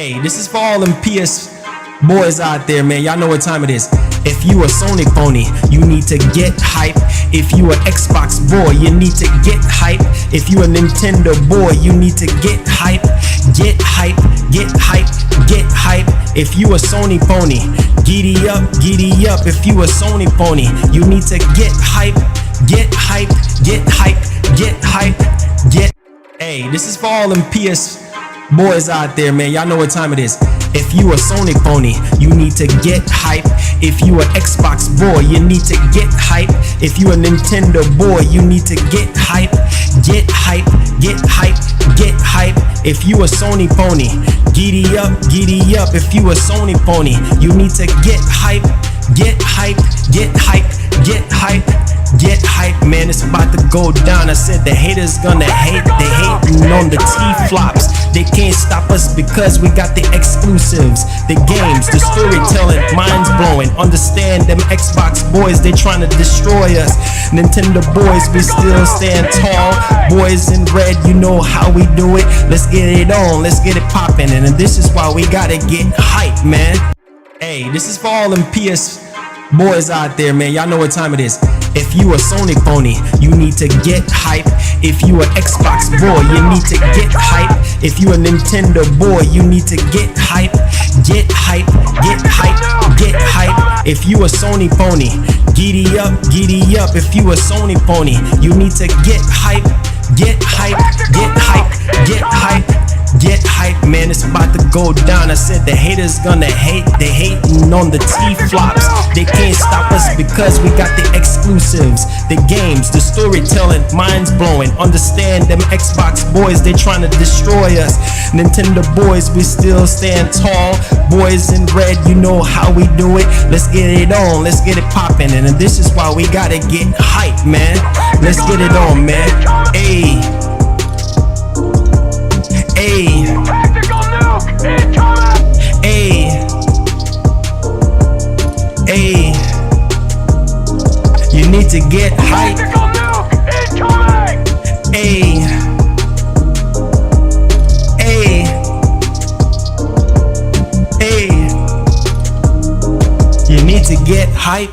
Hey, this is for all them PS boys out there, man. Y'all know what time it is. If you a Sony pony, you need to get hype. If you an Xbox boy, you need to get hype. If you a Nintendo boy, you need to get hype. Get hype, get hype, get hype. If you a Sony pony, giddy up, giddy up. If you a Sony pony, you need to get hype, get hype, get hype, get hype, get. Hey, this is for all them PS boys out there, man. Y'all know what time it is. If you a Sony pony, you need to get hype. If you an Xbox boy, you need to get hype. If you a Nintendo boy, you need to get hype. Get hype, get hype, get hype. If you a Sony pony, giddy up, giddy up. If you a Sony pony, you need to get hype, get hype, get hype, get hype. Get hype, man, it's about to go down. I said the haters gonna hate. They hating on the T-flops. They can't stop us because we got the exclusives, the games, the storytelling, minds blowing. Understand them Xbox boys, they trying to destroy us. Nintendo boys, we still stand tall. Boys in red, you know how we do it. Let's get it on, let's get it popping. And this is why we gotta get hype, man. Hey, this is for all them PS boys out there, man. Y'all know what time it is. If you a Sony pony, you need to get hype. If you an Xbox boy, you need to get hype. If you a Nintendo boy, you need to get hype. Get hype, get hype, get hype. If you a Sony pony, giddy up, giddy up. If you a Sony pony, you need to get hype, get hype, get hype, get hype. Get hype, man, it's about to go down. I said the haters gonna hate. They hating on the T-flops. They can't stop us because we got the exclusives, the games, the storytelling, minds blowing. Understand them Xbox boys, they trying to destroy us. Nintendo boys, we still stand tall. Boys in red, you know how we do it. Let's get it on, let's get it popping. And this is why we gotta get hype, man. Let's get it on, man. Ayy. Ayy, ayy, ayy, you need to get hype. Ayy, ayy, ayy, you need to get hype.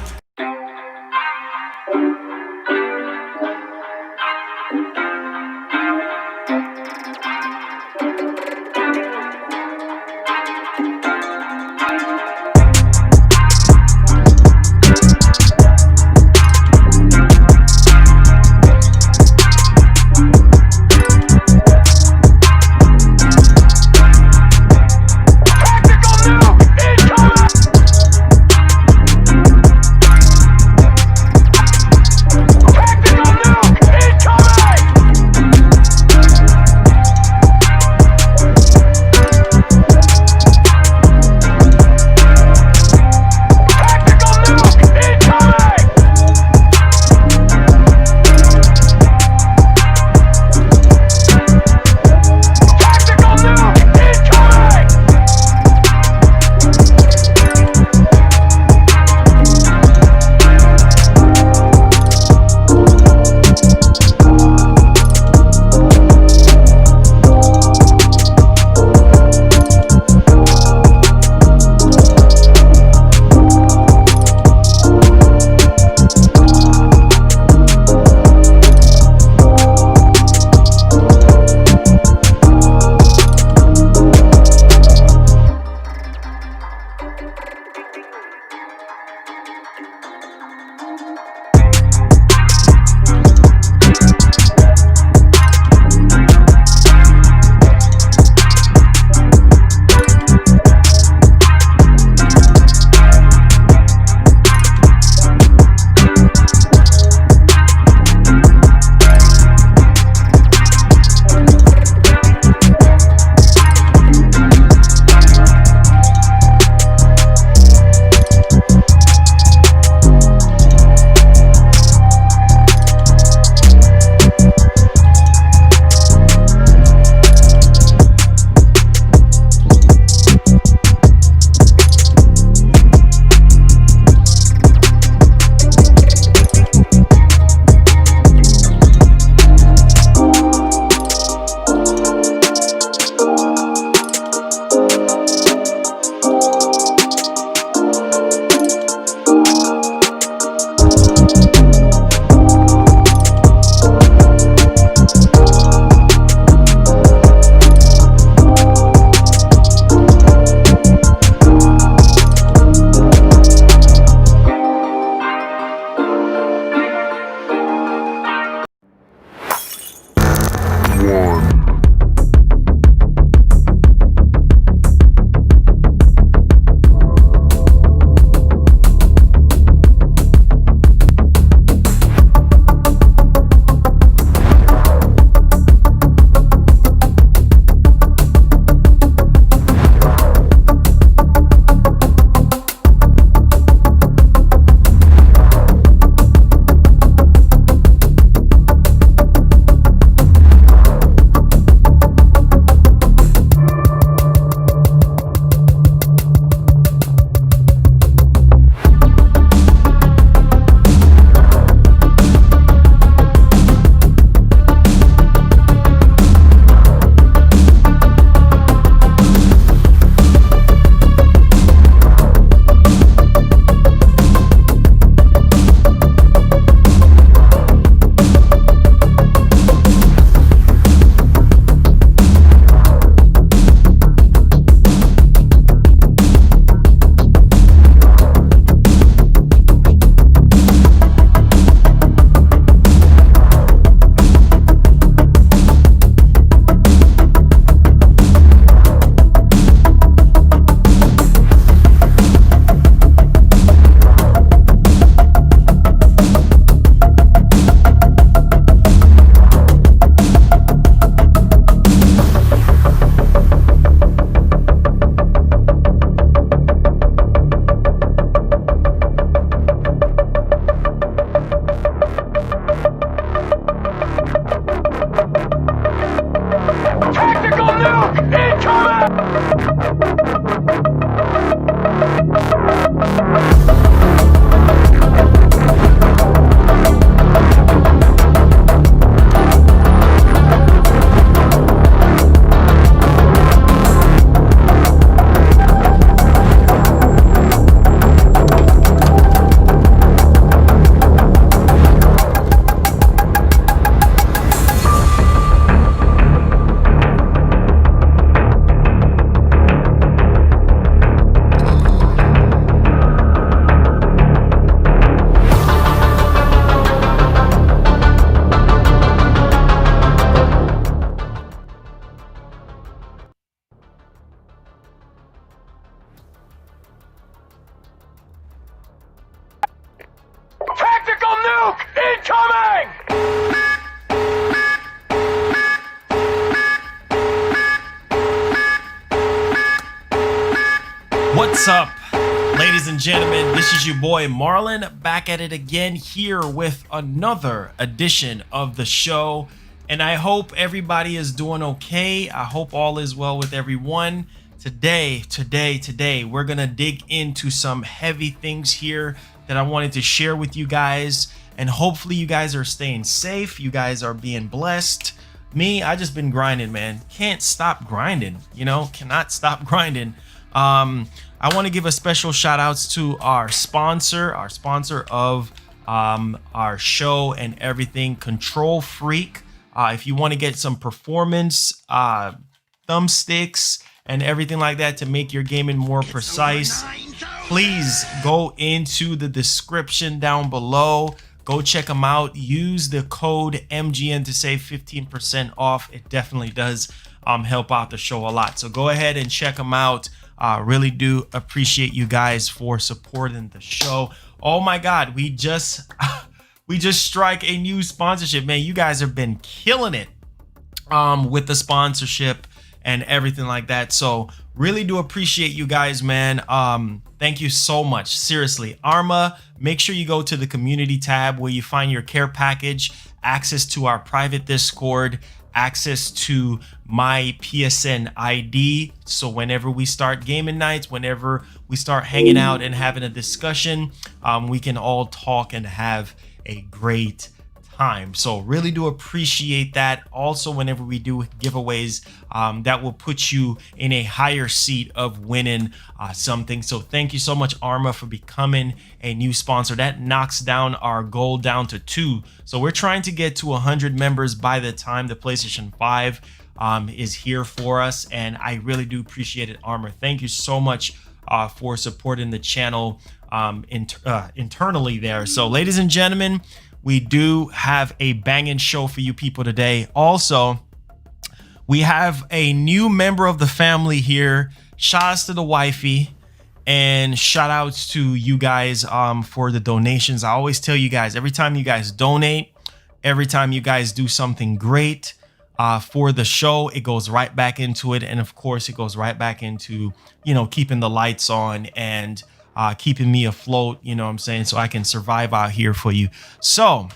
Tactical nuke incoming! What's up, ladies and gentlemen? This is your boy Marlon, back at it again here with another edition of the show. And I hope everybody is doing okay. I hope all is well with everyone. Today, we're gonna dig into some heavy things here that I wanted to share with you guys. And hopefully you guys are staying safe. You guys are being blessed. Me, I just been grinding, man. Can't stop grinding, you know, cannot stop grinding. I want to give a special shout outs to our sponsor of our show and everything, Control Freak. If you want to get some performance thumbsticks and everything like that to make your gaming more precise, please go into the description down below. Go check them out. Use the code MGN to save 15% off. It definitely does help out the show a lot. So go ahead and check them out. Really do appreciate you guys for supporting the show. Oh my God, we just strike a new sponsorship, man. You guys have been killing it with the sponsorship and everything like that. So really do appreciate you guys, man. Thank you so much. Seriously, Arma, make sure you go to the community tab where you find your care package, access to our private Discord, access to my PSN ID. So whenever we start gaming nights, whenever we start hanging out and having a discussion, we can all talk and have a great time. So really do appreciate that. Also, whenever we do giveaways, that will put you in a higher seat of winning something. So thank you so much, Arma, for becoming a new sponsor. That knocks down our goal down to 2. So we're trying to get to 100 members by the time the PlayStation 5 is here for us. And I really do appreciate it, Arma. Thank you so much for supporting the channel internally there. So ladies and gentlemen, we do have a banging show for you people today. Also, we have a new member of the family here. Shout outs to the wifey and shout outs to you guys for the donations. I always tell you guys, every time you guys donate, every time you guys do something great for the show, it goes right back into it. And of course, it goes right back into, you know, keeping the lights on and keeping me afloat, you know what I'm saying, so I can survive out here for you. So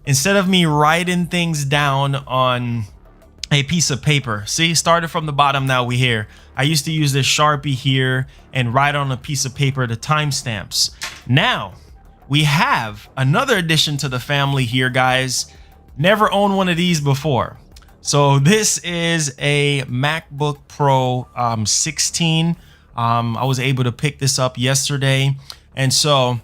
instead of me writing things down on a piece of paper, see, started from the bottom, now we here. I used to use this Sharpie here and write on a piece of paper the timestamps. Now we have another addition to the family here, guys. Never owned one of these before. So this is a MacBook Pro 16. I was able to pick this up yesterday. And so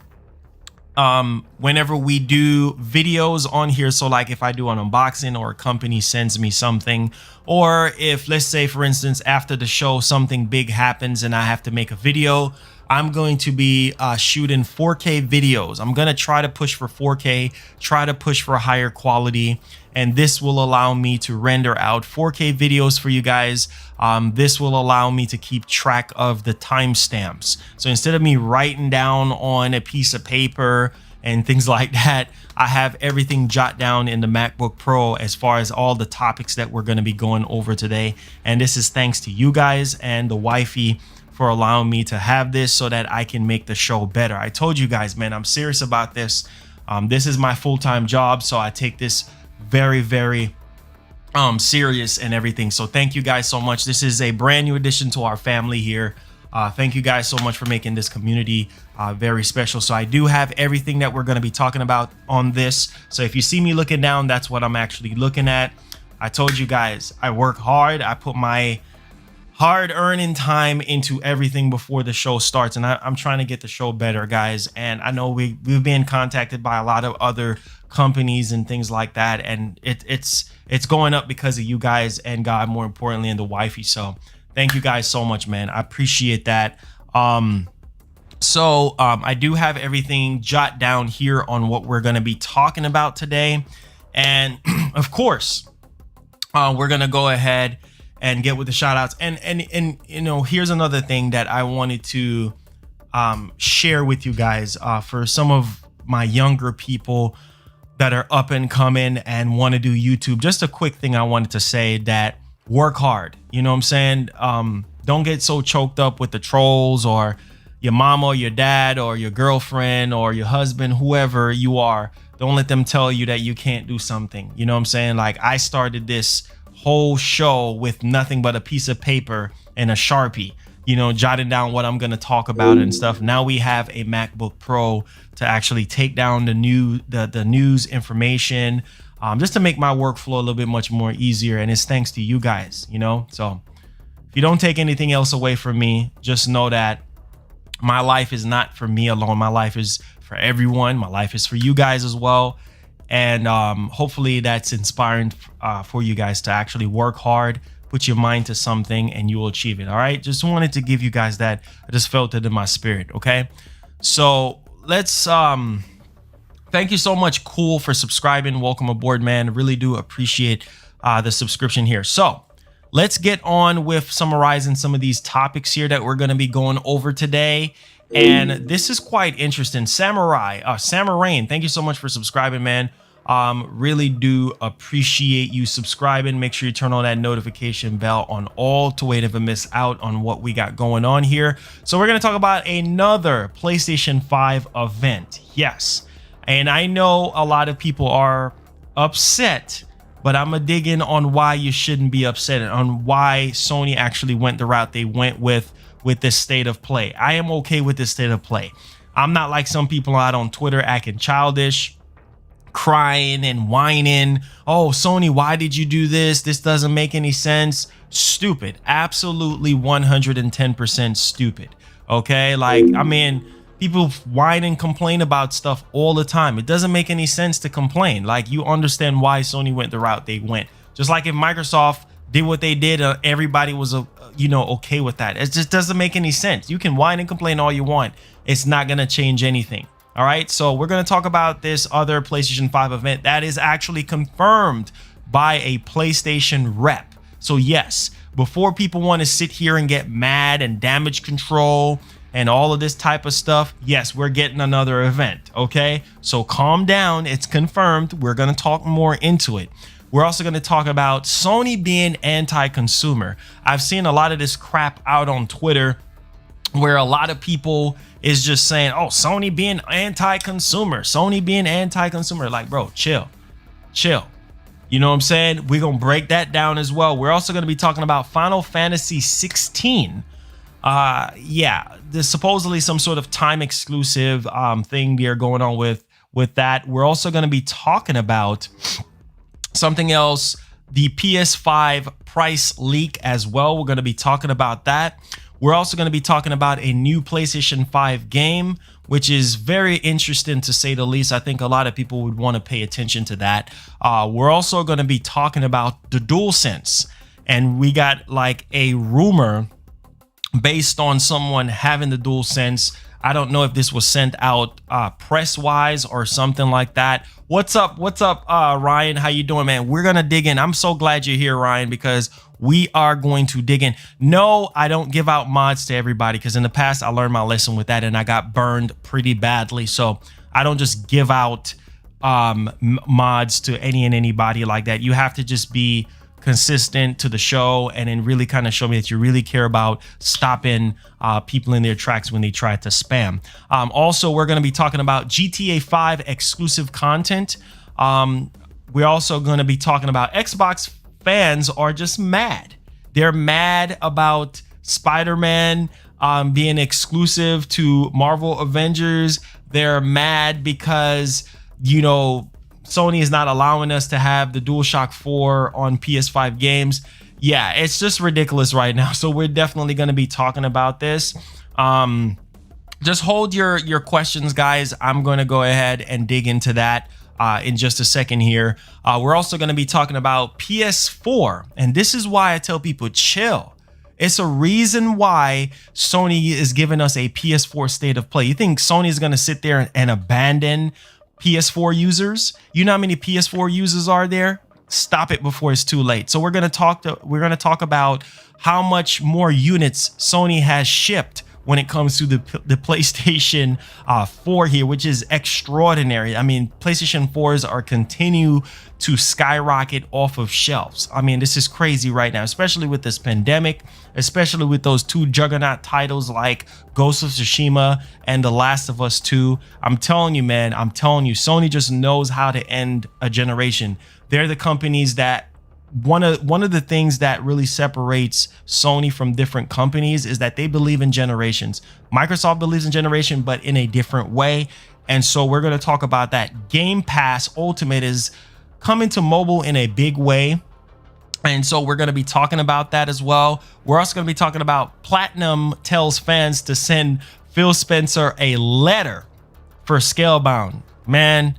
whenever we do videos on here, so like if I do an unboxing or a company sends me something, or if, let's say, for instance, after the show, something big happens and I have to make a video, I'm going to be shooting 4K videos. I'm going to try to push for 4K, try to push for a higher quality. And this will allow me to render out 4K videos for you guys. This will allow me to keep track of the timestamps. So instead of me writing down on a piece of paper and things like that, I have everything jot down in the MacBook Pro as far as all the topics that we're going to be going over today. And this is thanks to you guys and the wifey for allowing me to have this so that I can make the show better. I told you guys, man, I'm serious about this. This is my full-time job, so I take this very, very serious and everything. So thank you guys so much. This is a brand new addition to our family here. Thank you guys so much for making this community very special. So I do have everything that we're going to be talking about on this. So if you see me looking down, that's what I'm actually looking at. I told you guys, I work hard. I put my hard earning time into everything before the show starts, and I'm trying to get the show better, guys. And I know we've been contacted by a lot of other companies and things like that, and it's going up because of you guys and God, more importantly, and the wifey. So thank you guys so much, man. I appreciate that. I do have everything jot down here on what we're going to be talking about today, and of course we're going to go ahead and get with the shout outs. And you know, here's another thing that I wanted to share with you guys for some of my younger people that are up and coming and want to do YouTube. Just a quick thing I wanted to say, that work hard. You know what I'm saying? Don't get so choked up with the trolls or your mama or your dad or your girlfriend or your husband, whoever you are. Don't let them tell you that you can't do something. You know what I'm saying? Like, I started this whole show with nothing but a piece of paper and a Sharpie, you know, jotting down what I'm going to talk about and stuff. Now we have a MacBook Pro to actually take down the news information, just to make my workflow a little bit much more easier. And it's thanks to you guys, you know. So if you don't take anything else away from me, just know that my life is not for me alone. My life is for everyone. My life is for you guys as well. And hopefully that's inspiring for you guys to actually work hard, put your mind to something, and you will achieve it. All right. Just wanted to give you guys that. I just felt it in my spirit. OK, so let's thank you so much, Cool, for subscribing. Welcome aboard, man. I really do appreciate the subscription here. So let's get on with summarizing some of these topics here that we're going to be going over today. And this is quite interesting. Samarain, thank you so much for subscribing, man. Really do appreciate you subscribing. Make sure you turn on that notification bell on all to way never miss out on what we got going on here. So we're going to talk about another PlayStation 5 event. Yes. And I know a lot of people are upset, but I'm gonna dig in on why you shouldn't be upset and on why Sony actually went the route they went with this state of play. I am okay with this state of play. I'm not like some people out on Twitter acting childish, crying and whining. Oh, Sony, why did you do this? This doesn't make any sense. Stupid. Absolutely 110% stupid. Okay? Like, I mean, people whine and complain about stuff all the time. It doesn't make any sense to complain. Like, you understand why Sony went the route they went. Just like if Microsoft did what they did, everybody was okay with that. It just doesn't make any sense. You can whine and complain all you want. It's not going to change anything. All right, so we're going to talk about this other PlayStation 5 event that is actually confirmed by a PlayStation rep. So yes, before people want to sit here and get mad and damage control and all of this type of stuff, yes, we're getting another event. Okay, so calm down. It's confirmed. We're going to talk more into it. We're also going to talk about Sony being anti-consumer. I've seen a lot of this crap out on Twitter where a lot of people is just saying, oh, Sony being anti-consumer, Sony being anti-consumer. Like, bro, chill. You know what I'm saying? We're going to break that down as well. We're also going to be talking about Final Fantasy 16. Yeah, there's supposedly some sort of time exclusive thing they're going on with that. We're also going to be talking about something else, the PS5 price leak as well. We're going to be talking about that. We're also going to be talking about a new PlayStation 5 game, which is very interesting to say the least. I think a lot of people would want to pay attention to that. We're also going to be talking about the DualSense, and we got like a rumor based on someone having the DualSense. I don't know if this was sent out press-wise or something like that. What's up, Ryan? How you doing, man? We're gonna dig in. I'm so glad you're here, Ryan, because we are going to dig in. No, I don't give out mods to everybody, because in the past I learned my lesson with that and I got burned pretty badly. So I don't just give out mods to anybody like that. You have to just be consistent to the show and then really kind of show me that you really care about stopping people in their tracks when they try to spam. Also, we're going to be talking about GTA 5 exclusive content. We're also going to be talking about Xbox fans are just mad. They're mad about Spider-Man being exclusive to Marvel Avengers. They're mad because, you know, Sony is not allowing us to have the DualShock 4 on PS5 games. Yeah, it's just ridiculous right now. So we're definitely going to be talking about this. Just hold your questions, guys. I'm going to go ahead and dig into that in just a second here. We're also going to be talking about PS4. And this is why I tell people, chill. It's a reason why Sony is giving us a PS4 state of play. You think Sony is going to sit there and abandon PS4 users? You know how many PS4 users are there? Stop it before it's too late. So we're going to talk about how much more units Sony has shipped when it comes to the PlayStation 4 here, which is extraordinary. I mean, PlayStation 4s are continue to skyrocket off of shelves. I mean, this is crazy right now, especially with this pandemic, especially with those two juggernaut titles like Ghost of Tsushima and The Last of Us 2. I'm telling you, man, I'm telling you, Sony just knows how to end a generation. They're the companies that one of the things that really separates Sony from different companies is that they believe in generations. Microsoft believes in generation, but in a different way. And so we're going to talk about that. Game Pass Ultimate is coming to mobile in a big way. And so we're going to be talking about that as well. We're also going to be talking about Platinum tells fans to send Phil Spencer a letter for Scalebound. Man,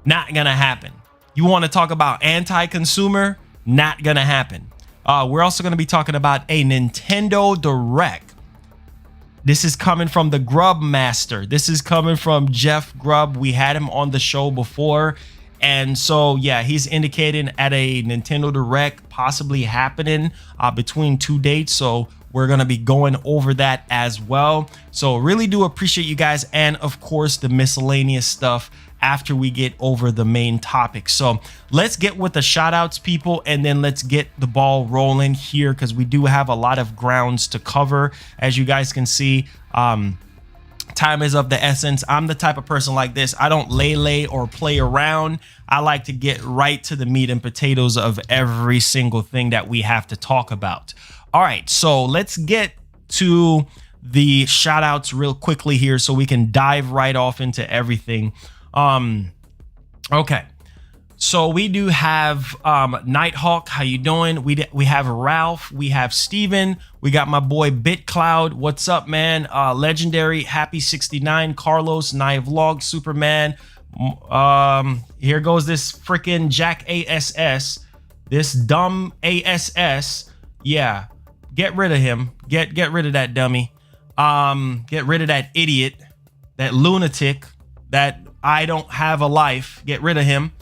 not going to happen. You want to talk about anti-consumer? Not gonna happen. We're also gonna be talking about a Nintendo Direct. This is coming from the Grubb master. This is coming from Jeff Grubb. We had him on the show before. And so, yeah, he's indicating at a Nintendo Direct possibly happening between two dates. So we're going to be going over that as well. So really do appreciate you guys. And of course, the miscellaneous stuff after we get over the main topic. So let's get with the shout outs, people, and then let's get the ball rolling here because we do have a lot of grounds to cover. As you guys can see, time is of the essence. I'm the type of person like this. I don't lay or play around. I like to get right to the meat and potatoes of every single thing that we have to talk about. All right, so let's get to the shout outs real quickly here so we can dive right off into everything. Okay, so we do have Nighthawk. How you doing? We have Ralph. We have Steven. We got my boy BitCloud. What's up, man? Legendary Happy 69. Carlos Nia Vlog. Superman. Here goes this freaking Jack ASS. This dumb ASS. Yeah, get rid of him. Get rid of that dummy. Get rid of that idiot, that lunatic, that I don't have a life. Get rid of him.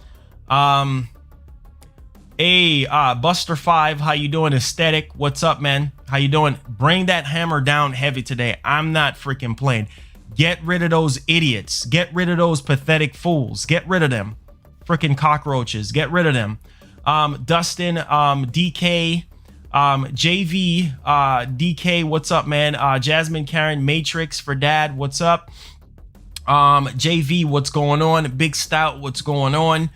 Buster5, how you doing? Aesthetic, what's up, man? How you doing? Bring that hammer down heavy today. I'm not freaking playing. Get rid of those idiots. Get rid of those pathetic fools. Get rid of them. Freaking cockroaches. Get rid of them. Dustin, DK, JV, DK, what's up, man? Jasmine, Karen, Matrix for dad, what's up? JV, what's going on? Big Stout, what's going on?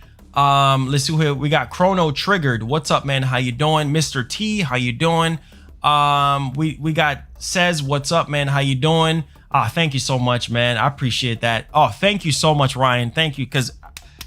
Let's see here. We got Chrono Triggered. What's up, man? How you doing? Mr. T, how you doing? We got Says, what's up, man? How you doing? Thank you so much, man. I appreciate that. Oh, thank you so much, Ryan. Thank you, because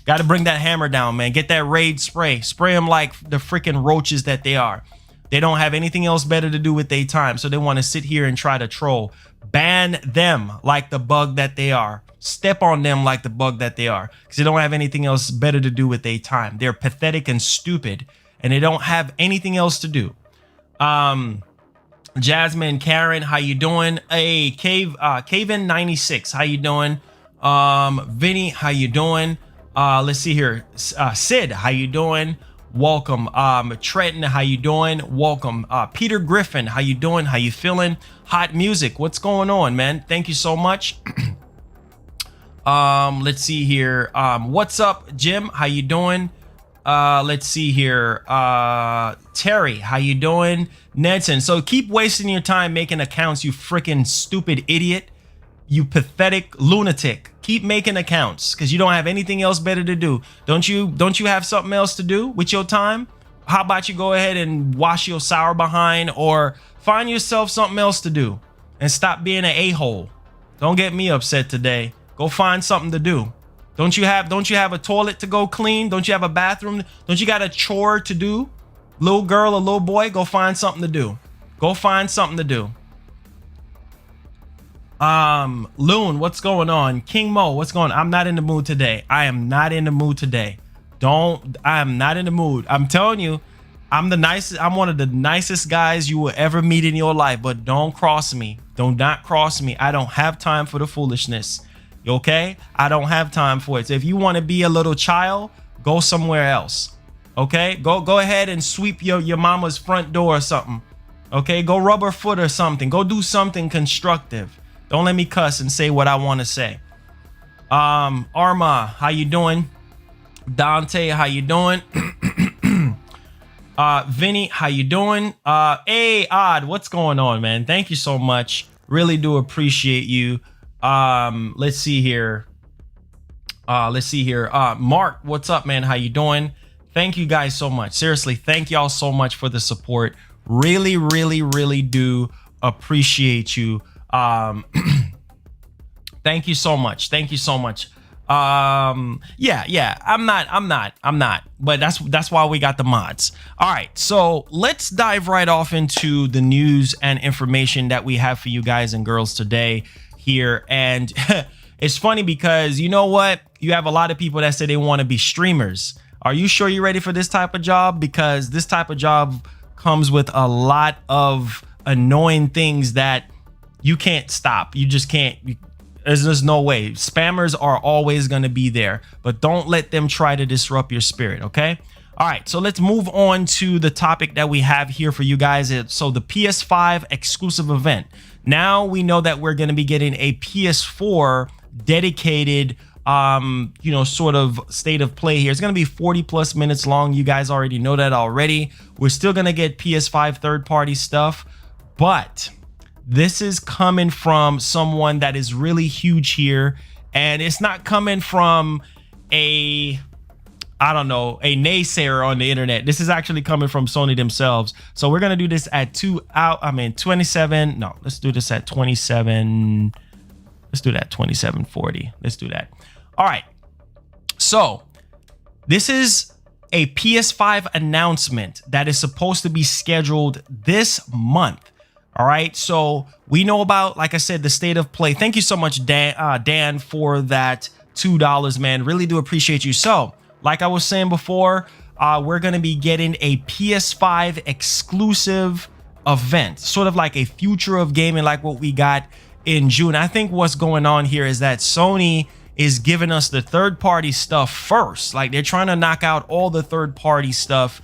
got to bring that hammer down, man. Get that raid spray. Spray them like the freaking roaches that they are. They don't have anything else better to do with their time, so they want to sit here and try to troll. Ban them like the bug that they are. Step on them like the bug that they are, because they don't have anything else better to do with their time. They're pathetic and stupid, and they don't have anything else to do. Jasmine, Karen, how you doing? Hey, Caven 96, how you doing? Vinny, how you doing? Let's see here. Sid, how you doing? Welcome. Trenton, how you doing? Welcome. Peter Griffin, how you doing? How you feeling? Hot Music, what's going on, man? Thank you so much. Let's see here. What's up, Jim? How you doing? Let's see here. Terry, how you doing? Nedson, so keep wasting your time making accounts, you freaking stupid idiot. You pathetic lunatic. Keep making accounts because you don't have anything else better to do. Don't you have something else to do with your time? how about you go ahead and wash your sour behind, or find yourself something else to do and stop being an a-hole. Don't get me upset today. Go find something to do. Don't you have a toilet to go clean? Don't you have a bathroom? Don't you got a chore to do? Little girl or little boy, go find something to do. Go find something to do. Loon, what's going on? King Mo, what's going on? I'm not in the mood today. I am not in the mood today. I am not in the mood. I'm telling you, I'm one of the nicest guys you will ever meet in your life, but don't cross me. Do not cross me. I don't have time for the foolishness. Okay? I don't have time for it. So if you want to be a little child, go somewhere else. Okay? Go ahead and sweep your mama's front door or something. Okay? Go rub her foot or something. Go do something constructive. Don't let me cuss and say what I want to say. Arma, how you doing? Dante, how you doing? Vinny, how you doing? Hey, Odd, what's going on, man? Thank you so much. Really do appreciate you. Let's see here. Mark, what's up, man? How you doing? Thank you guys so much. Seriously, thank y'all so much for the support. Really, really, really do appreciate you. Thank you so much. Thank you so much. Yeah, I'm not, but that's why we got the mods. All right, so let's dive right off into the news and information that we have for you guys and girls today here. And it's funny because you know what, you have a lot of people that say they want to be streamers. Are you sure you're ready for this type of job? Because this type of job comes with a lot of annoying things that you can't stop. You just can't. There's no way. Spammers are always going to be there, but don't let them try to disrupt your spirit. Okay. All right. So let's move on to the topic that we have here for you guys. So the PS5 exclusive event. Now we know that we're going to be getting a PS4 dedicated, sort of state of play here. It's going to be 40+ minutes long. You guys already know that already. We're still going to get PS5 third-party stuff, but this is coming from someone that is really huge here, and it's not coming from a naysayer on the internet. This is actually coming from Sony themselves. So we're gonna do this at 27. No, let's do this at 27. Let's do that 2740. Let's do that. All right. So this is a PS5 announcement that is supposed to be scheduled this month. All right, so we know about, like I said, the state of play. Thank you so much, Dan, for that $2, man. Really do appreciate you. So, like I was saying before, we're going to be getting a PS5 exclusive event, sort of like a future of gaming, like what we got in June. I think what's going on here is that Sony is giving us the third-party stuff first. Like, they're trying to knock out all the third-party stuff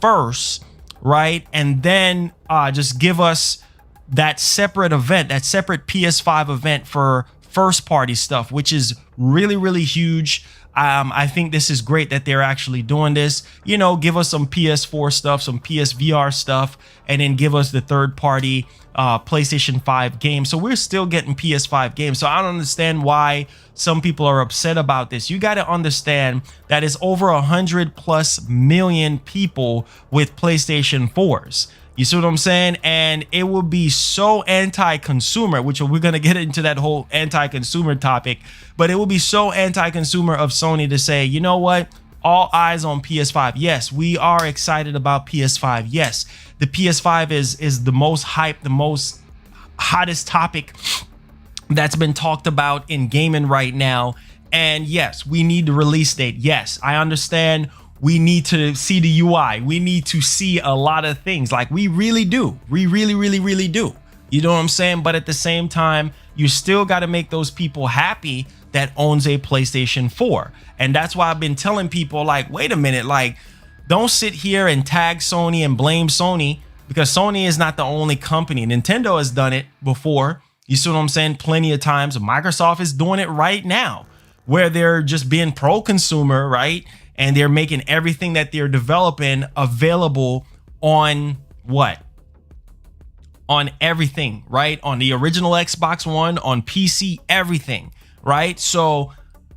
first, right? And then just give us that separate event, that separate PS5 event for first party stuff, which is really, really huge. I think this is great that they're actually doing this. You know, give us some PS4 stuff, some PSVR stuff, and then give us the third party PlayStation 5 games. So we're still getting PS5 games. So I don't understand why some people are upset about this. You got to understand that it's over 100+ million people with PlayStation 4s. You see what I'm saying? And it will be so anti-consumer, which we're going to get into that whole anti-consumer topic, but it will be so anti-consumer of Sony to say, you know what? All eyes on PS5. Yes, we are excited about PS5. Yes, the PS5 is the most hyped, the most hottest topic that's been talked about in gaming right now. And yes, we need the release date. Yes, I understand. We need to see the UI. We need to see a lot of things. Like, we really do. We really, really, really do. You know what I'm saying? But at the same time, you still got to make those people happy that owns a PlayStation 4. And that's why I've been telling people, like, wait a minute, like, don't sit here and tag Sony and blame Sony, because Sony is not the only company. Nintendo has done it before. You see what I'm saying? Plenty of times. Microsoft is doing it right now, where they're just being pro-consumer, right? And they're making everything that they're developing available on what? On everything, right? On the original Xbox One, on PC, everything, right? So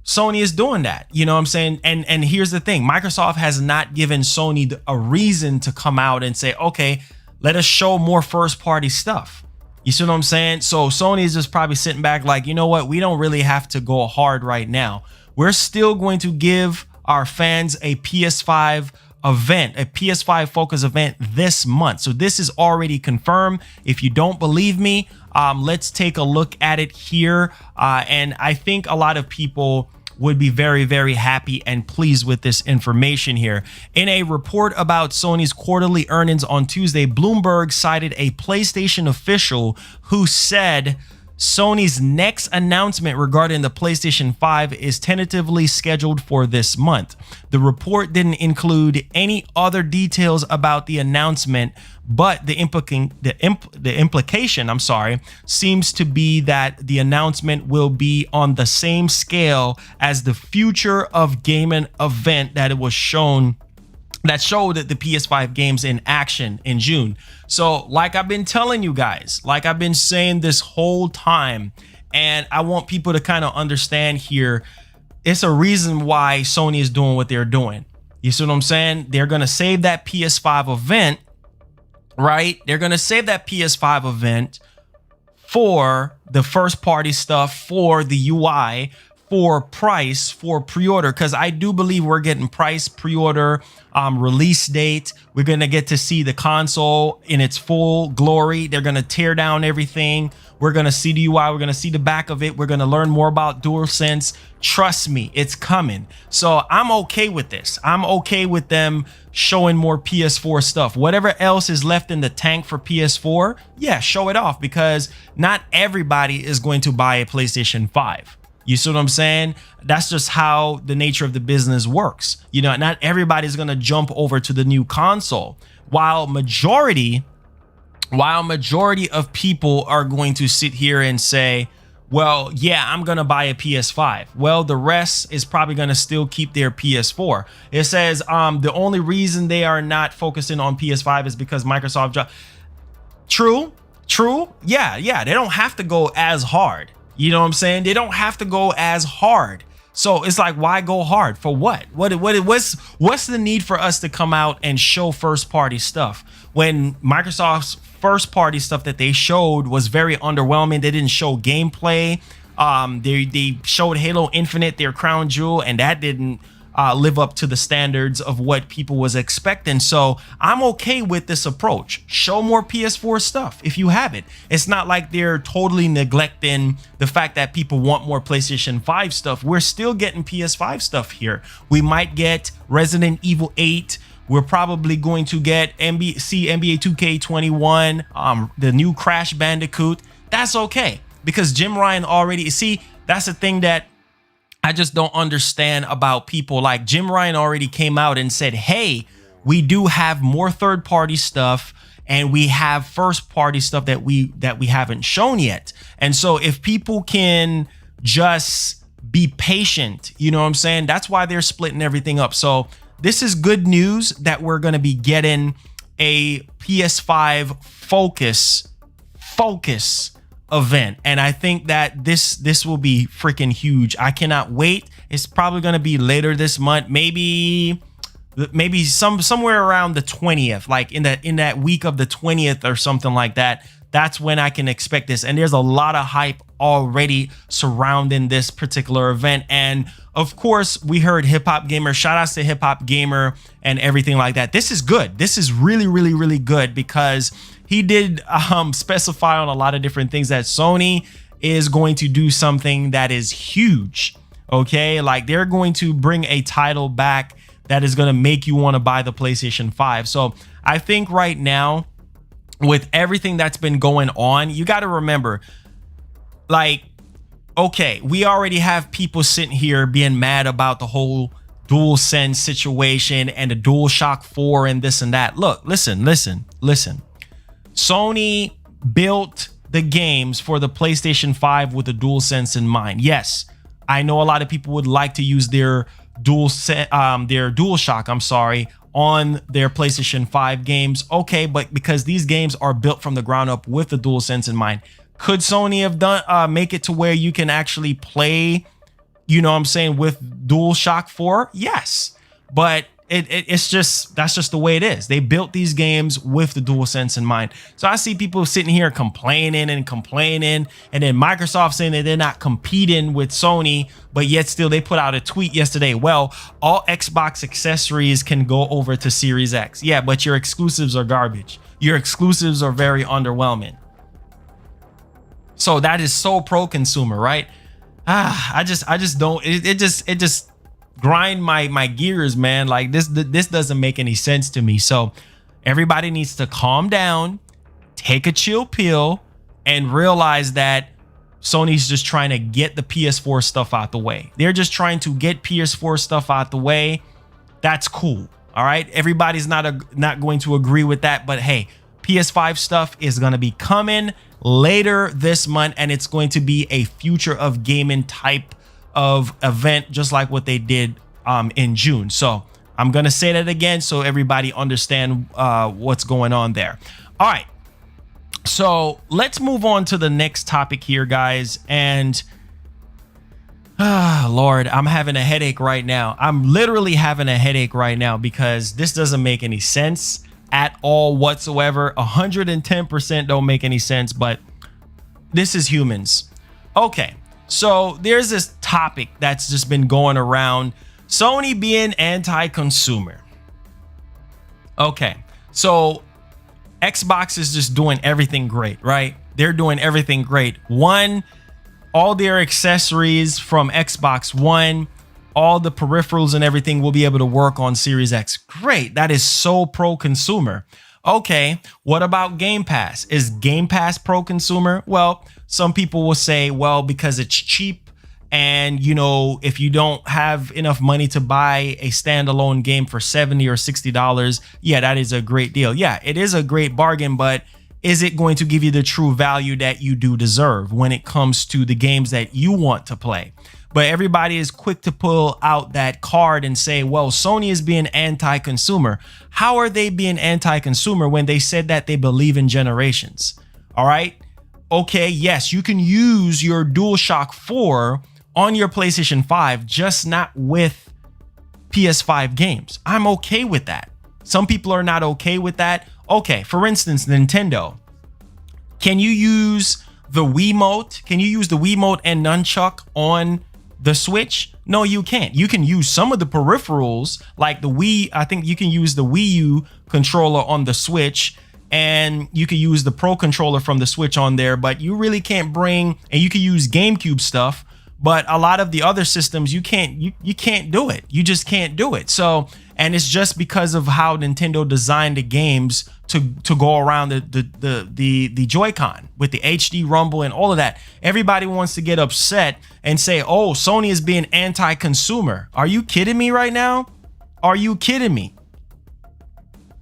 Sony is doing that. You know what I'm saying? And here's the thing. Microsoft has not given Sony a reason to come out and say, okay, let us show more first party stuff. You see what I'm saying? So Sony is just probably sitting back like, you know what? We don't really have to go hard right now. We're still going to give our fans a PS5 event, a PS5 focus event this month. So this is already confirmed. If you don't believe me, let's take a look at it here. And I think a lot of people would be very, very happy and pleased with this information here. In a report about Sony's quarterly earnings on Tuesday, Bloomberg cited a PlayStation official who said Sony's next announcement regarding the PlayStation 5 is tentatively scheduled for this month. The report didn't include any other details about the announcement, but the implication, seems to be that the announcement will be on the same scale as the Future of Gaming event that showed the PS5 games in action in June. So like I've been telling you guys, like I've been saying this whole time, and I want people to kind of understand here, it's a reason why Sony is doing what they're doing. You see what I'm saying? They're going to save that PS5 event, right? They're going to save that PS5 event for the first party stuff, for the UI, for price, for pre-order, because I do believe we're getting price, pre-order, release date. We're going to get to see the console in its full glory. They're going to tear down everything. We're going to see the UI. We're going to see the back of it. We're going to learn more about DualSense. Trust me, it's coming. So I'm okay with this. I'm okay with them showing more PS4 stuff. Whatever else is left in the tank for PS4, yeah, show it off, because not everybody is going to buy a PlayStation 5. You see what I'm saying? That's just how the nature of the business works. You know, not everybody's going to jump over to the new console. While majority of people are going to sit here and say, well, yeah, I'm going to buy a PS5. Well, the rest is probably going to still keep their PS4. It says the only reason they are not focusing on PS5 is because Microsoft. True. Yeah. They don't have to go as hard. You know what I'm saying? They don't have to go as hard. So it's like, why go hard for what? What's the need for us to come out and show first party stuff when Microsoft's first party stuff that they showed was very underwhelming? They didn't show gameplay. They showed Halo Infinite, their crown jewel, and that didn't live up to the standards of what people was expecting. So I'm okay with this approach. Show more PS4 stuff if you have it. It's not like they're totally neglecting the fact that people want more PlayStation 5 stuff. We're still getting PS5 stuff here. We might get Resident Evil 8. We're probably going to get NBA 2K21, the new Crash Bandicoot. That's okay, because Jim Ryan already, that's the thing that I just don't understand about people. Like, Jim Ryan already came out and said, hey, we do have more third-party stuff, and we have first-party stuff that we haven't shown yet. And so if people can just be patient, you know what I'm saying? That's why they're splitting everything up. So this is good news that we're going to be getting a PS5 focus event, and I think that this will be freaking huge. I cannot wait. It's probably going to be later this month, maybe somewhere around the 20th, like in that week of the 20th or something like that. That's when I can expect this, and there's a lot of hype already surrounding this particular event. And of course, we heard Hip Hop Gamer. Shout outs to Hip Hop Gamer and everything like that. This is good. This is really, really, really good, because he did specify on a lot of different things that Sony is going to do something that is huge. Okay, like they're going to bring a title back that is going to make you want to buy the PlayStation 5. So I think right now, with everything that's been going on, you got to remember, like, okay, we already have people sitting here being mad about the whole DualSense situation and the DualShock 4 and this and that. Look, listen. Sony built the games for the PlayStation 5 with the DualSense in mind. Yes, I know a lot of people would like to use their DualShock, on their PlayStation 5 games. Okay, but because these games are built from the ground up with the DualSense in mind, could Sony have done make it to where you can actually play you know what I'm saying, with DualShock 4? Yes. But it's just, that's just the way it is. They built these games with the DualSense in mind. So I see people sitting here complaining, and then Microsoft saying that they're not competing with Sony, but yet still they put out a tweet yesterday. Well, all Xbox accessories can go over to Series X. Yeah, but your exclusives are garbage. Your exclusives are very underwhelming. So that is so pro-consumer, right? I just don't, it just grind my gears, man. Like this doesn't make any sense to me. So everybody needs to calm down, take a chill pill, and realize that Sony's just trying to get the PS4 stuff out the way. They're just trying to get PS4 stuff out the way. That's cool. All right. Everybody's not going to agree with that, but hey, PS5 stuff is going to be coming later this month, and it's going to be a future of gaming type of event, just like what they did in June. So I'm gonna say that again so everybody understand what's going on there. All right, so let's move on to the next topic here, guys. And Lord, I'm having a headache right now. I'm literally having a headache right now because this doesn't make any sense at all whatsoever. 110% don't make any sense, but this is humans. Okay. So there's this topic that's just been going around, Sony being anti-consumer. Okay, so Xbox is just doing everything great, right? They're doing everything great. One, all their accessories from Xbox One, all the peripherals and everything will be able to work on Series X. Great, that is so pro-consumer. Okay, what about Game Pass? Is Game Pass pro-consumer? Well, some people will say, well, because it's cheap, and you know, if you don't have enough money to buy a standalone game for $70 or $60, yeah, that is a great deal. Yeah, it is a great bargain, but is it going to give you the true value that you do deserve when it comes to the games that you want to play? But everybody is quick to pull out that card and say, well, Sony is being anti-consumer. How are they being anti-consumer when they said that they believe in generations? All right. Okay, yes, you can use your DualShock 4 on your PlayStation 5, just not with PS5 games. I'm okay with that. Some people are not okay with that. Okay, for instance, Nintendo. Can you use the Wiimote? Can you use the Wiimote and Nunchuck on the Switch? No, you can't. You can use some of the peripherals like the Wii. I think you can use the Wii U controller on the Switch, and you can use the Pro controller from the Switch on there, but you really can't bring, and you can use GameCube stuff, but a lot of the other systems you can't do it. You just can't do it. So, and it's just because of how Nintendo designed the games to go around the Joy-Con with the HD rumble and all of that. Everybody wants to get upset and say, oh, Sony is being anti-consumer. Are you kidding me right now? Are you kidding me?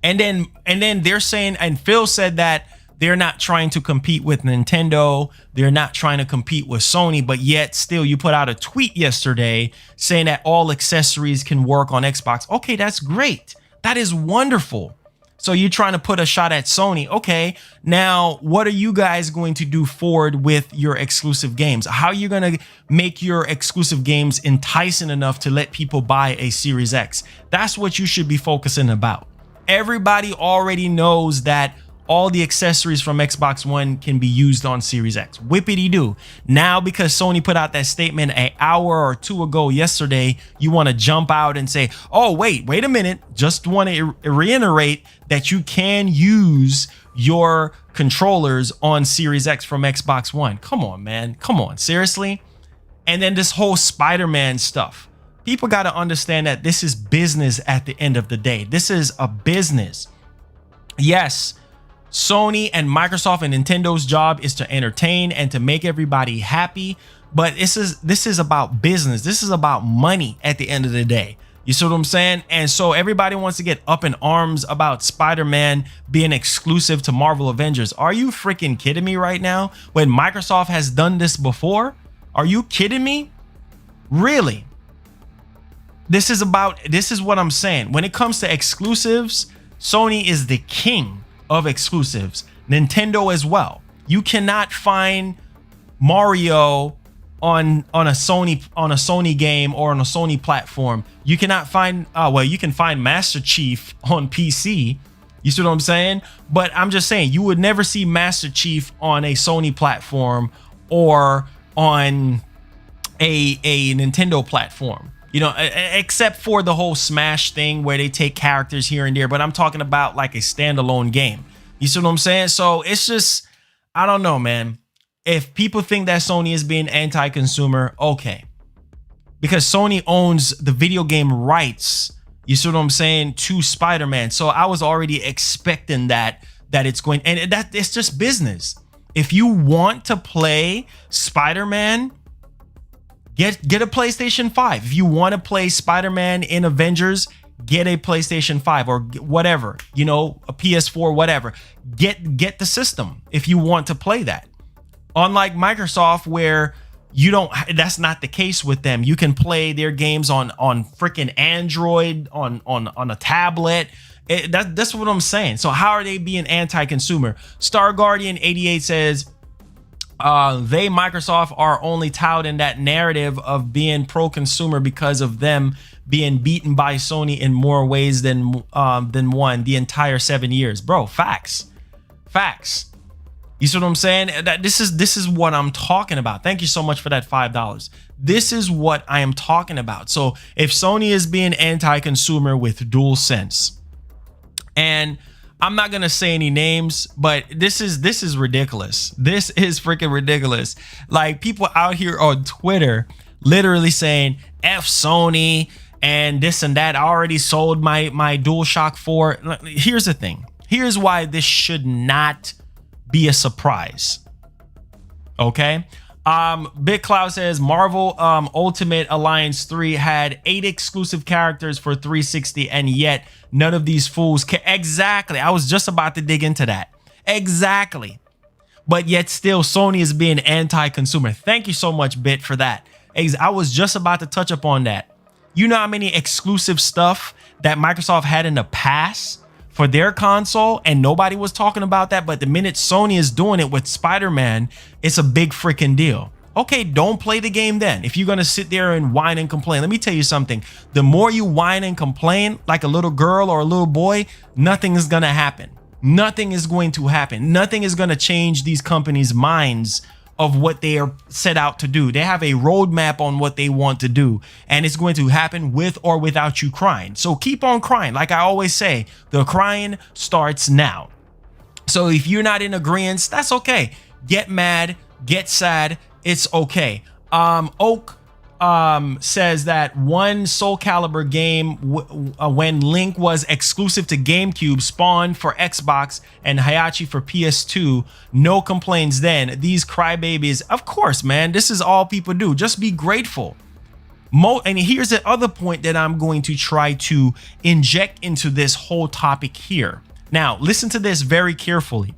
And then they're saying, and Phil said that they're not trying to compete with Nintendo. They're not trying to compete with Sony, but yet still you put out a tweet yesterday saying that all accessories can work on Xbox. Okay, that's great. That is wonderful. So you're trying to put a shot at Sony. Okay, now what are you guys going to do forward with your exclusive games? How are you going to make your exclusive games enticing enough to let people buy a Series X? That's what you should be focusing about. Everybody already knows that all the accessories from Xbox One can be used on Series X. Whippity-doo. Now, because Sony put out that statement an hour or two ago yesterday, you want to jump out and say, oh, wait a minute. Just want to reiterate that you can use your controllers on Series X from Xbox One. Come on, man. Come on. Seriously? And then this whole Spider-Man stuff. People got to understand that this is business at the end of the day. This is a business. Yes, Sony and Microsoft and Nintendo's job is to entertain and to make everybody happy, but this is about business. This is about money at the end of the day. You see what I'm saying? And so everybody wants to get up in arms about Spider-Man being exclusive to Marvel Avengers. Are you freaking kidding me right now? When Microsoft has done this before? Are you kidding me? Really? This is what I'm saying. When it comes to exclusives, Sony is the king of exclusives. Nintendo as well. You cannot find Mario on a Sony game or on a Sony platform. You cannot find well, you can find Master Chief on PC. You see what I'm saying? But I'm just saying, you would never see Master Chief on a Sony platform or on a Nintendo platform, you know, except for the whole Smash thing where they take characters here and there. But I'm talking about like a standalone game. You see what I'm saying? So it's just, I don't know, man. If people think that Sony is being anti-consumer, okay, because Sony owns the video game rights, you see what I'm saying, to Spider-Man. So I was already expecting that it's going, and that it's just business. If you want to play Spider-Man, get a PlayStation 5. If you want to play Spider-Man in Avengers, get a PlayStation 5 or whatever, you know, a PS4, whatever. Get the system if you want to play that. Unlike Microsoft, where you don't, that's not the case with them. You can play their games on freaking Android, on a tablet. That's what I'm saying. So how are they being anti-consumer? Star Guardian 88 says Microsoft are only touting that narrative of being pro-consumer because of them being beaten by Sony in more ways than one the entire 7 years. Bro, facts. You see what I'm saying? That this is what I'm talking about. Thank you so much for that $5. This is what I am talking about. So if Sony is being anti-consumer with DualSense, and I'm not gonna say any names, but this is ridiculous. This is freaking ridiculous. Like, people out here on Twitter literally saying F Sony and this and that. I already sold my DualShock 4. Here's the thing. Here's why this should not be a surprise. Okay. Big Cloud says Marvel Ultimate Alliance 3 had 8 exclusive characters for 360, and yet none of these fools can. Exactly. I was just about to dig into that. Exactly. But yet still Sony is being anti-consumer. Thank you so much, Bit, for that. I was just about to touch upon that. You know how many exclusive stuff that Microsoft had in the past for their console, and nobody was talking about that? But the minute Sony is doing it with Spider-Man, it's a big freaking deal. Okay, don't play the game then. If you're gonna sit there and whine and complain, let me tell you something. The more you whine and complain like a little girl or a little boy, nothing is gonna happen. Nothing is going to happen. Nothing is gonna change these companies' minds of what they are set out to do. They have a roadmap on what they want to do, and it's going to happen with or without you crying. So keep on crying. Like I always say, the crying starts now. So if you're not in agreement, that's okay. Get mad, get sad, it's okay. Oak says that one Soul Calibur game when Link was exclusive to GameCube spawned for Xbox and Hayachi for PS2. No complaints then. These crybabies, of course, man. This is all people do. Just be grateful. And here's the other point that I'm going to try to inject into this whole topic here. Now, listen to this very carefully.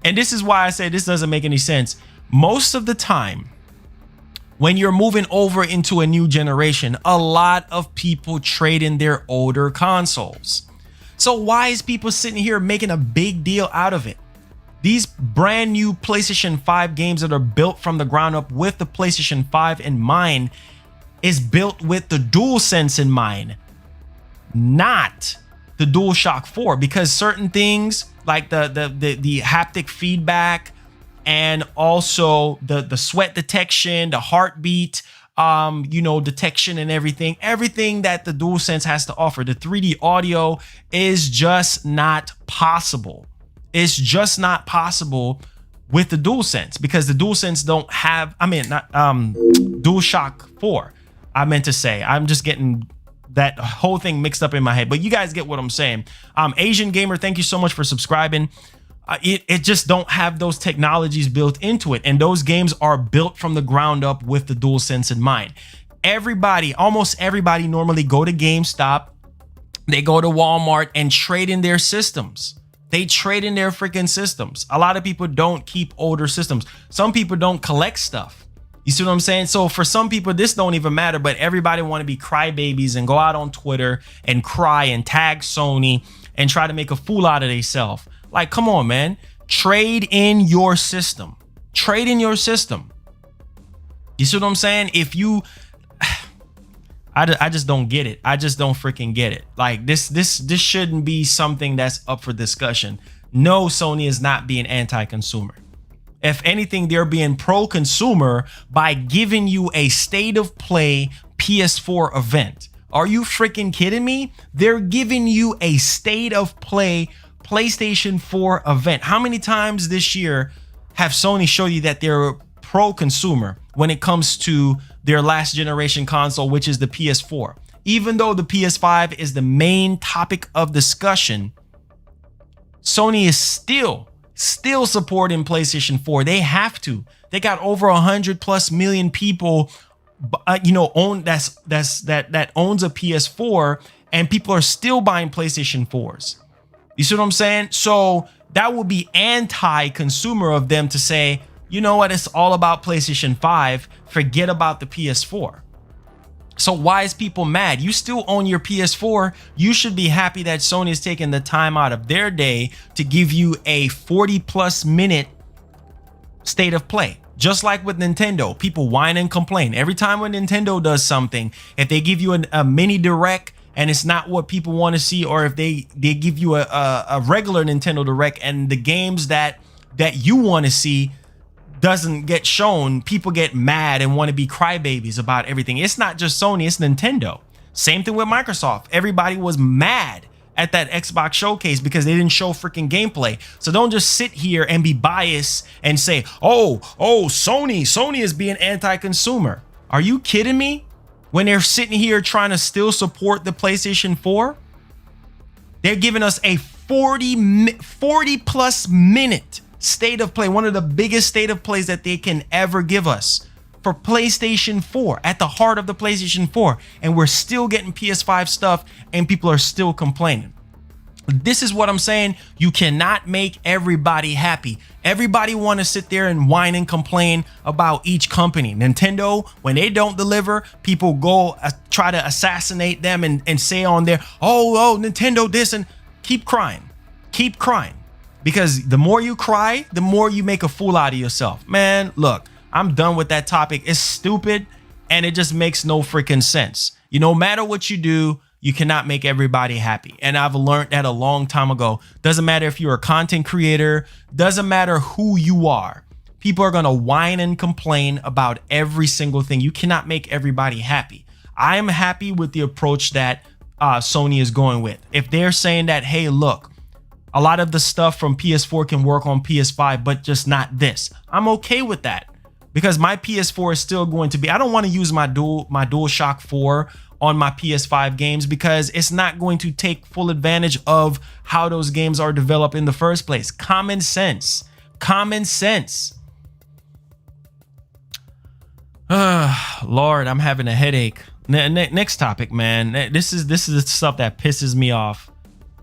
And this is why I say this doesn't make any sense. Most of the time, when you're moving over into a new generation, a lot of people trade in their older consoles. So why is people sitting here making a big deal out of it? These brand new PlayStation 5 games that are built from the ground up with the PlayStation 5 in mind is built with the DualSense in mind, not the DualShock 4, because certain things like the haptic feedback, and also the sweat detection, the heartbeat, detection and everything that the DualSense has to offer. The 3D audio is just not possible. It's just not possible with the DualSense, because the DualSense don't have, DualShock 4, I meant to say. I'm just getting that whole thing mixed up in my head, but you guys get what I'm saying. Asian Gamer, thank you so much for subscribing. It just don't have those technologies built into it, and those games are built from the ground up with the DualSense in mind. Almost everybody normally go to GameStop, they go to Walmart and trade in their systems. They trade in their freaking systems. A lot of people don't keep older systems. Some people don't collect stuff. You see what I'm saying? So for some people, this don't even matter, but everybody want to be crybabies and go out on Twitter and cry and tag Sony and try to make a fool out of themselves. Like, come on, man. Trade in your system. Trade in your system. You see what I'm saying? If you, I just don't get it. I just don't freaking get it. Like this shouldn't be something that's up for discussion. No, Sony is not being anti-consumer. If anything, they're being pro-consumer by giving you a state of play PS4 event. Are you freaking kidding me? They're giving you a state of play PlayStation 4 event. How many times this year have Sony showed you that they're pro-consumer when it comes to their last generation console, which is the PS4? Even though the PS5 is the main topic of discussion, Sony is still supporting PlayStation 4. They have to. They got over 100+ million people, that owns a PS4, and people are still buying PlayStation 4s. You see what I'm saying? So that would be anti-consumer of them to say, you know what, it's all about PlayStation 5. Forget about the PS4. So why is people mad? You still own your PS4. You should be happy that Sony is taking the time out of their day to give you a 40+ minute state of play. Just like with Nintendo, people whine and complain. Every time when Nintendo does something, if they give you a mini direct and it's not what people want to see, or if they give you a regular Nintendo direct and the games that you want to see doesn't get shown, people get mad and want to be crybabies about everything. It's not just Sony, it's Nintendo. Same thing with Microsoft. Everybody was mad at that Xbox showcase because they didn't show freaking gameplay. So don't just sit here and be biased and say, oh, Sony is being anti-consumer. Are you kidding me? When they're sitting here trying to still support the PlayStation 4, they're giving us a 40+ minute state of play, one of the biggest state of plays that they can ever give us for PlayStation 4, at the heart of the PlayStation 4, and we're still getting PS5 stuff and people are still complaining. This is what I'm saying. You cannot make everybody happy. Everybody want to sit there and whine and complain about each company. Nintendo, when they don't deliver, people go try to assassinate them and say on there, oh, Nintendo this, and keep crying. Because the more you cry, the more you make a fool out of yourself. Man, look, I'm done with that topic. It's stupid and it just makes no freaking sense. No matter what you do, you cannot make everybody happy. And I've learned that a long time ago. Doesn't matter if you're a content creator, doesn't matter who you are. People are going to whine and complain about every single thing. You cannot make everybody happy. I am happy with the approach that Sony is going with. If they're saying that, hey, look, a lot of the stuff from PS4 can work on PS5, but just not this, I'm okay with that, because my PS4 is still going to be, I don't want to use my DualShock 4 on my PS5 games because it's not going to take full advantage of how those games are developed in the first place. Common sense. Lord, I'm having a headache. Next topic, man. This is the stuff that pisses me off.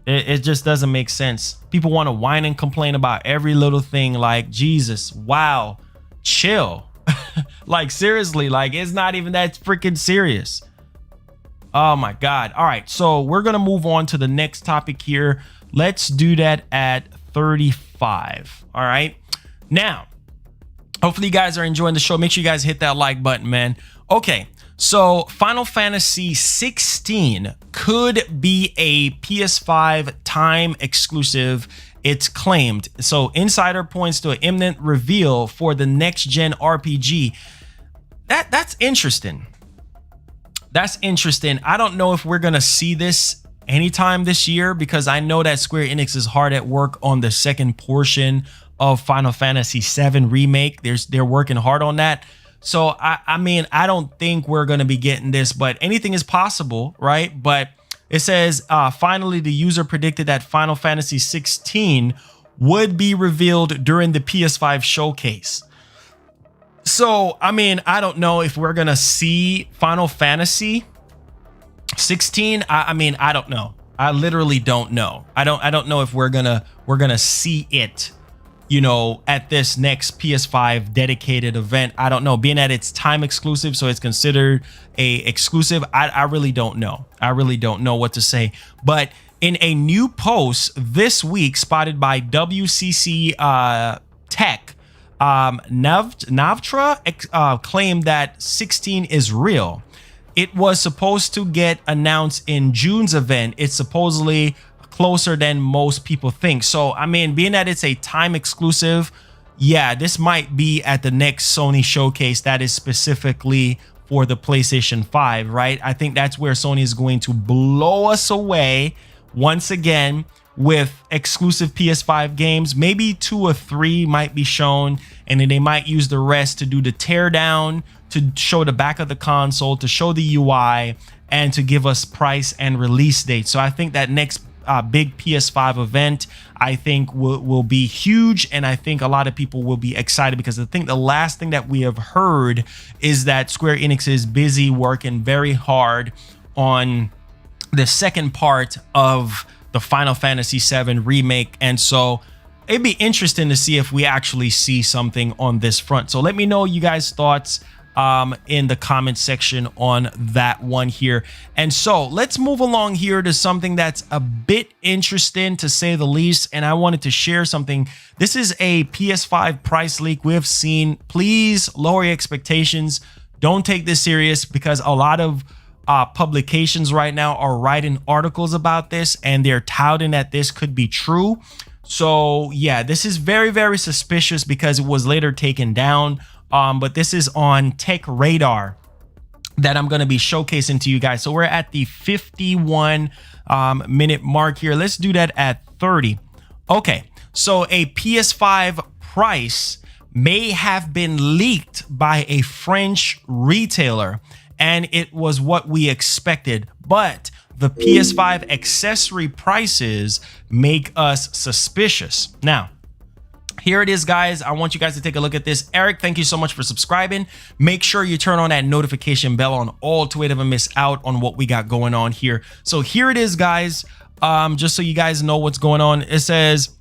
It just doesn't make sense. People want to whine and complain about every little thing. Like, Jesus, wow, chill. Like, seriously, like, it's not even that freaking serious. Oh my God. All right, so we're gonna move on to the next topic here. Let's do that at 35. All right, now hopefully you guys are enjoying the show. Make sure you guys hit that like button, man. Okay, so Final Fantasy 16 could be a PS5 time exclusive, it's claimed. So Insider points to an imminent reveal for the next gen RPG. That's interesting. That's interesting. I don't know if we're gonna see this anytime this year, because I know that Square Enix is hard at work on the second portion of Final Fantasy VII Remake. They're working hard on that. So I mean, I don't think we're gonna be getting this, but anything is possible, right? But it says finally the user predicted that Final Fantasy 16 would be revealed during the PS5 showcase. So, I mean, I don't know if we're going to see Final Fantasy 16. I mean, I don't know. I literally don't know. I don't know if we're going to see it, at this next PS5 dedicated event. I don't know, being that it's time exclusive, so it's considered a exclusive. I really don't know. I really don't know what to say. But in a new post this week spotted by WCC Tech, Navtra claimed that 16 is real. It was supposed to get announced in June's event. It's supposedly closer than most people think. So, I mean, being that it's a time exclusive, yeah, this might be at the next Sony showcase that is specifically for the PlayStation 5, right? I think that's where Sony is going to blow us away once again with exclusive PS5 games. Maybe 2 or 3 might be shown, and then they might use the rest to do the teardown, to show the back of the console, to show the UI, and to give us price and release date. So I think that next big PS5 event, I think will be huge, and I think a lot of people will be excited, because I think the last thing that we have heard is that Square Enix is busy working very hard on the second part of the Final Fantasy VII remake, and so it'd be interesting to see if we actually see something on this front. So let me know you guys' thoughts in the comment section on that one here. And so let's move along here to something that's a bit interesting, to say the least, and I wanted to share something. This is a PS5 price leak we have seen. Please lower your expectations. Don't take this serious, because a lot of publications right now are writing articles about this, and they're touting that this could be true. So yeah, this is very, very suspicious, because it was later taken down. But this is on Tech Radar that I'm going to be showcasing to you guys. So we're at the 51 minute mark here. Let's do that at 30. Okay, so a PS5 price may have been leaked by a French retailer, and it was what we expected. But the PS5 accessory prices make us suspicious. Now, here it is, guys. I want you guys to take a look at this. Eric, thank you so much for subscribing. Make sure you turn on that notification bell on all to never miss out on what we got going on here. So here it is, guys. Just so you guys know what's going on. It says,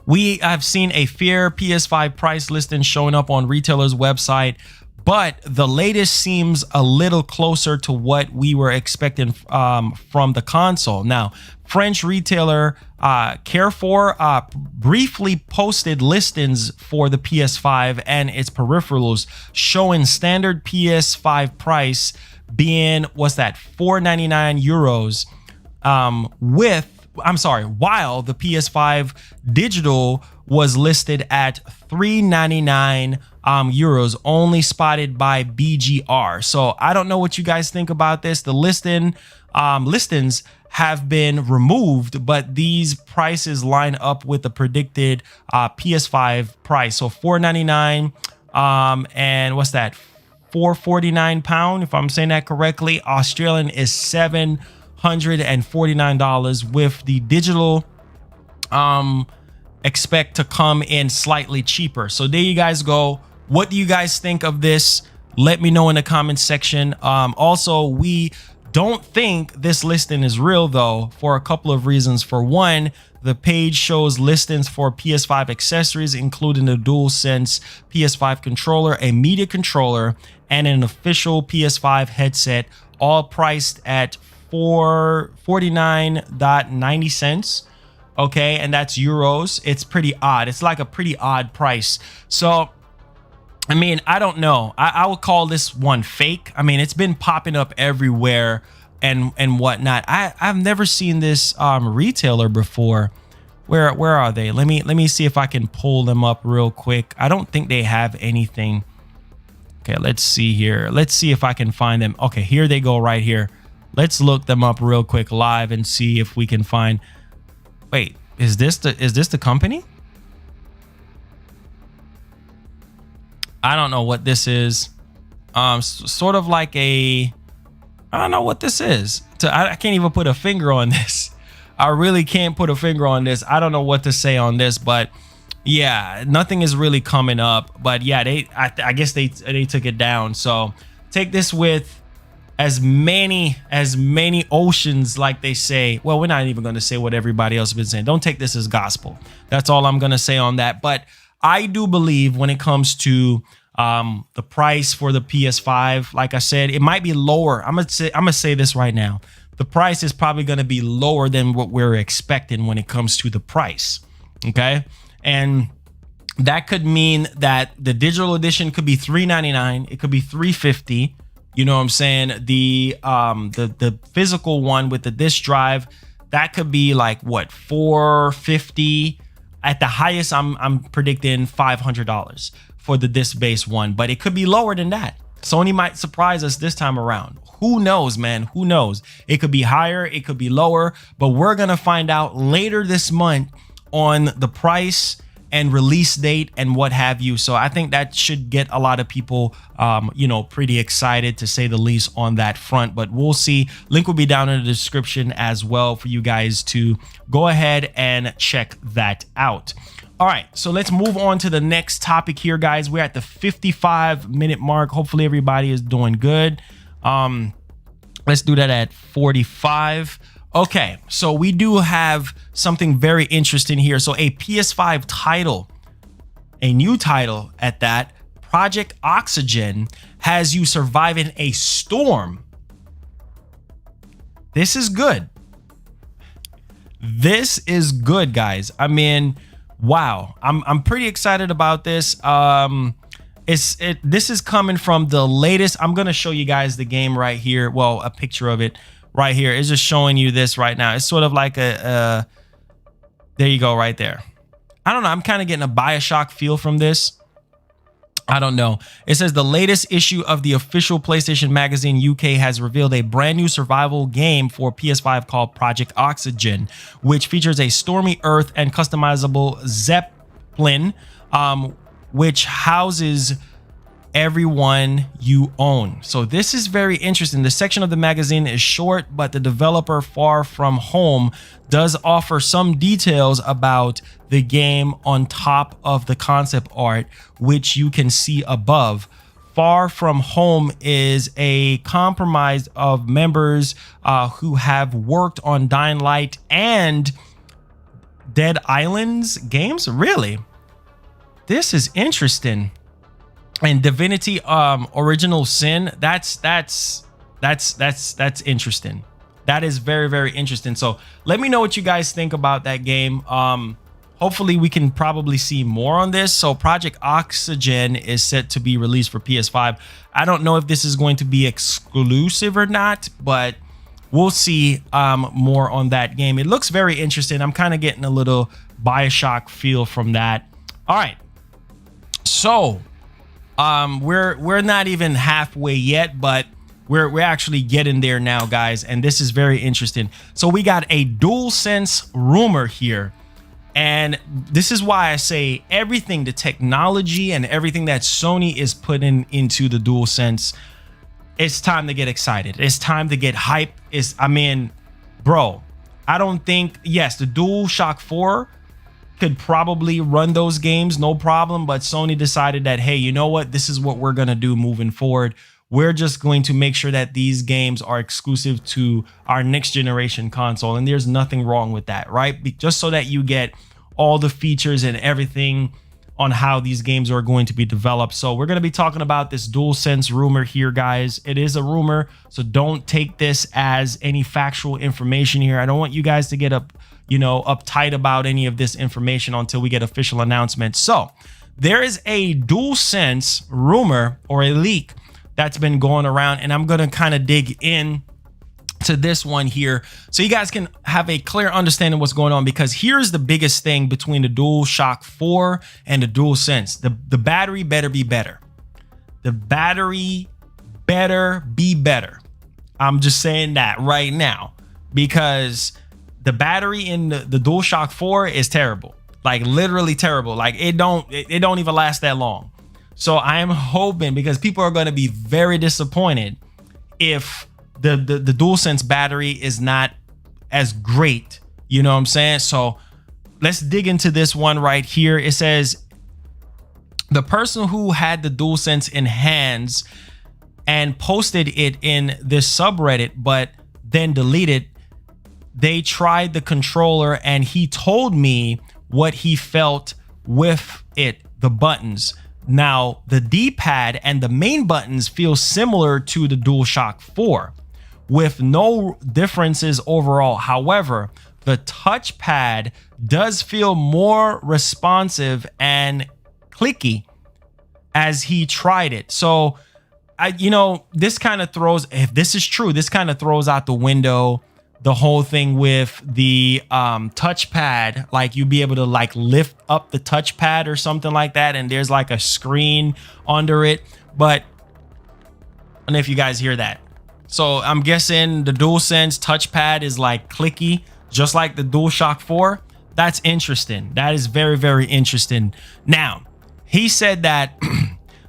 we have seen a fair PS5 price listing showing up on retailers' website, but the latest seems a little closer to what we were expecting from the console. Now, French retailer Carrefour briefly posted listings for the PS5 and its peripherals, showing standard PS5 price being, what's that, 499 euros, while the PS5 digital was listed at 399 euros, only spotted by BGR. So I don't know what you guys think about this. The listings have been removed, but these prices line up with the predicted PS5 price. So 499 and what's that, 449 pound, if I'm saying that correctly. Australian is $749, with the digital expect to come in slightly cheaper. So there you guys go. What do you guys think of this? Let me know in the comments section. Also, we don't think this listing is real, though, for a couple of reasons. For one, the page shows listings for PS5 accessories, including the DualSense PS5 controller, a media controller, and an official PS5 headset, all priced at $49.90. Okay, and that's euros. It's pretty odd. It's like a pretty odd price. So I mean, I don't know. I would call this one fake. I mean, it's been popping up everywhere and whatnot. I've never seen this retailer before. Where are they? Let me see if I can pull them up real quick. I don't think they have anything. Okay, let's see here. Let's see if I can find them. Okay, here they go right here. Let's look them up real quick live and see if we can find. Wait, is this the company? I don't know what this is. Sort of like a, I don't know what this is. I can't even put a finger on this. I really can't put a finger on this. I don't know what to say on this, but yeah, nothing is really coming up. But yeah, I guess they took it down. So take this with as many oceans, like they say. Well, we're not even going to say what everybody else has been saying. Don't take this as gospel. That's all I'm going to say on that. But I do believe when it comes to the price for the PS5, like I said, it might be lower. I'm gonna say this right now. The price is probably going to be lower than what we're expecting when it comes to the price. Okay, and that could mean that the digital edition could be $399. It could be $350. You know what I'm saying? The physical one with the disc drive, that could be like what, $450. At the highest, I'm predicting $500 for the disc-based one, but it could be lower than that. Sony might surprise us this time around. Who knows, man? Who knows? It could be higher, it could be lower, but we're gonna find out later this month on the price and release date and what have you. So I think that should get a lot of people, you know, pretty excited, to say the least, on that front. But we'll see. Link will be down in the description as well for you guys to go ahead and check that out. All right, so let's move on to the next topic here, guys. We're at the 55-minute mark. Hopefully everybody is doing good. Let's do that at 45. Okay, so we do have something very interesting here. So a PS5 title, a new title at that, Project Oxygen, has you surviving a storm. This is good. This is good, guys. I mean, wow. I'm pretty excited about this. This is coming from the latest. I'm gonna show you guys the game right here. Well, a picture of it right here is just showing you this right now. It's sort of like there you go, right there. I don't know. I'm kind of getting a BioShock feel from this. I don't know. It says the latest issue of the official PlayStation Magazine UK has revealed a brand new survival game for PS5 called Project Oxygen, which features a stormy Earth and customizable Zeppelin, which houses everyone you own. So this is very interesting. The section of the magazine is short, but the developer Far From Home does offer some details about the game on top of the concept art, which you can see above. Far From Home is a compromise of members who have worked on Dying Light and Dead Islands games. Really? This is interesting. And Divinity Original Sin, that's interesting. That is very, very interesting. So let me know what you guys think about that game. Hopefully we can probably see more on this. So Project Oxygen is set to be released for PS5. I don't know if this is going to be exclusive or not, but we'll see more on that game. It looks very interesting. I'm kind of getting a little BioShock feel from that. All right. So we're not even halfway yet, but we're actually getting there now, guys, and this is very interesting. So we got a DualSense rumor here, and this is why I say everything, the technology and everything that Sony is putting into the DualSense, it's time to get excited. It's time to get hype. I mean, bro, I don't think, yes, the DualShock 4 could probably run those games, no problem. But Sony decided that, hey, you know what? This is what we're going to do moving forward. We're just going to make sure that these games are exclusive to our next generation console. And there's nothing wrong with that, right? Just so that you get all the features and everything on how these games are going to be developed. So we're going to be talking about this DualSense rumor here, guys. It is a rumor, so don't take this as any factual information here. I don't want you guys to get uptight about any of this information until we get official announcements. So there is a DualSense rumor or a leak that's been going around, and I'm going to kind of dig in to this one here so you guys can have a clear understanding of what's going on, because here's the biggest thing between the DualShock 4 and the DualSense. The battery better be better. The battery better be better. I'm just saying that right now, because the battery in the DualShock 4 is terrible, like literally terrible. Like it don't even last that long. So I am hoping, because people are going to be very disappointed if the DualSense battery is not as great. You know what I'm saying? So let's dig into this one right here. It says the person who had the DualSense in hands and posted it in this subreddit, but then deleted, they tried the controller and he told me what he felt with it, the buttons. Now, the D-pad and the main buttons feel similar to the DualShock 4 with no differences overall. However, the touchpad does feel more responsive and clicky as he tried it. So this kind of throws, if this is true, this kind of throws out the window the whole thing with the touchpad. Like you'd be able to like lift up the touchpad or something like that, and there's like a screen under it. But I don't know if you guys hear that. So I'm guessing the DualSense touchpad is like clicky, just like the DualShock 4. That's interesting. That is very, very interesting. Now, he said that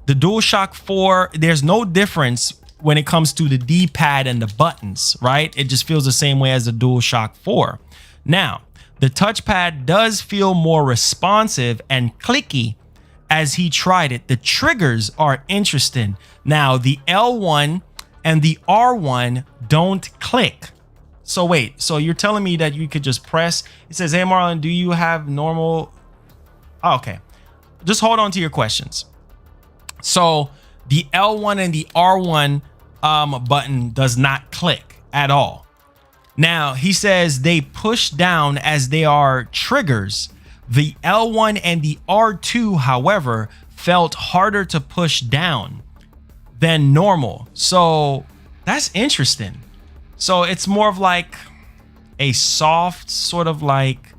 the DualShock 4, there's no difference when it comes to the D-pad and the buttons, right? It just feels the same way as the DualShock 4. Now, the touchpad does feel more responsive and clicky as he tried it. The triggers are interesting. Now, the L1 and the R1 don't click. So wait, so you're telling me that you could just press, it says, hey Marlon, do you have normal? Oh, okay, just hold on to your questions. So the L1 and the R1 button does not click at all. Now he says they push down as they are triggers. The L1 and the R2, however, felt harder to push down than normal. So that's interesting. So it's more of like a soft sort of like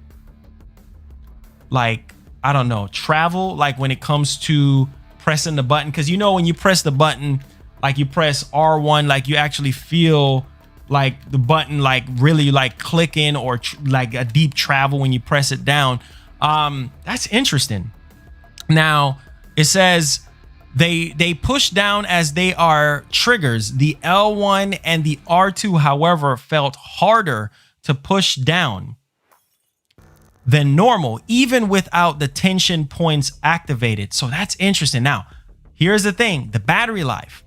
I don't know, travel, like when it comes to pressing the button. Because when you press the button, like you press R1, like you actually feel like the button like really like clicking, or like a deep travel when you press it down. That's interesting. Now it says they push down as they are triggers. The L1 and the R2, however, felt harder to push down than normal, even without the tension points activated. So that's interesting. Now, here's the thing, the battery life.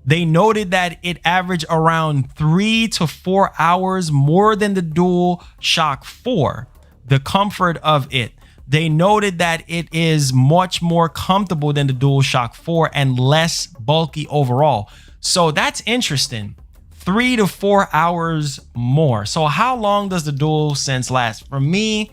They noted that it averaged around 3 to 4 hours more than the DualShock 4. The comfort of it. They noted that it is much more comfortable than the DualShock 4 and less bulky overall. So that's interesting. 3 to 4 hours more. So how long does the DualSense last? For me,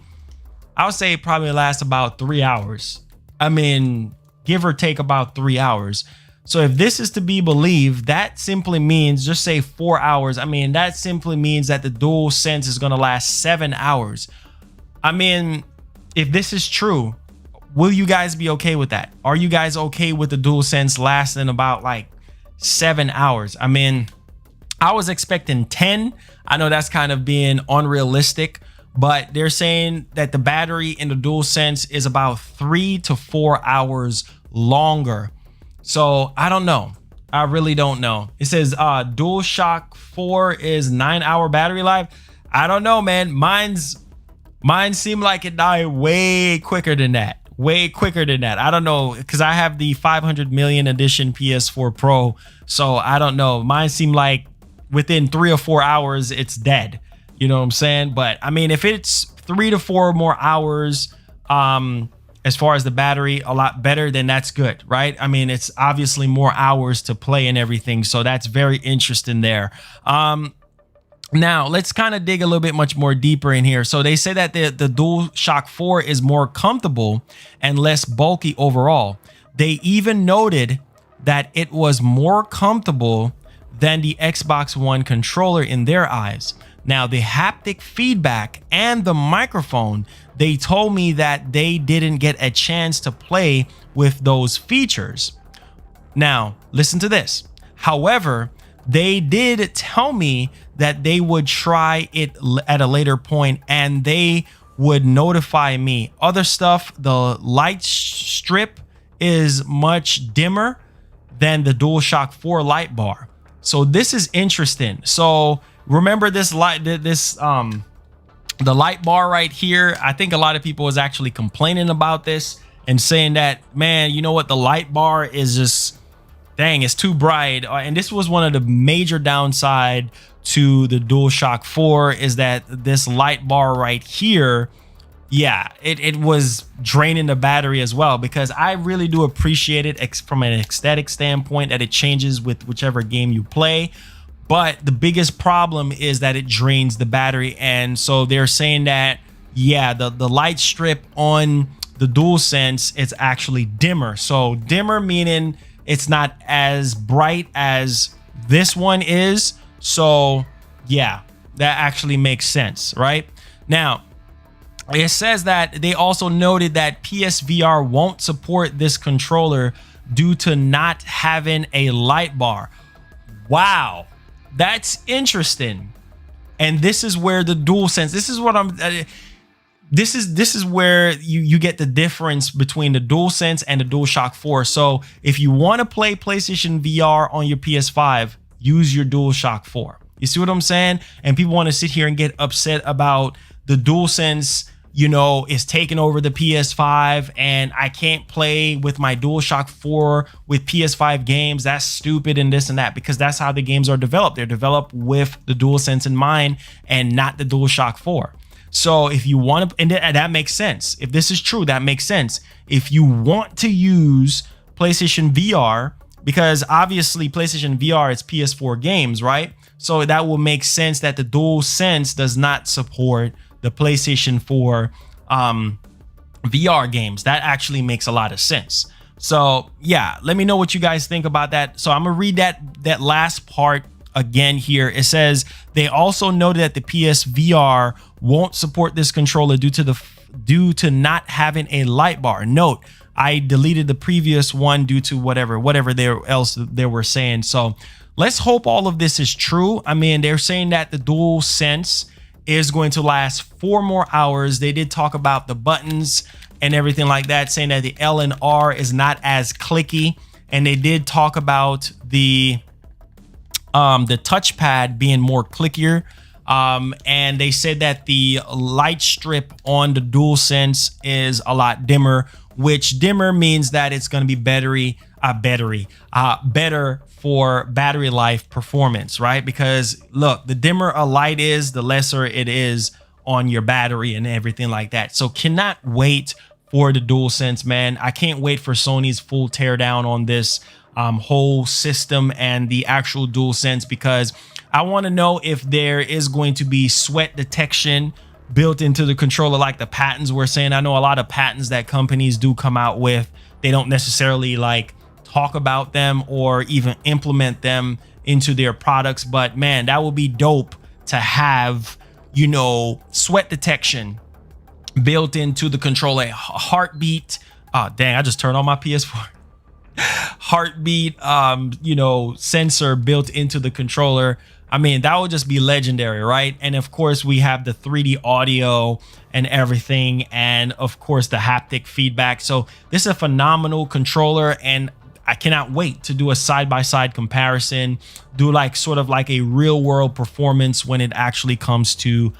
I would say it probably lasts about 3 hours. I mean, give or take about 3 hours. So if this is to be believed, that simply means, just say 4 hours. I mean, that simply means that the DualSense is going to last 7 hours. I mean, if this is true, will you guys be okay with that? Are you guys okay with the DualSense lasting about like 7 hours? I mean, I was expecting 10. I know that's kind of being unrealistic, but they're saying that the battery in the DualSense is about 3 to 4 hours longer. So I don't know. I really don't know. It says DualShock 4 is 9-hour battery life. I don't know, man. Mine seemed like it died way quicker than that. Way quicker than that. I don't know, because I have the 500 million edition PS4 Pro. So I don't know. Mine seemed like within 3 or 4 hours, it's dead. You know what I'm saying? But I mean, if it's 3 to 4 more hours, as far as the battery, a lot better, then that's good, right? I mean, it's obviously more hours to play and everything. So that's very interesting there. Now, let's kind of dig a little bit much more deeper in here. So they say that the DualShock 4 is more comfortable and less bulky overall. They even noted that it was more comfortable than the Xbox One controller in their eyes. Now, the haptic feedback and the microphone, they told me that they didn't get a chance to play with those features. Now, listen to this. However, they did tell me that they would try it at a later point and they would notify me. Other stuff, the light strip is much dimmer than the DualShock 4 light bar. So this is interesting. So remember this light, the light bar right here. I think a lot of people was actually complaining about this and saying that, man, you know what? The light bar is just, dang, it's too bright. And this was one of the major downside to the DualShock 4 is that this light bar right here, yeah, it was draining the battery as well, because I really do appreciate it from an aesthetic standpoint that it changes with whichever game you play. But the biggest problem is that it drains the battery. And so they're saying that, yeah, the light strip on the DualSense, it's actually dimmer. So dimmer meaning it's not as bright as this one is. So yeah, that actually makes sense, right? Now, it says that they also noted that PSVR won't support this controller due to not having a light bar. Wow, that's interesting. And this is where the DualSense, this is what I'm, this is where you get the difference between the DualSense and the DualShock 4. So if you want to play PlayStation VR on your PS5, use your DualShock 4. You see what I'm saying? And people want to sit here and get upset about the DualSense, you know, is taking over the PS5 and I can't play with my DualShock 4 with PS5 games. That's stupid and this and that, because that's how the games are developed. They're developed with the DualSense in mind and not the DualShock 4. So if you want to, and that makes sense. If this is true, that makes sense. If you want to use PlayStation VR, because obviously PlayStation VR is PS4 games, right? So that will make sense that the DualSense does not support the PlayStation 4 VR games. That actually makes a lot of sense. So yeah, let me know what you guys think about that. So I'm gonna read that last part again here. It says they also noted that the PSVR won't support this controller due to not having a light bar. Note, I deleted the previous one due to whatever else they were saying. So let's hope all of this is true. I mean, they're saying that the DualSense is going to last 4 more hours. They did talk about the buttons and everything like that, saying that the L and R is not as clicky. And they did talk about the touchpad being more clickier. And they said that the light strip on the DualSense is a lot dimmer, which dimmer means that it's going to be better for battery life performance, right? Because look, the dimmer a light is, the lesser it is on your battery and everything like that. So cannot wait for the DualSense, man. I can't wait for Sony's full teardown on this whole system and the actual DualSense, because I want to know if there is going to be sweat detection built into the controller like the patents were saying. I know a lot of patents that companies do come out with, they don't necessarily like talk about them or even implement them into their products, but man, that would be dope to have, you know, sweat detection built into the controller. Heartbeat, oh dang, I just turned on my PS4. Heartbeat you know, sensor built into the controller. I mean, that would just be legendary, right? And of course we have the 3D audio and everything, and of course the haptic feedback. So this is a phenomenal controller, and I cannot wait to do a side-by-side comparison, do like sort of like a real world performance when it actually comes to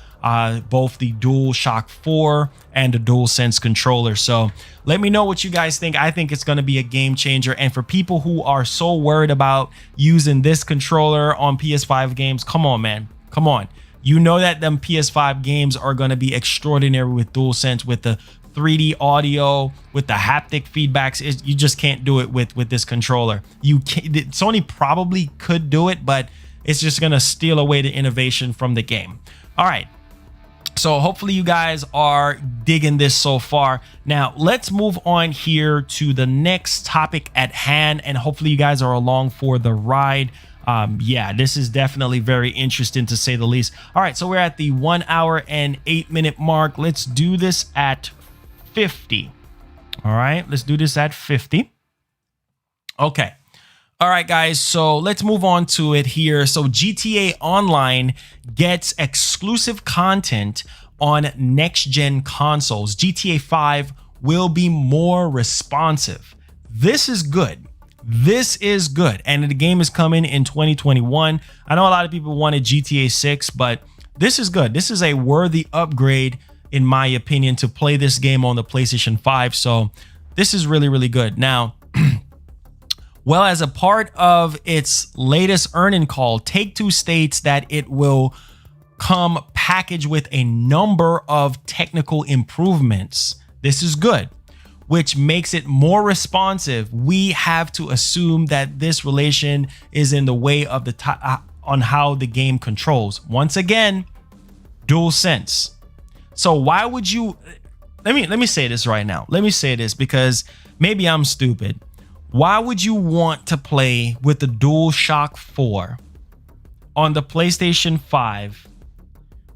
both the DualShock 4 and the DualSense controller. So let me know what you guys think. I think it's going to be a game changer. And for people who are so worried about using this controller on PS5 games, come on, man. Come on. You know that them PS5 games are going to be extraordinary with DualSense, with the 3D audio, with the haptic feedbacks. You just can't do it with this controller. You can't. Sony probably could do it, but it's just going to steal away the innovation from the game. All right. So hopefully you guys are digging this so far. Now let's move on here to the next topic at hand, and hopefully you guys are along for the ride. Yeah, this is definitely very interesting to say the least. All right, so we're at the 1 hour and 8 minute mark. Let's do this at 50. All right, let's do this at 50. Okay. All right, guys, so let's move on to it here. So GTA Online gets exclusive content on next-gen consoles. GTA 5 will be more responsive. This is good. This is good. And the game is coming in 2021. I know a lot of people wanted GTA 6, but this is good. This is a worthy upgrade, in my opinion, to play this game on the PlayStation 5. So this is really, really good. Now, well, as a part of its latest earning call, Take-Two states that it will come packaged with a number of technical improvements. This is good, which makes it more responsive. We have to assume that this relation is in the way of the on how the game controls. Once again, DualSense. So why would you, let me say this right now. Let me say this because maybe I'm stupid. Why would you want to play with the DualShock 4 on the PlayStation 5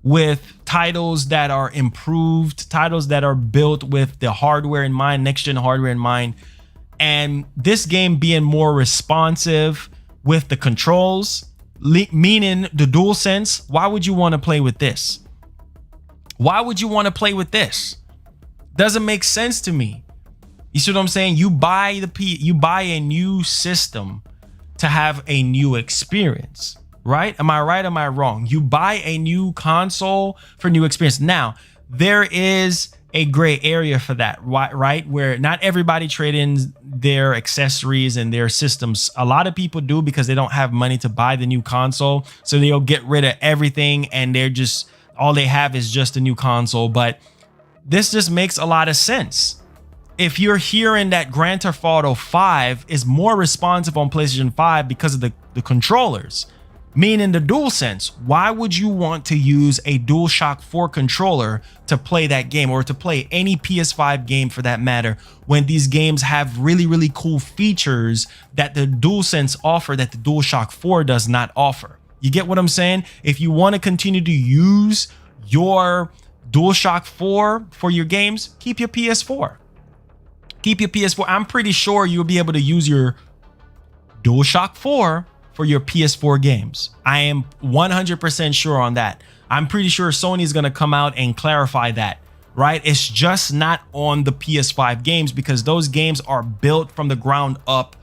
with titles that are improved, titles that are built with the hardware in mind, next gen hardware in mind, and this game being more responsive with the controls, meaning the DualSense? Why would you want to play with this? Why would you want to play with this? Doesn't make sense to me. You see what I'm saying? You buy a new system to have a new experience, right? Am I right? Am I wrong? You buy a new console for new experience. Now, there is a gray area for that, right? Where not everybody trade in their accessories and their systems. A lot of people do because they don't have money to buy the new console. So they'll get rid of everything and they're just, all they have is just a new console. But this just makes a lot of sense. If you're hearing that Grand Theft Auto 5 is more responsive on PlayStation 5 because of the controllers, meaning the DualSense, why would you want to use a DualShock 4 controller to play that game, or to play any PS5 game for that matter, when these games have really, really cool features that the DualSense offer that the DualShock 4 does not offer? You get what I'm saying? If you want to continue to use your DualShock 4 for your games, keep your PS4. Keep your PS4. I'm pretty sure you'll be able to use your DualShock 4 for your PS4 games. I am 100% sure on that. I'm pretty sure Sony is going to come out and clarify that, right? It's just not on the PS5 games because those games are built from the ground up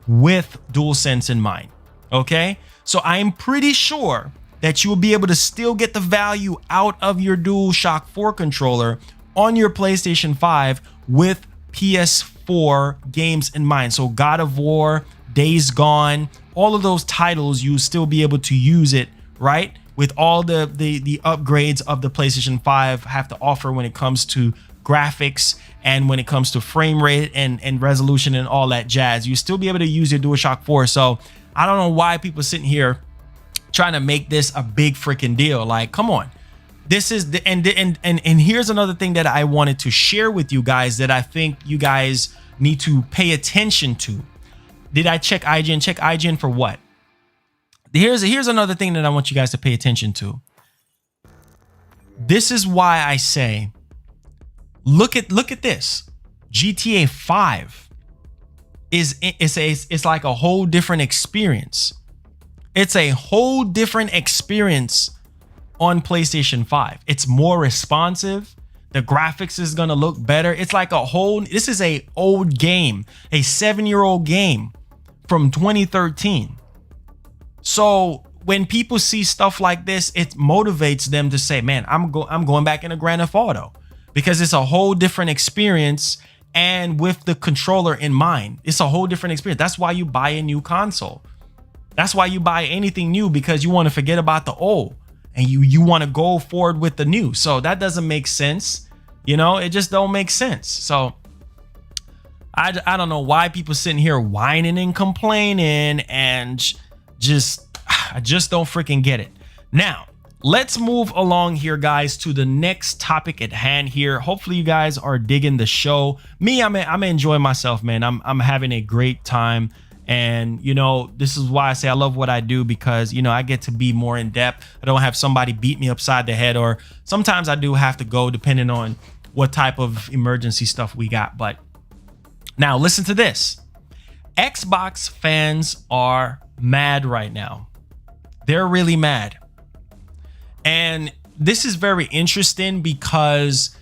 with DualSense in mind. Okay? So I'm pretty sure that you will be able to still get the value out of your DualShock 4 controller on your PlayStation 5 with PS4 games in mind. So God of War, Days Gone, all of those titles, you still be able to use it, right? With all the upgrades of the PlayStation 5 have to offer when it comes to graphics and when it comes to frame rate and resolution and all that jazz. You still be able to use your DualShock 4. So I don't know why people are sitting here trying to make this a big freaking deal. Like, come on. This is the and here's another thing that I wanted to share with you guys that I think you guys need to pay attention to. Did I check IGN? Check IGN for what? Here's another thing that I want you guys to pay attention to. This is why I say, look at this. GTA 5 it's like a whole different experience. It's a whole different experience on PlayStation 5. It's more responsive. The graphics is gonna look better. It's like this is a old game, a 7-year-old game from 2013. So when people see stuff like this, it motivates them to say, man, I'm going back into Grand Theft Auto because it's a whole different experience. And with the controller in mind, it's a whole different experience. That's why you buy a new console. That's why you buy anything new, because you want to forget about the old and you want to go forward with the new. So that doesn't make sense. You know, it just don't make sense. So I don't know why people sitting here whining and complaining and I just don't freaking get it. Now, let's move along here, guys, to the next topic at hand here. Hopefully you guys are digging the show. Me, I'm enjoying myself, man. I'm having a great time. And, you know, this is why I say I love what I do, because, you know, I get to be more in depth. I don't have somebody beat me upside the head, or sometimes I do have to go depending on what type of emergency stuff we got. But now listen to this. Xbox fans are mad right now. They're really mad. And this is very interesting because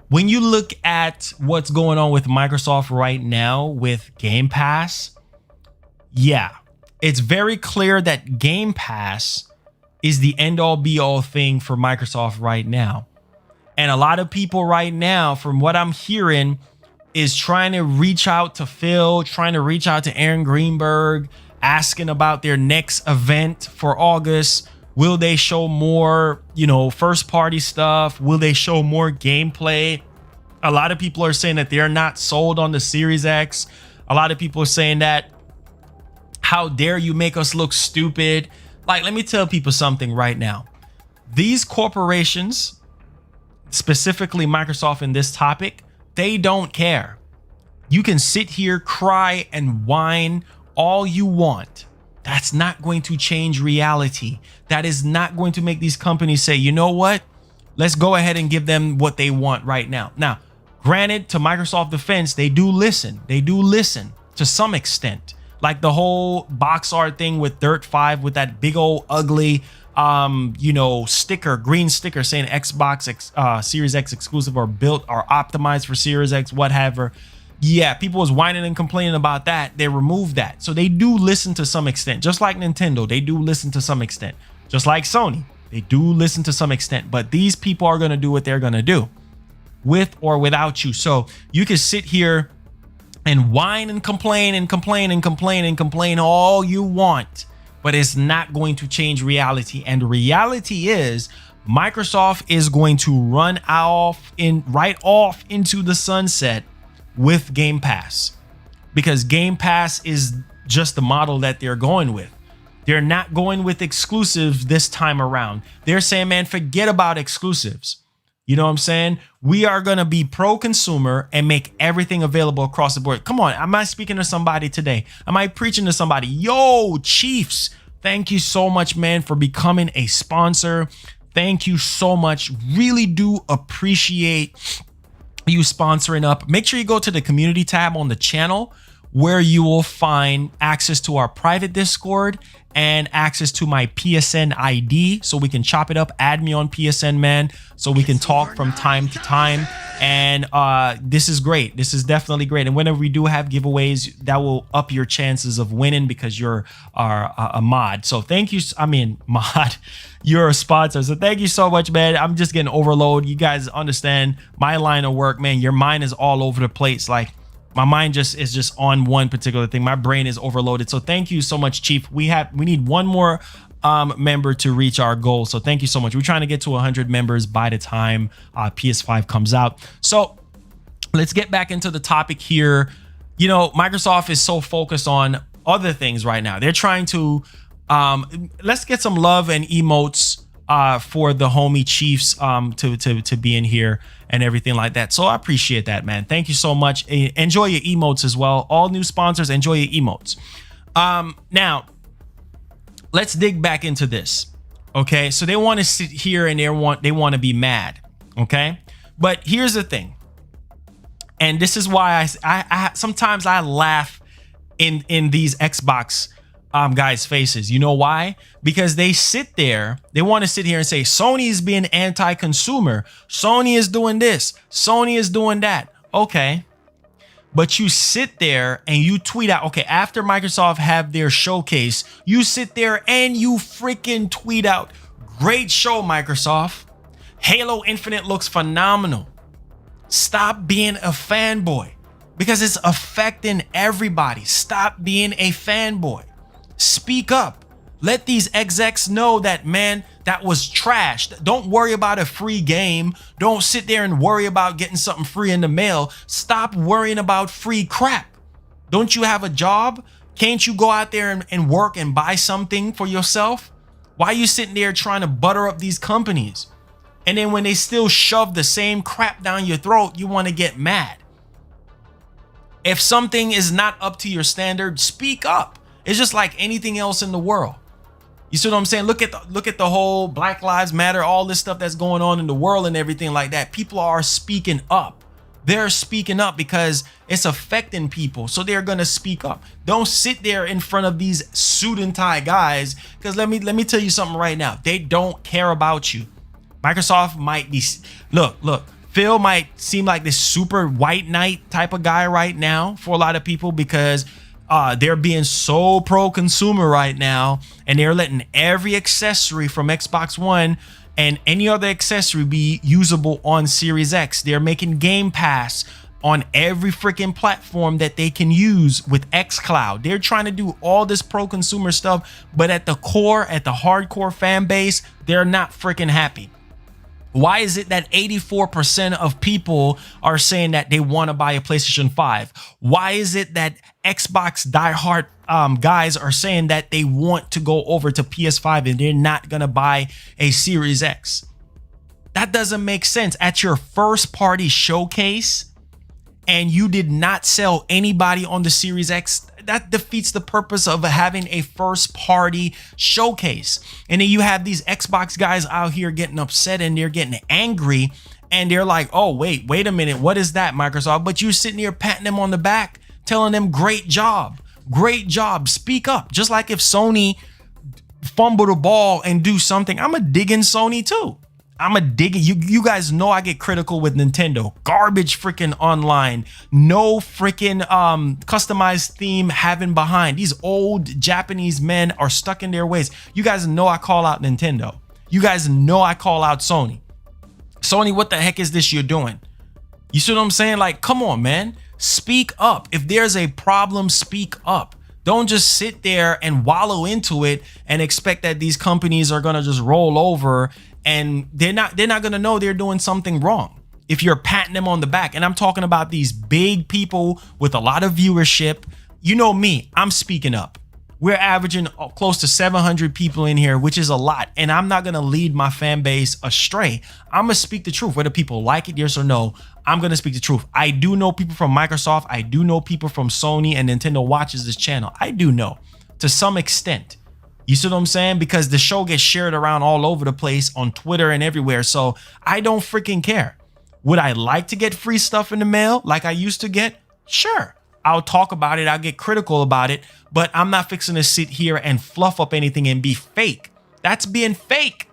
when you look at what's going on with Microsoft right now with Game Pass, yeah, it's very clear that Game Pass is the end all be all thing for Microsoft right now. And a lot of people right now, from what I'm hearing, is trying to reach out to Phil, trying to reach out to Aaron Greenberg, asking about their next event for August. Will they show more, you know, first party stuff? Will they show more gameplay? A lot of people are saying that they're not sold on the Series X. A lot of people are saying that, how dare you make us look stupid? Like, let me tell people something right now. These corporations, specifically Microsoft in this topic, they don't care. You can sit here, cry and whine all you want. That's not going to change reality. That is not going to make these companies say, you know what? Let's go ahead and give them what they want right now. Now, granted, to Microsoft defense, they do listen. They do listen to some extent. Like the whole box art thing with Dirt 5 with that big old ugly sticker, green sticker saying Xbox Series X exclusive or built or optimized for Series X, whatever. Yeah, people was whining and complaining about that. They removed that. So they do listen to some extent. Just like Nintendo, they do listen to some extent. Just like Sony, they do listen to some extent. But these people are going to do what they're going to do with or without you. So you can sit here and whine and complain and complain and complain and complain all you want, but it's not going to change reality. And reality is Microsoft is going to run right off into the sunset with Game Pass, because Game Pass is just the model that they're going with. They're not going with exclusives this time around. They're saying, man, forget about exclusives. You know what I'm saying? We are going to be pro-consumer and make everything available across the board. Come on. Am I speaking to somebody today? Am I preaching to somebody? Yo, Chiefs, thank you so much, man, for becoming a sponsor. Thank you so much. Really do appreciate you sponsoring up. Make sure you go to the community tab on the channel, where you will find access to our private Discord and access to my PSN ID, so we can chop it up. Add me on PSN, man, so we can talk from time to time. And this is great. This is definitely great. And whenever we do have giveaways, that will up your chances of winning because you're a mod. So thank you. I mean, mod, you're a sponsor. So thank you so much, man. I'm just getting overload. You guys understand my line of work, man. Your mind is all over the place. Like, my mind is just on one particular thing. My brain is overloaded. So thank you so much, Chief. We need one more member to reach our goal. So thank you so much. We're trying to get to 100 members by the time PS5 comes out. So let's get back into the topic here. You know, Microsoft is so focused on other things right now. They're trying to let's get some love and emotes for the homie Chiefs to be in here and everything like that. So I appreciate that, man. Thank you so much. Enjoy your emotes as well. All new sponsors, enjoy your emotes. Now let's dig back into this. Okay, so they want to sit here and they want to be mad. Okay, but here's the thing, and this is why I sometimes I laugh in these Xbox guys' faces. You know why? Because they sit there, they want to sit here and say Sony is being anti-consumer, Sony is doing this, Sony is doing that. Okay, but you sit there and you tweet out, okay, after Microsoft have their showcase, you sit there and you freaking tweet out, great show, Microsoft, Halo Infinite looks phenomenal. Stop being a fanboy, because it's affecting everybody. Stop being a fanboy. Speak up. Let these execs know that, man, that was trash. Don't worry about a free game. Don't sit there and worry about getting something free in the mail. Stop worrying about free crap. Don't you have a job? Can't you go out there and work and buy something for yourself? Why are you sitting there trying to butter up these companies? And then when they still shove the same crap down your throat, you want to get mad. If something is not up to your standard, speak up. It's just like anything else in the world. You see what I'm saying? Look at the whole Black Lives Matter, all this stuff that's going on in the world and everything like that. People are speaking up. They're speaking up because it's affecting people. So they're going to speak up. Don't sit there in front of these suit and tie guys, because let me tell you something right now. They don't care about you. Microsoft might be, look, Phil might seem like this super white knight type of guy right now for a lot of people, because they're being so pro-consumer right now, and they're letting every accessory from Xbox One and any other accessory be usable on Series X. They're making Game Pass on every freaking platform that they can use with xCloud. They're trying to do all this pro-consumer stuff, but at the core, at the hardcore fan base, they're not freaking happy. Why is it that 84% of people are saying that they want to buy a PlayStation 5? Why is it that Xbox diehard guys are saying that they want to go over to PS5 and they're not going to buy a Series X? That doesn't make sense. At your first party showcase, and you did not sell anybody on the Series X, that defeats the purpose of having a first party showcase. And then you have these Xbox guys out here getting upset and they're getting angry and they're like, oh, wait a minute. What is that, Microsoft? But you're sitting here patting them on the back, telling them great job, speak up. Just like if Sony fumble the ball and do something, I'm a digging Sony too. I'm a digging. You guys know I get critical with Nintendo. Garbage freaking online. No freaking customized theme having behind. These old Japanese men are stuck in their ways. You guys know I call out Nintendo. You guys know I call out Sony. Sony, what the heck is this you're doing? You see what I'm saying? Like, come on, man. Speak up. If there's a problem, speak up. Don't just sit there and wallow into it and expect that these companies are gonna just roll over and they're not gonna know they're doing something wrong if you're patting them on the back. And I'm talking about these big people with a lot of viewership. You know me, I'm speaking up. We're averaging close to 700 people in here, which is a lot. And I'm not gonna lead my fan base astray. I'm gonna speak the truth, whether people like it, yes or no. I'm gonna speak the truth. I do know people from Microsoft. I do know people from Sony and Nintendo watches this channel. I do know to some extent. You see what I'm saying? Because the show gets shared around all over the place on Twitter and everywhere. So I don't freaking care. Would I like to get free stuff in the mail like I used to get? Sure. I'll talk about it. I'll get critical about it. But I'm not fixing to sit here and fluff up anything and be fake. That's being fake.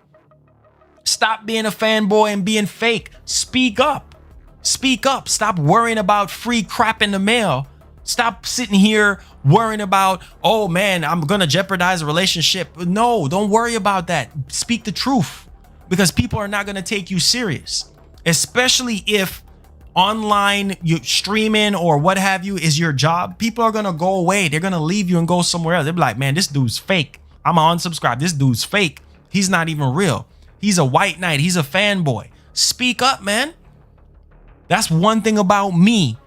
Stop being a fanboy and being fake. Speak up. Speak up. Stop worrying about free crap in the mail. Stop sitting here worrying about, oh man, I'm going to jeopardize a relationship. No, don't worry about that. Speak the truth, because people are not going to take you serious, especially if online you streaming or what have you is your job. People are going to go away. They're going to leave you and go somewhere else. They'll be like, man, this dude's fake. I'm going to unsubscribe. This dude's fake. He's not even real. He's a white knight. He's a fanboy. Speak up, man. That's one thing about me.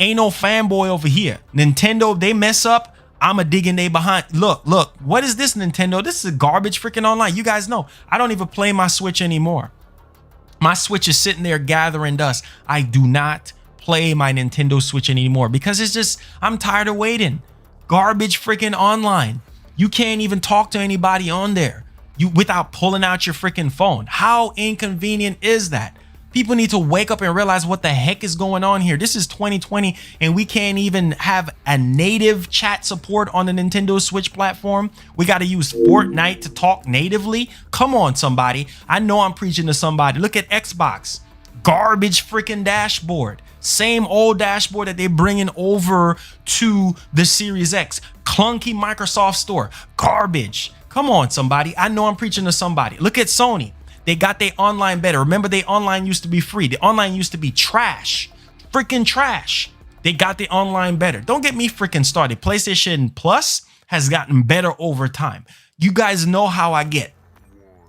Ain't no fanboy over here. Nintendo, they mess up, I'm a digging they behind. Look, what is this, Nintendo? This is garbage freaking online. You guys know I don't even play my Switch anymore. My Switch is sitting there gathering dust. I do not play my Nintendo Switch anymore because it's just, I'm tired of waiting. Garbage freaking online. You can't even talk to anybody on there without pulling out your freaking phone. How inconvenient is that? People need to wake up and realize what the heck is going on here. This is 2020 and we can't even have a native chat support on the Nintendo Switch platform. We got to use Fortnite to talk natively. Come on, somebody. I know I'm preaching to somebody. Look at Xbox. Garbage freaking dashboard. Same old dashboard that they're bringing over to the Series X. Clunky Microsoft Store. Garbage. Come on, somebody. I know I'm preaching to somebody. Look at Sony. They got their online better. Remember, their online used to be free. The online used to be trash. Freaking trash. They got the online better. Don't get me freaking started. PlayStation Plus has gotten better over time. You guys know how I get.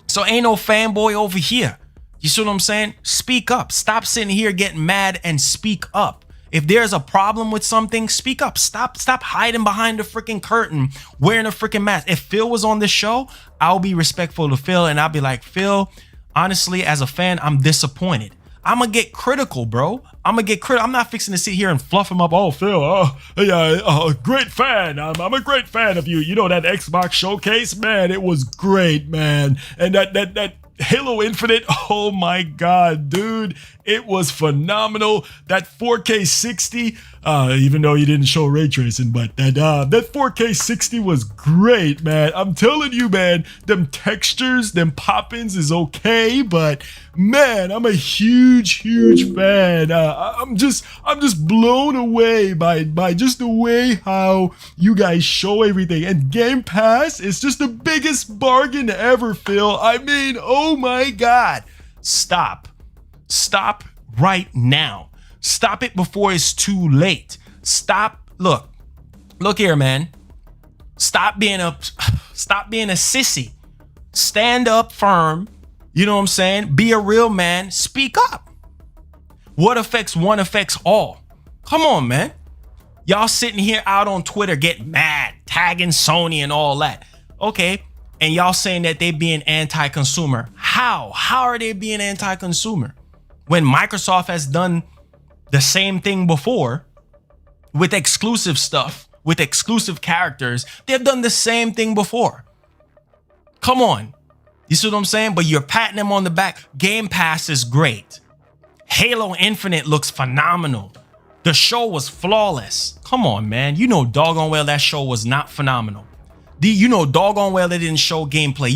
So ain't no fanboy over here. You see what I'm saying? Speak up. Stop sitting here getting mad and speak up. If there's a problem with something, speak up. Stop hiding behind the freaking curtain, wearing a freaking mask. If Phil was on the show, I'll be respectful to Phil and I'll be like, Phil, honestly, as a fan, I'm disappointed. I'm gonna get critical, bro. I'm gonna get critical. I'm not fixing to sit here and fluff him up. Oh, Phil, great fan. I'm a great fan of you. You know that Xbox showcase, man, it was great, man. And that Halo Infinite, oh my god, dude, it was phenomenal. That 4K 60, even though you didn't show ray tracing, but that 4K 60 was great, man. I'm telling you, man, them textures, them pop-ins is okay, but man, I'm a huge fan. I'm just blown away by just the way how you guys show everything. And Game Pass is just the biggest bargain ever, Phil. I mean, oh my god. Stop right now. Stop it before it's too late. Stop. Look here, man. Stop being a sissy. Stand up firm. You know what I'm saying? Be a real man. Speak up. What affects one affects all. Come on, man. Y'all sitting here out on Twitter getting mad, tagging Sony and all that. Okay. And y'all saying that they being anti-consumer. How are they being anti-consumer when Microsoft has done the same thing before with exclusive stuff, with exclusive characters? They've done the same thing before. Come on. You see what I'm saying? But you're patting them on the back. Game Pass is great. Halo Infinite looks phenomenal. The show was flawless. Come on, man. You know doggone well that show was not phenomenal. You know doggone well they didn't show gameplay.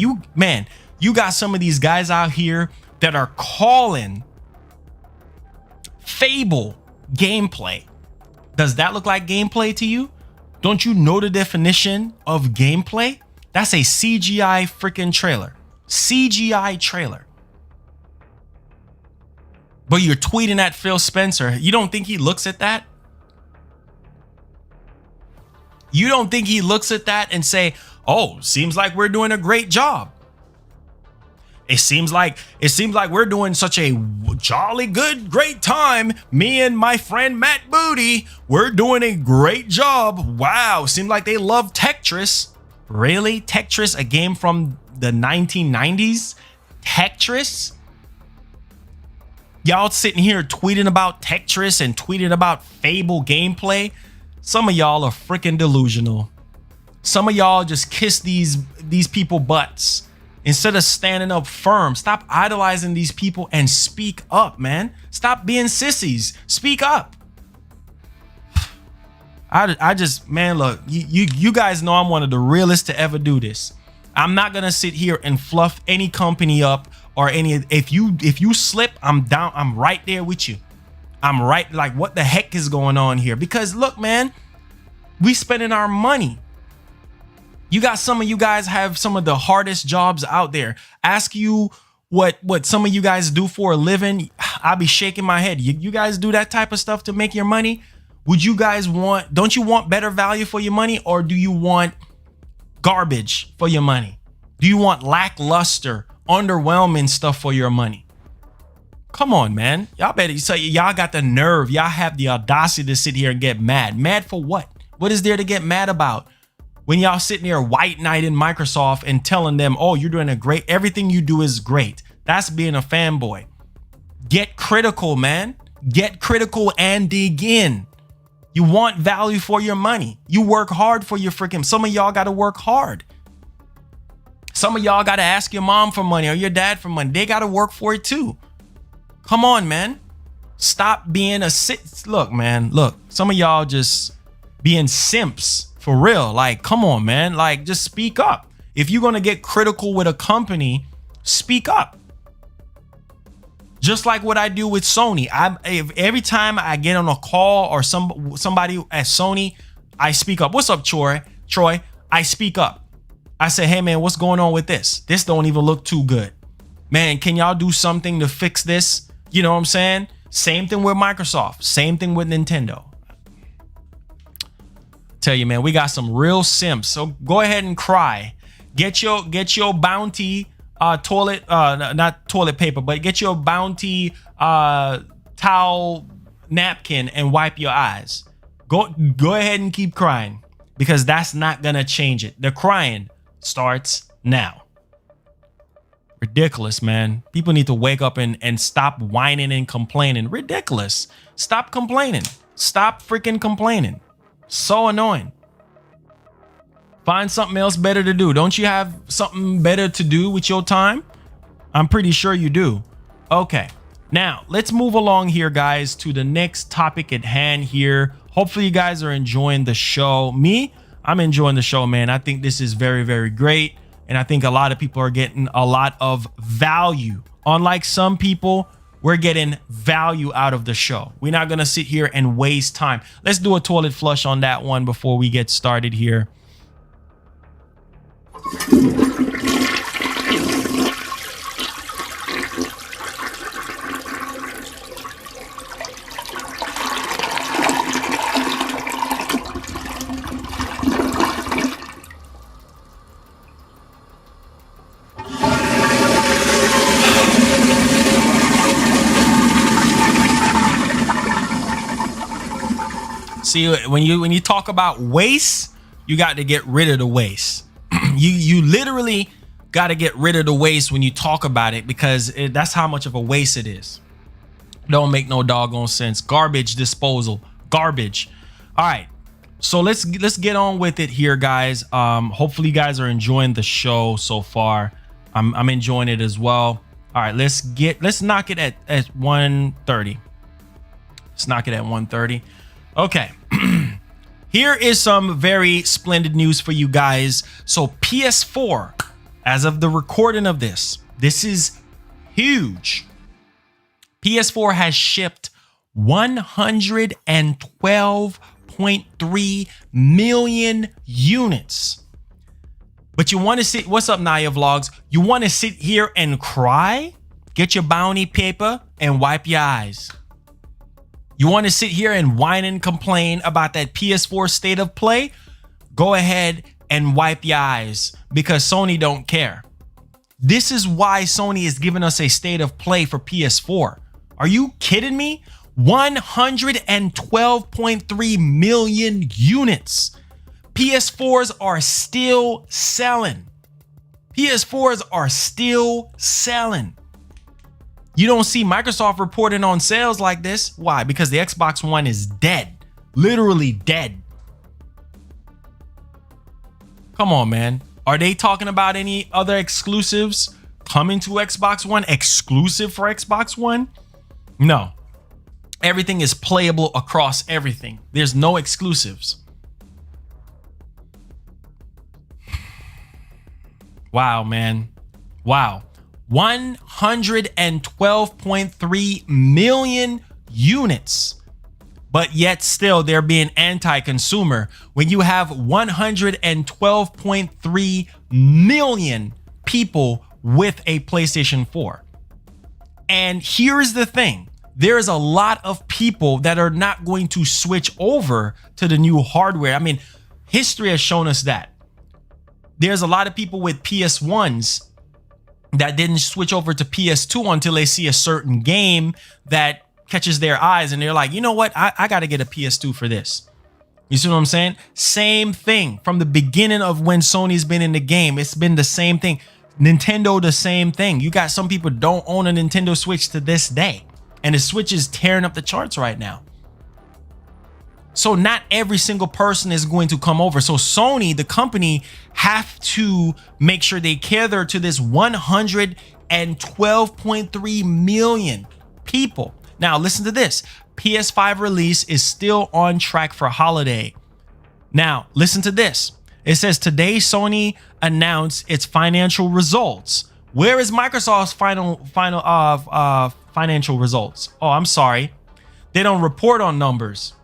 You got some of these guys out here that are calling Fable gameplay. Does that look like gameplay to you? Don't you know the definition of gameplay? That's a CGI freaking trailer. CGI trailer. But you're tweeting at Phil Spencer. You don't think he looks at that? You don't think he looks at that and say, oh, seems like we're doing a great job. It seems like we're doing such a jolly good, great time. Me and my friend Matt Booty, we're doing a great job. Wow, seems like they love Tetris. Really? Tetris, a game from the 1990s? Tetris? Y'all sitting here tweeting about Tetris and tweeting about Fable gameplay. Some of y'all are freaking delusional. Some of y'all just kiss these people butts instead of standing up firm. Stop idolizing these people and speak up, man. Stop being sissies. Speak up. I just, man, look, you guys know I'm one of the realest to ever do this. I'm not gonna sit here and fluff any company up or any. If you slip, I'm down. I'm right there with you. I'm right. Like, what the heck is going on here? Because look, man, we spending our money. You got some of you guys have some of the hardest jobs out there. Ask you what some of you guys do for a living. I'll be shaking my head. You guys do that type of stuff to make your money. Would you guys don't you want better value for your money, or do you want garbage for your money? Do you want lackluster, underwhelming stuff for your money? Come on, man. Y'all better say y'all got the nerve. Y'all have the audacity to sit here and get mad. Mad for what? What is there to get mad about? When y'all sitting there white knighting Microsoft and telling them, oh, you're doing a great, everything you do is great. That's being a fanboy. Get critical, man. Get critical and dig in. You want value for your money. You work hard for your freaking, some of y'all got to work hard. Some of y'all got to ask your mom for money or your dad for money. They got to work for it too. Come on, man. Stop being a look, man. Look, some of y'all just being simps for real. Like, come on, man. Like, just speak up. If you're going to get critical with a company, speak up. Just like what I do with Sony. Every time I get on a call or somebody at Sony, I speak up. What's up, Troy? I speak up. I say, hey, man, what's going on with this? This don't even look too good. Man, can y'all do something to fix this? You know what I'm saying? Same thing with Microsoft. Same thing with Nintendo. Tell you, man, we got some real simps. So go ahead and cry. Get your Bounty toilet, not toilet paper, but get your Bounty towel napkin and wipe your eyes. Go ahead and keep crying, because that's not gonna change it. The crying starts now. Ridiculous, man. People need to wake up and stop whining and complaining. Ridiculous. Stop complaining. Stop freaking complaining. So annoying. Find something else better to do. Don't you have something better to do with your time? I'm pretty sure you do. Okay. Now, let's move along here, guys, to the next topic at hand here. Hopefully you guys are enjoying the show. Me, I'm enjoying the show, man. I think this is very, very great. And I think a lot of people are getting a lot of value. Unlike some people, we're getting value out of the show. We're not going to sit here and waste time. Let's do a toilet flush on that one before we get started here. See, when you talk about waste, you got to get rid of the waste. You literally got to get rid of the waste when you talk about it, because that's how much of a waste it is. Don't make no doggone sense. Garbage disposal, garbage. All right, so let's get on with it here, guys. Hopefully you guys are enjoying the show so far. I'm enjoying it as well. All right, let's knock it at 130. Let's knock it at 130. Okay. Here is some very splendid news for you guys. So PS4, as of the recording of this is huge. PS4 has shipped 112.3 million units. But you want to sit, what's up, Naya Vlogs? You want to sit here and cry? Get your bounty paper and wipe your eyes. You want to sit here and whine and complain about that PS4 state of play? Go ahead and wipe your eyes, because Sony don't care. This is why Sony is giving us a state of play for PS4. Are you kidding me? 112.3 million units. PS4s are still selling. PS4s are still selling. You don't see Microsoft reporting on sales like this. Why? Because the Xbox One is dead. Literally dead. Come on, man. Are they talking about any other exclusives coming to Xbox One? Exclusive for Xbox One? No. Everything is playable across everything. There's no exclusives. Wow, man. Wow. 112.3 million units. But yet still they're being anti-consumer when you have 112.3 million people with a PlayStation 4. And here's the thing. There's a lot of people that are not going to switch over to the new hardware. I mean, history has shown us that. There's a lot of people with PS1s that didn't switch over to PS2 until they see a certain game that catches their eyes and they're like, you know what? I got to get a PS2 for this. You see what I'm saying? Same thing from the beginning of when Sony's been in the game. It's been the same thing. Nintendo, the same thing. You got some people don't own a Nintendo Switch to this day, and the Switch is tearing up the charts right now. So not every single person is going to come over. So Sony, the company, have to make sure they cater to this 112.3 million people. Now, listen to this. PS5 release is still on track for holiday. Now, listen to this. It says today Sony announced its financial results. Where is Microsoft's financial results? Oh, I'm sorry. They don't report on numbers.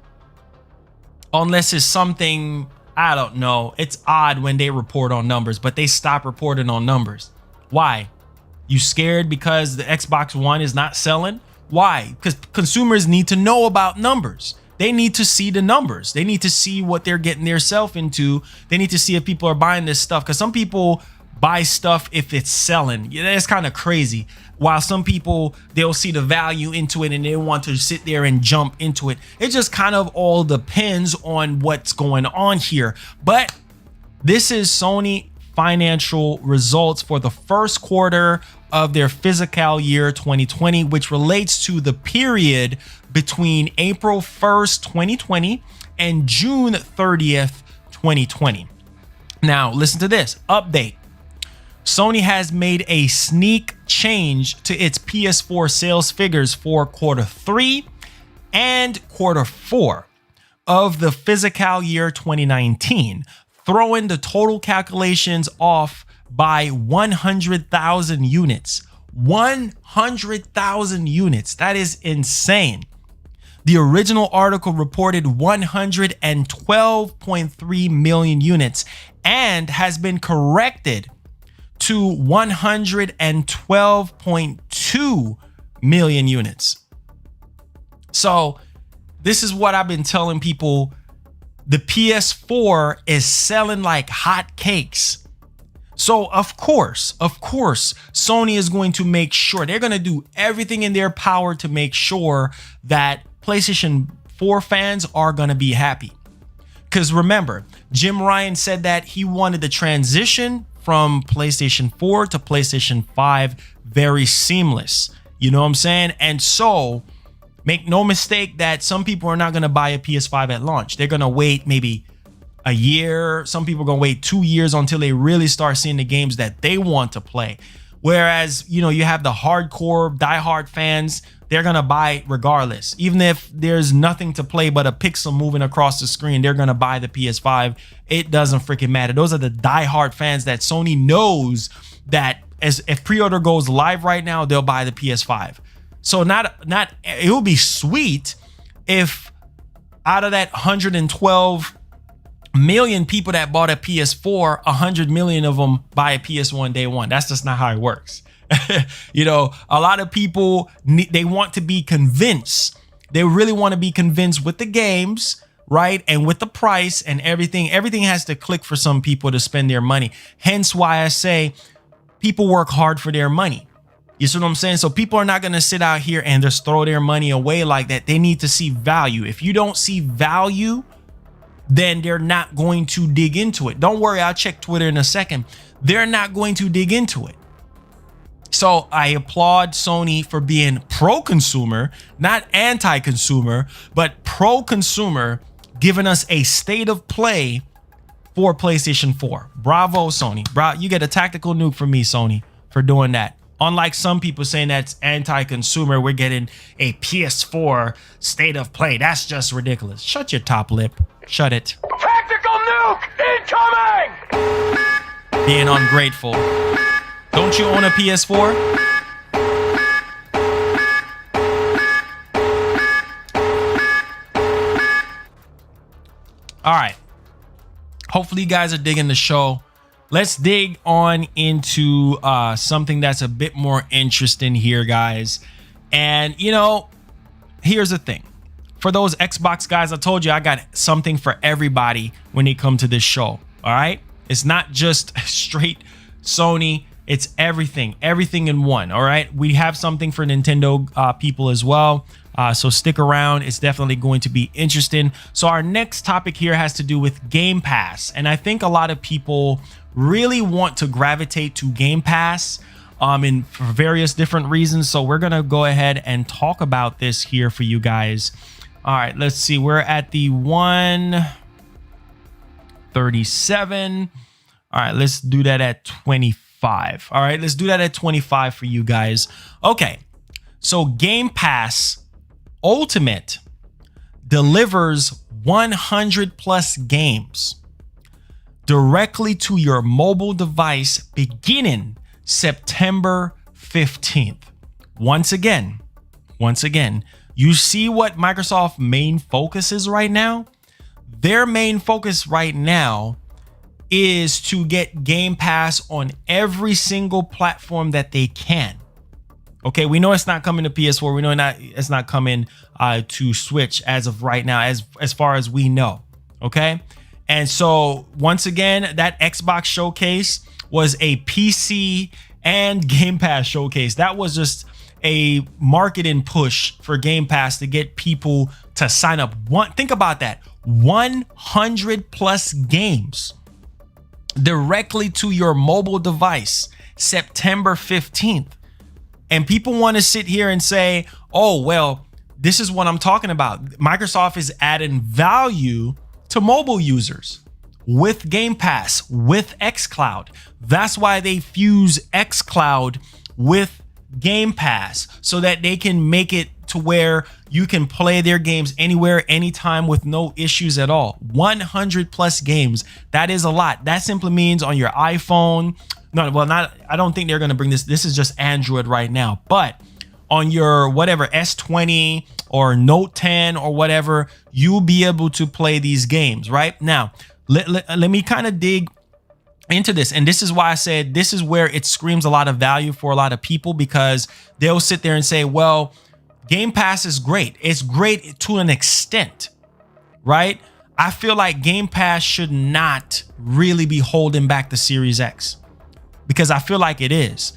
Unless it's something, I don't know. It's odd when they report on numbers, but they stop reporting on numbers. Why? You scared because the Xbox One is not selling? Why? Because consumers need to know about numbers. They need to see the numbers. They need to see what they're getting themselves into. They need to see if people are buying this stuff, because some people buy stuff if it's selling. Yeah, that's kind of crazy. While some people, they'll see the value into it and they want to sit there and jump into it. It just kind of all depends on what's going on here. But this is Sony financial results for the first quarter of their fiscal year 2020, which relates to the period between April 1st, 2020 and June 30th, 2020. Now, listen to this update. Sony has made a sneak change to its PS4 sales figures for quarter 3 and quarter 4 of the fiscal year 2019, throwing the total calculations off by 100,000 units. 100,000 units. That is insane. The original article reported 112.3 million units and has been corrected to 112.2 million units. So this is what I've been telling people. The PS4 is selling like hotcakes. So of course, Sony is going to make sure, they're going to do everything in their power to make sure that PlayStation 4 fans are going to be happy. Because remember, Jim Ryan said that he wanted the transition from PlayStation 4 to PlayStation 5 very seamless. You know what I'm saying? And so make no mistake that some people are not going to buy a PS5 at launch. They're going to wait maybe a year. Some people are going to wait 2 years until they really start seeing the games that they want to play. Whereas, you know, you have the hardcore diehard fans, they're going to buy regardless. Even if there's nothing to play but a pixel moving across the screen, they're going to buy the PS5. It doesn't freaking matter. Those are the diehard fans that Sony knows that if pre-order goes live right now, they'll buy the PS5. So it would be sweet if out of that 112 million people that bought a PS4, 100 million of them buy a PS1 day one. That's just not how it works. You know, a lot of people, they want to be convinced. They really want to be convinced with the games, right? And with the price and everything. Everything has to click for some people to spend their money. Hence why I say people work hard for their money. You see what I'm saying? So people are not going to sit out here and just throw their money away like that. They need to see value. If you don't see value, then they're not going to dig into it. Don't worry, I'll check Twitter in a second. They're not going to dig into it. So I applaud Sony for being pro-consumer, not anti-consumer, but pro-consumer, giving us a state of play for PlayStation 4. Bravo, Sony. You get a tactical nuke from me, Sony, for doing that. Unlike some people saying that's anti-consumer, we're getting a PS4 state of play. That's just ridiculous. Shut your top lip. Shut it. Tactical nuke incoming! Being ungrateful. Don't you own a PS4? All right. Hopefully you guys are digging the show. Let's dig on into something that's a bit more interesting here, guys. And, you know, here's the thing. For those Xbox guys, I told you I got something for everybody when they come to this show. All right. It's not just straight Sony. It's everything in one. All right. We have something for Nintendo people as well. So stick around. It's definitely going to be interesting. So our next topic here has to do with Game Pass. And I think a lot of people really want to gravitate to Game Pass for various different reasons. So we're going to go ahead and talk about this here for you guys. All right, let's see. We're at the 137. All right, let's do that at 25. All right, let's do that at 25 for you guys. Okay, so Game Pass Ultimate delivers 100 plus games directly to your mobile device beginning September 15th. Once again, you see what Microsoft's main focus is right now? Their main focus right now is to get Game Pass on every single platform that they can. Okay, we know it's not coming to PS4. We know it's not coming to Switch as of right now, as far as we know. Okay, and so once again, that Xbox showcase was a PC and Game Pass showcase. That was just a marketing push for Game Pass to get people to sign up. Think about that. 100 plus games directly to your mobile device September 15th. And people want to sit here and say, oh, well, this is what I'm talking about. Microsoft is adding value to mobile users with Game Pass, with xCloud. That's why they fuse xCloud with Game Pass, so that they can make it to where you can play their games anywhere, anytime with no issues at all. 100 plus games. That is a lot. That simply means on your iPhone. No, well, I don't think they're going to bring this. This is just Android right now. But on your whatever S20 or Note 10 or whatever, you'll be able to play these games right now. Let me kind of dig into this. And this is why I said this is where it screams a lot of value for a lot of people, because they'll sit there and say, well, Game Pass is great. It's great to an extent, right? I feel like Game Pass should not really be holding back the Series X, because I feel like it is.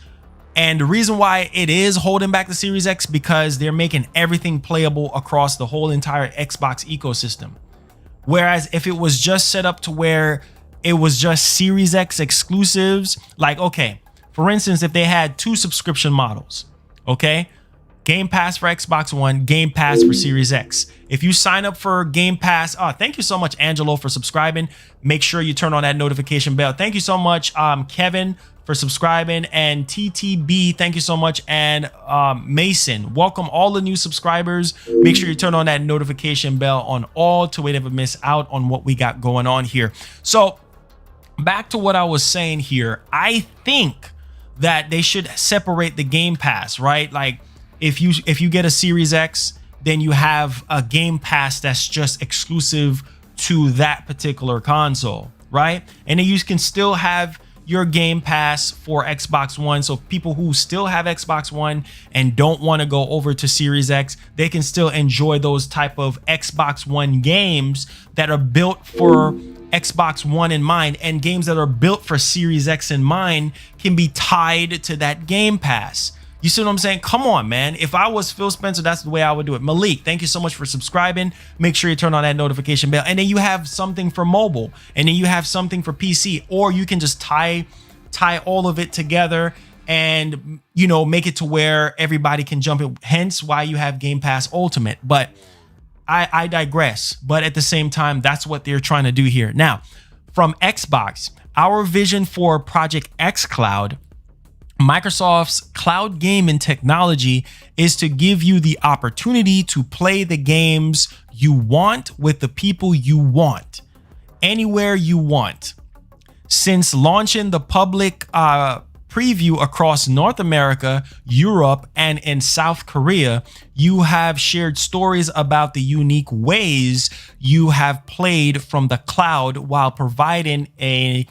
And the reason why it is holding back the Series X, because they're making everything playable across the whole entire Xbox ecosystem. Whereas if it was just set up to where it was just Series X exclusives. Like, okay, for instance, if they had 2 subscription models, okay, Game Pass for Xbox One, Game Pass for Series X. If you sign up for Game Pass, thank you so much, Angelo, for subscribing. Make sure you turn on that notification bell. Thank you so much, Kevin, for subscribing, and TTB, thank you so much, and Mason, welcome all the new subscribers. Make sure you turn on that notification bell on all to never miss out on what we got going on here. So back to what I was saying here, I think that they should separate the Game Pass, right? Like if you get a Series X, then you have a Game Pass that's just exclusive to that particular console, right? And then you can still have your Game Pass for Xbox One. So people who still have Xbox One and don't want to go over to Series X, they can still enjoy those type of Xbox One games that are built for Xbox One in mind, and games that are built for Series X in mind can be tied to that Game Pass. You see what I'm saying? Come on, man. If I was Phil Spencer, that's the way I would do it. Malik, thank you so much for subscribing. Make sure you turn on that notification bell. And then you have something for mobile. And then you have something for PC. Or you can just tie all of it together and, you know, make it to where everybody can jump in. Hence why you have Game Pass Ultimate. But I digress. But at the same time, that's what they're trying to do here. Now, from Xbox, our vision for Project xCloud, Microsoft's cloud gaming technology, is to give you the opportunity to play the games you want with the people you want, anywhere you want. Since launching the public preview across North America, Europe, and in South Korea, you have shared stories about the unique ways you have played from the cloud while providing a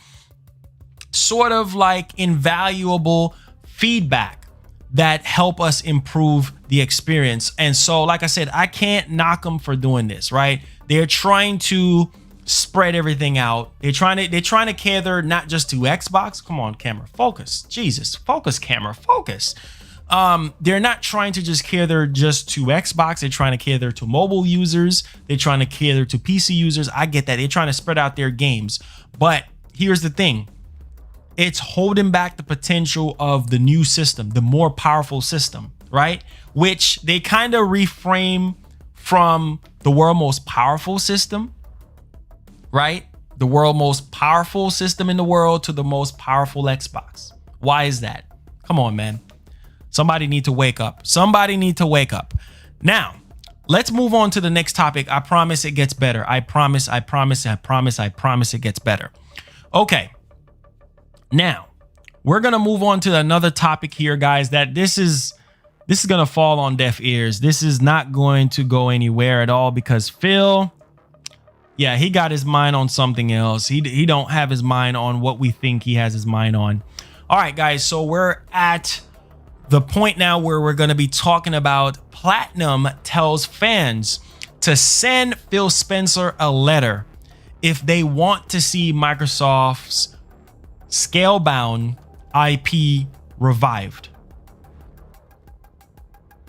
sort of like invaluable feedback that help us improve the experience. And so, like I said, I can't knock them for doing this, right? They're trying to spread everything out. They're trying to cater not just to Xbox. Come on, camera, focus. Jesus, focus, camera, focus. They're not trying to just cater just to Xbox. They're trying to cater to mobile users. They're trying to cater to PC users. I get that. They're trying to spread out their games. But here's the thing. It's holding back the potential of the new system, the more powerful system, right? Which they kind of reframe from the world's most powerful system, right? The world's most powerful system in the world to the most powerful Xbox. Why is that? Come on, man. Somebody need to wake up. Somebody need to wake up. Now, let's move on to the next topic. I promise it gets better. I promise, I promise, I promise, I promise it gets better. Okay. Now, we're going to move on to another topic here, guys, that this is going to fall on deaf ears. This is not going to go anywhere at all because Phil, yeah, he got his mind on something else. He don't have his mind on what we think he has his mind on. All right, guys, so we're at the point now where we're going to be talking about Platinum tells fans to send Phil Spencer a letter if they want to see Microsoft's Scalebound IP revived.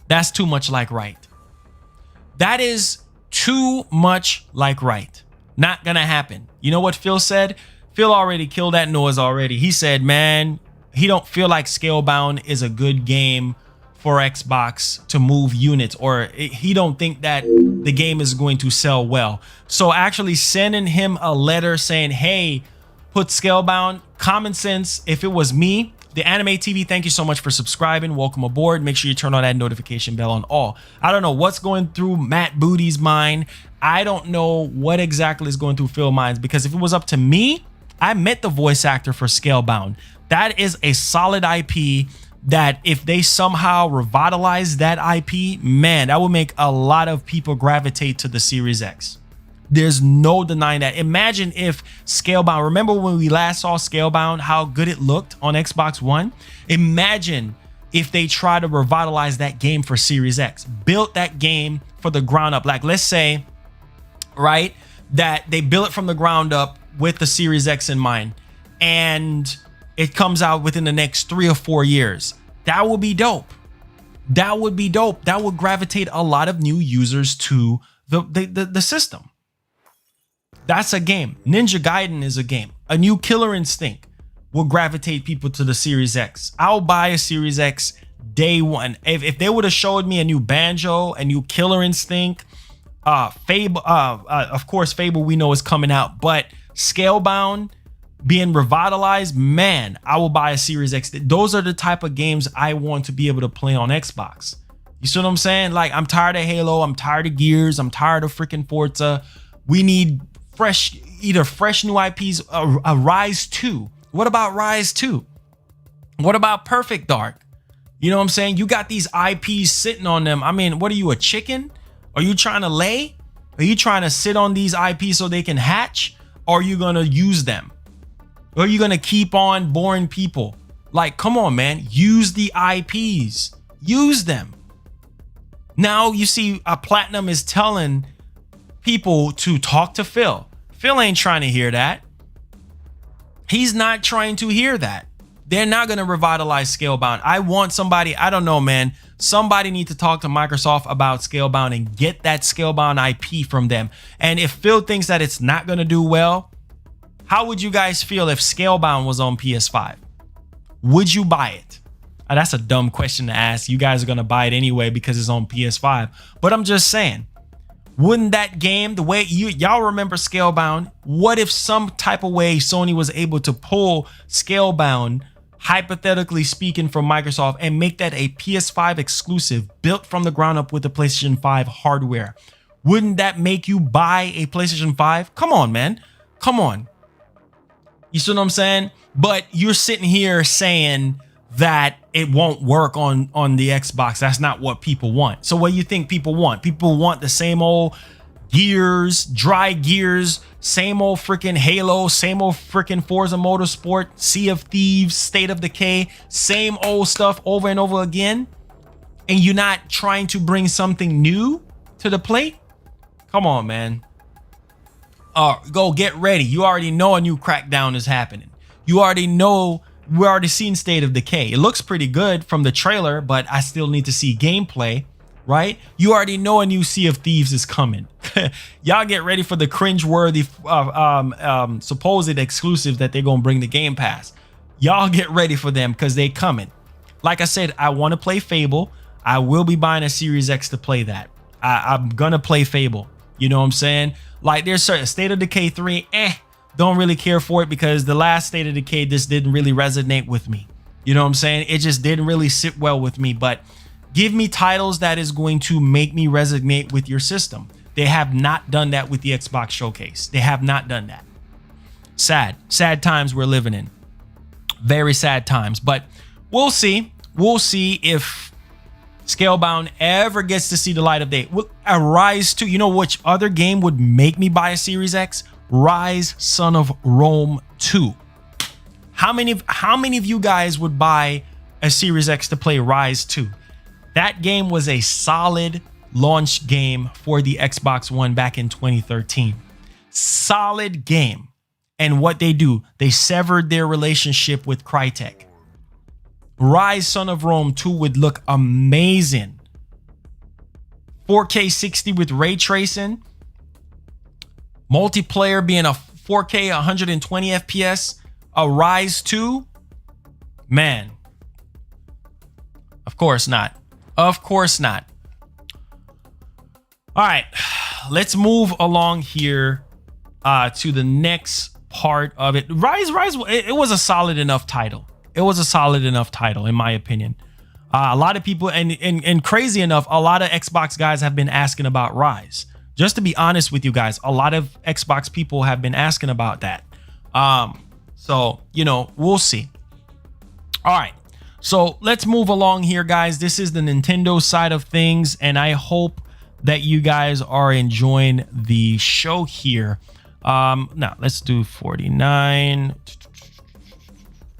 That's too much like right. That is too much like right. Not gonna happen. You know what Phil said? Phil already killed that noise already. He said, man, he don't feel like Scalebound is a good game for Xbox to move units, or he don't think that the game is going to sell well. So actually sending him a letter saying, hey, put Scalebound, common sense. If it was me, the Anime TV, thank you so much for subscribing. Welcome aboard. Make sure you turn on that notification bell on all. I don't know what's going through Matt Booty's mind. I don't know what exactly is going through Phil's mind, because if it was up to me, I met the voice actor for Scalebound. That is a solid IP that if they somehow revitalize that IP, man, that would make a lot of people gravitate to the Series X. There's no denying that. Imagine if Scalebound, remember when we last saw Scalebound, how good it looked on Xbox One? Imagine if they try to revitalize that game for Series X, built that game for the ground up. Like, let's say, right, that they build it from the ground up with the Series X in mind, and it comes out within the next 3 or 4 years. That would be dope. That would be dope. That would gravitate a lot of new users to the system. That's a game. Ninja Gaiden is a game. A new Killer Instinct will gravitate people to the Series X. I'll buy a Series X day one. If they would have showed me a new Banjo, a new Killer Instinct, Fable, of course, Fable we know is coming out, but Scalebound being revitalized, man, I will buy a Series X. Those are the type of games I want to be able to play on Xbox. You see what I'm saying? Like, I'm tired of Halo. I'm tired of Gears. I'm tired of freaking Forza. We need either fresh new IPs, a Rise 2. What about Rise 2? What about Perfect Dark? You know what I'm saying? You got these IPs sitting on them. I mean, what are you, a chicken? Are you trying to lay? Are you trying to sit on these IPs so they can hatch? Or are you going to use them? Or are you going to keep on boring people? Like, come on, man. Use the IPs. Use them. Now you see Platinum is telling people to talk to Phil. Phil ain't trying to hear that. He's not trying to hear that. They're not going to revitalize Scalebound. I want somebody, I don't know, man. Somebody need to talk to Microsoft about Scalebound and get that Scalebound IP from them. And if Phil thinks that it's not going to do well, how would you guys feel if Scalebound was on PS5? Would you buy it? That's a dumb question to ask. You guys are going to buy it anyway because it's on PS5. But I'm just saying, wouldn't that game, the way y'all remember Scalebound, what if some type of way Sony was able to pull Scalebound, hypothetically speaking, from Microsoft and make that a PS5 exclusive built from the ground up with the PlayStation 5 hardware? Wouldn't that make you buy a PlayStation 5? Come on, man. Come on. You see what I'm saying? But you're sitting here saying that it won't work on the Xbox. That's not what people want. So what do you think people want? People want the same old Gears, dry Gears, same old freaking Halo, same old freaking Forza Motorsport, Sea of Thieves, State of Decay, same old stuff over and over again. And you're not trying to bring something new to the plate? Come on, man. Go get ready. You already know a new Crackdown is happening. You already know, we already seen State of Decay. It looks pretty good from the trailer, but I still need to see gameplay, right? You already know a new Sea of Thieves is coming. Y'all get ready for the cringeworthy supposed exclusive that they're gonna bring to Game Pass. Y'all get ready for them because they coming. Like I said, I want to play Fable. I will be buying a Series X to play that. I'm gonna play Fable. You know what I'm saying? Like, there's certain State of Decay 3, don't really care for it because the last State of Decay just didn't really resonate with me. You know what I'm saying? It just didn't really sit well with me. But give me titles that is going to make me resonate with your system. They have not done that with the Xbox Showcase. They have not done that. Sad times we're living in. Very sad times. But we'll see. We'll see if Scalebound ever gets to see the light of day. A Rise 2, you know which other game would make me buy a Series X? Rise Son of Rome 2. How many of you guys would buy a Series X to play Rise 2? That game was a solid launch game for the Xbox One back in 2013. Solid game. And what they do, they severed their relationship with Crytek. Rise Son of Rome 2 would look amazing. 4K 60 with ray tracing. Multiplayer being a 4K 120 FPS. A Rise 2. Man. Of course not. Of course not. All right. Let's move along here to the next part of it. Rise, it was a solid enough title. It was a solid enough title, in my opinion. A lot of people, and crazy enough, a lot of Xbox guys have been asking about Rise. Just to be honest with you guys, a lot of Xbox people have been asking about that. So, you know, we'll see. All right. So let's move along here, guys. This is the Nintendo side of things, and I hope that you guys are enjoying the show here. Now, let's do 49.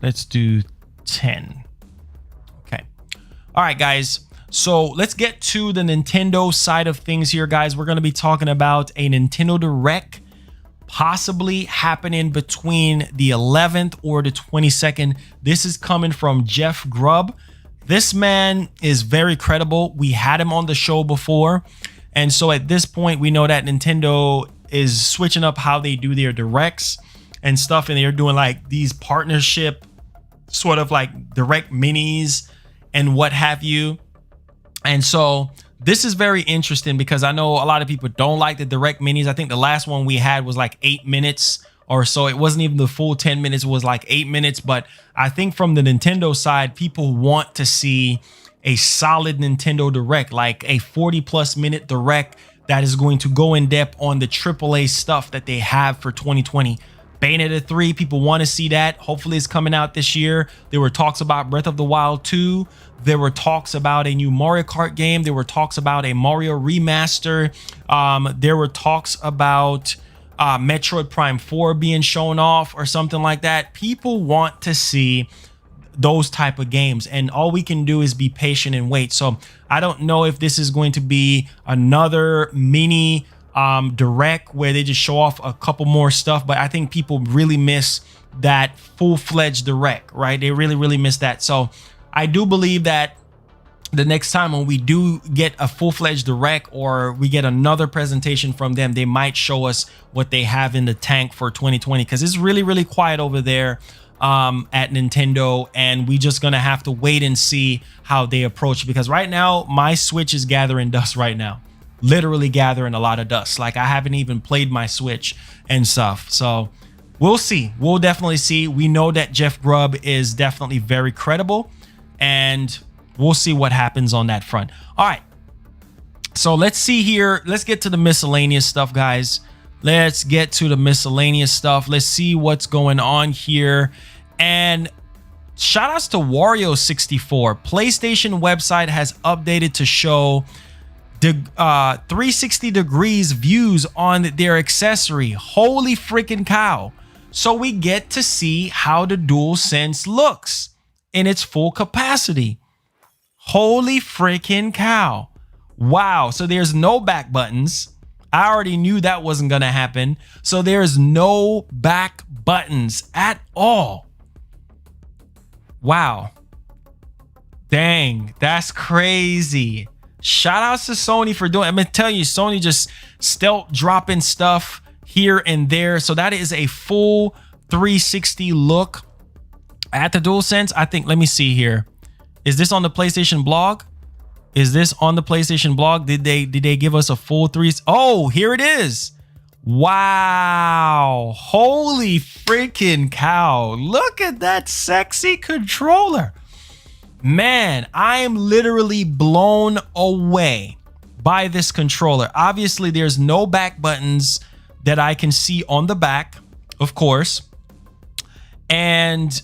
Let's do 10. Okay. All right, guys. So let's get to the Nintendo side of things here, guys. We're going to be talking about a Nintendo Direct possibly happening between the 11th or the 22nd. This is coming from Jeff Grubb. This man is very credible. We had him on the show before. And so at this point, we know that Nintendo is switching up how they do their directs and stuff, and they're doing like these partnership sort of like direct minis and what have you. And so this is very interesting because I know a lot of people don't like the direct minis. I think the last one we had was like 8 minutes or so. It wasn't even the full 10 minutes, it was like 8 minutes. But I think from the Nintendo side, people want to see a solid Nintendo Direct, like a 40+ minute Direct that is going to go in depth on the AAA stuff that they have for 2020. Bayonetta 3, people want to see that. Hopefully it's coming out this year. There were talks about Breath of the Wild 2. There were talks about a new Mario Kart game. There were talks about a Mario remaster. There were talks about Metroid Prime 4 being shown off or something like that. People want to see those type of games, and all we can do is be patient and wait. So I don't know if this is going to be another mini direct where they just show off a couple more stuff, but I think people really miss that full-fledged direct, right? They really miss that. So I do believe that the next time when we do get a full-fledged direct or we get another presentation from them, they might show us what they have in the tank for 2020, because it's really quiet over there at Nintendo, and we just gonna have to wait and see how they approach, because right now my Switch is gathering dust right now, literally gathering a lot of dust. Like I haven't even played my Switch and stuff. So we'll see. We'll definitely see. We know that Jeff Grubb is definitely very credible, and we'll see what happens on that front. All right, so let's see here. Let's get to the miscellaneous stuff, guys. Let's get to the miscellaneous stuff. Let's see what's going on here. And shout outs to Wario64. PlayStation website has updated to show the 360 degrees views on their accessory. Holy freaking cow. So we get to see how the DualSense looks in its full capacity. Holy freaking cow. Wow. So there's no back buttons. I already knew that wasn't going to happen. So there's no back buttons at all. Wow. Dang, that's crazy. Shout outs to Sony for doing it. I'm going to tell you, Sony just stealth dropping stuff here and there. So that is a full 360 look at the DualSense. I think, let me see here. Is this on the PlayStation blog? Is this on the PlayStation blog? Did they give us a full 3? Oh, here it is. Wow. Holy freaking cow. Look at that sexy controller. Man, I am literally blown away by this controller. Obviously, there's no back buttons that I can see on the back, of course. And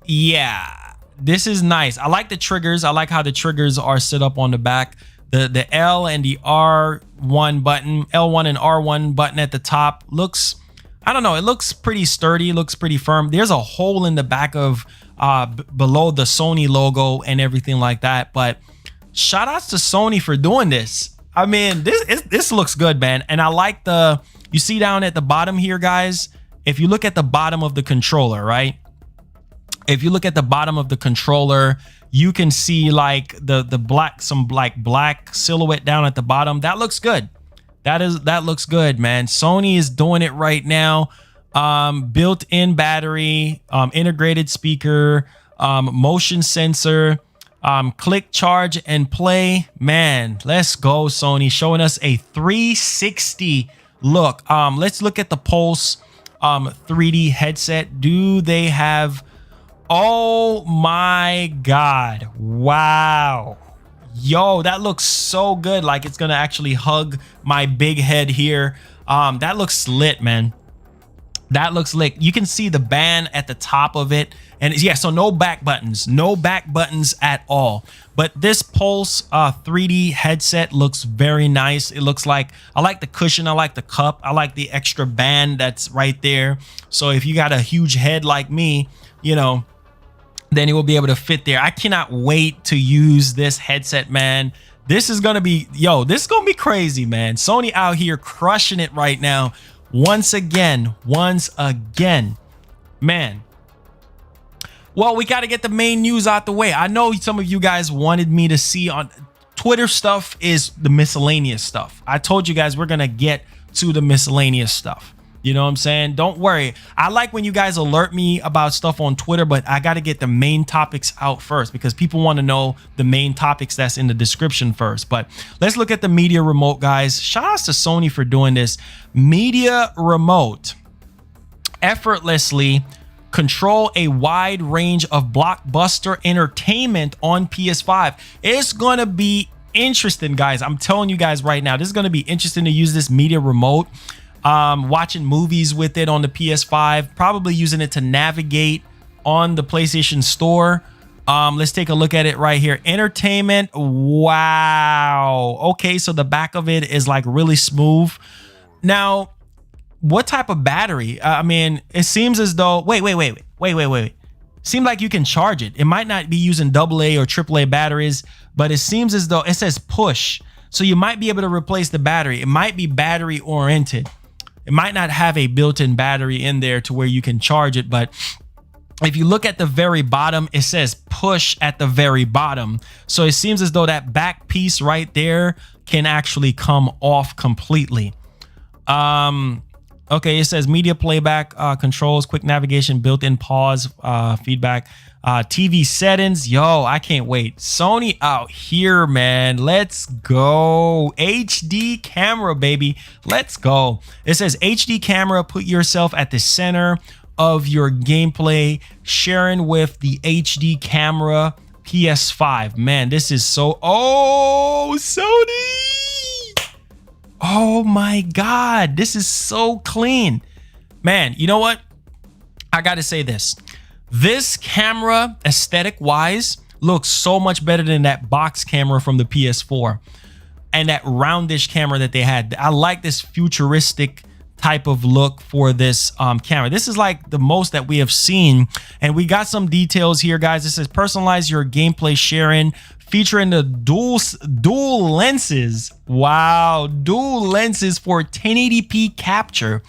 yeah, this is nice. I like the triggers. I like how the triggers are set up on the back. The L and the R1 button, L1 and R1 button at the top looks, I don't know, it looks pretty sturdy, looks pretty firm. There's a hole in the back of below the Sony logo and everything like that. But shout outs to Sony for doing this. I mean, this looks good, man. And I like the, you see down at the bottom here, guys, if you look at the bottom of the controller, right? If you look at the bottom of the controller, you can see like the black, some like black silhouette down at the bottom. That looks good. That looks good, man. Sony is doing it right now. Built-in battery, integrated speaker, motion sensor, click, charge, and play. Man, let's go, Sony, showing us a 360 look. Let's look at the Pulse 3D headset. Do they have... Oh my God. Wow. Yo, that looks so good. Like it's going to actually hug my big head here. That looks lit, man. That looks lit. You can see the band at the top of it. And yeah, so no back buttons at all. But this Pulse 3D headset looks very nice. It looks like, I like the cushion. I like the cup. I like the extra band that's right there. So if you got a huge head like me, you know, then it will be able to fit there. I cannot wait to use this headset, man. This is going to be, yo, this is going to be crazy, man. Sony out here crushing it right now. Once again, man. Well, we got to get the main news out the way. I know some of you guys wanted me to see on Twitter stuff is the miscellaneous stuff. I told you guys we're going to get to the miscellaneous stuff. You know what I'm saying? Don't worry. I like when you guys alert me about stuff on Twitter, but I got to get the main topics out first because people want to know the main topics that's in the description first. But let's look at the media remote, guys. Shout out to Sony for doing this. Media remote. Effortlessly control a wide range of blockbuster entertainment on PS5. It's going to be interesting, guys. I'm telling you guys right now, this is going to be interesting to use this media remote. Watching movies with it on the PS5, probably using it to navigate on the PlayStation Store. Let's take a look at it right here. Entertainment. Wow. Okay, so the back of it is like really smooth. Now, what type of battery? I mean, it seems as though wait. Seems like you can charge it. It might not be using AA or AAA batteries, but it seems as though it says push. So you might be able to replace the battery. It might be battery oriented. It might not have a built-in battery in there to where you can charge it, but if you look at the very bottom, it says push at the very bottom. So it seems as though that back piece right there can actually come off completely. Okay, it says media playback, controls, quick navigation, built-in pause, feedback, TV settings. Yo, I can't wait. Sony out here, man. Let's go. HD camera, baby. Let's go. It says HD camera, put yourself at the center of your gameplay, sharing with the HD camera PS5. Man, this is so... Oh, Sony! Oh my God, this is so clean. Man, you know what? I gotta say this. This camera, aesthetic wise, looks so much better than that box camera from the PS4 and that roundish camera that they had. I like this futuristic type of look for this camera. This is like the most that we have seen, and we got some details here, guys. It says personalize your gameplay sharing, featuring the dual lenses. Wow, dual lenses for 1080p capture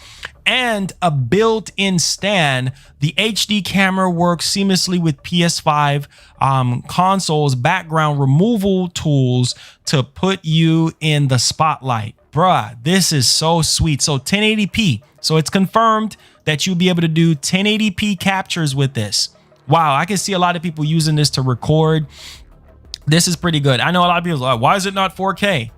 and a built-in stand. The HD camera works seamlessly with PS5 consoles background removal tools to put you in the spotlight. Bruh, this is so sweet. So 1080p. So it's confirmed that you'll be able to do 1080p captures with this. Wow, I can see a lot of people using this to record. This is pretty good. I know a lot of people are like, why is it not 4K?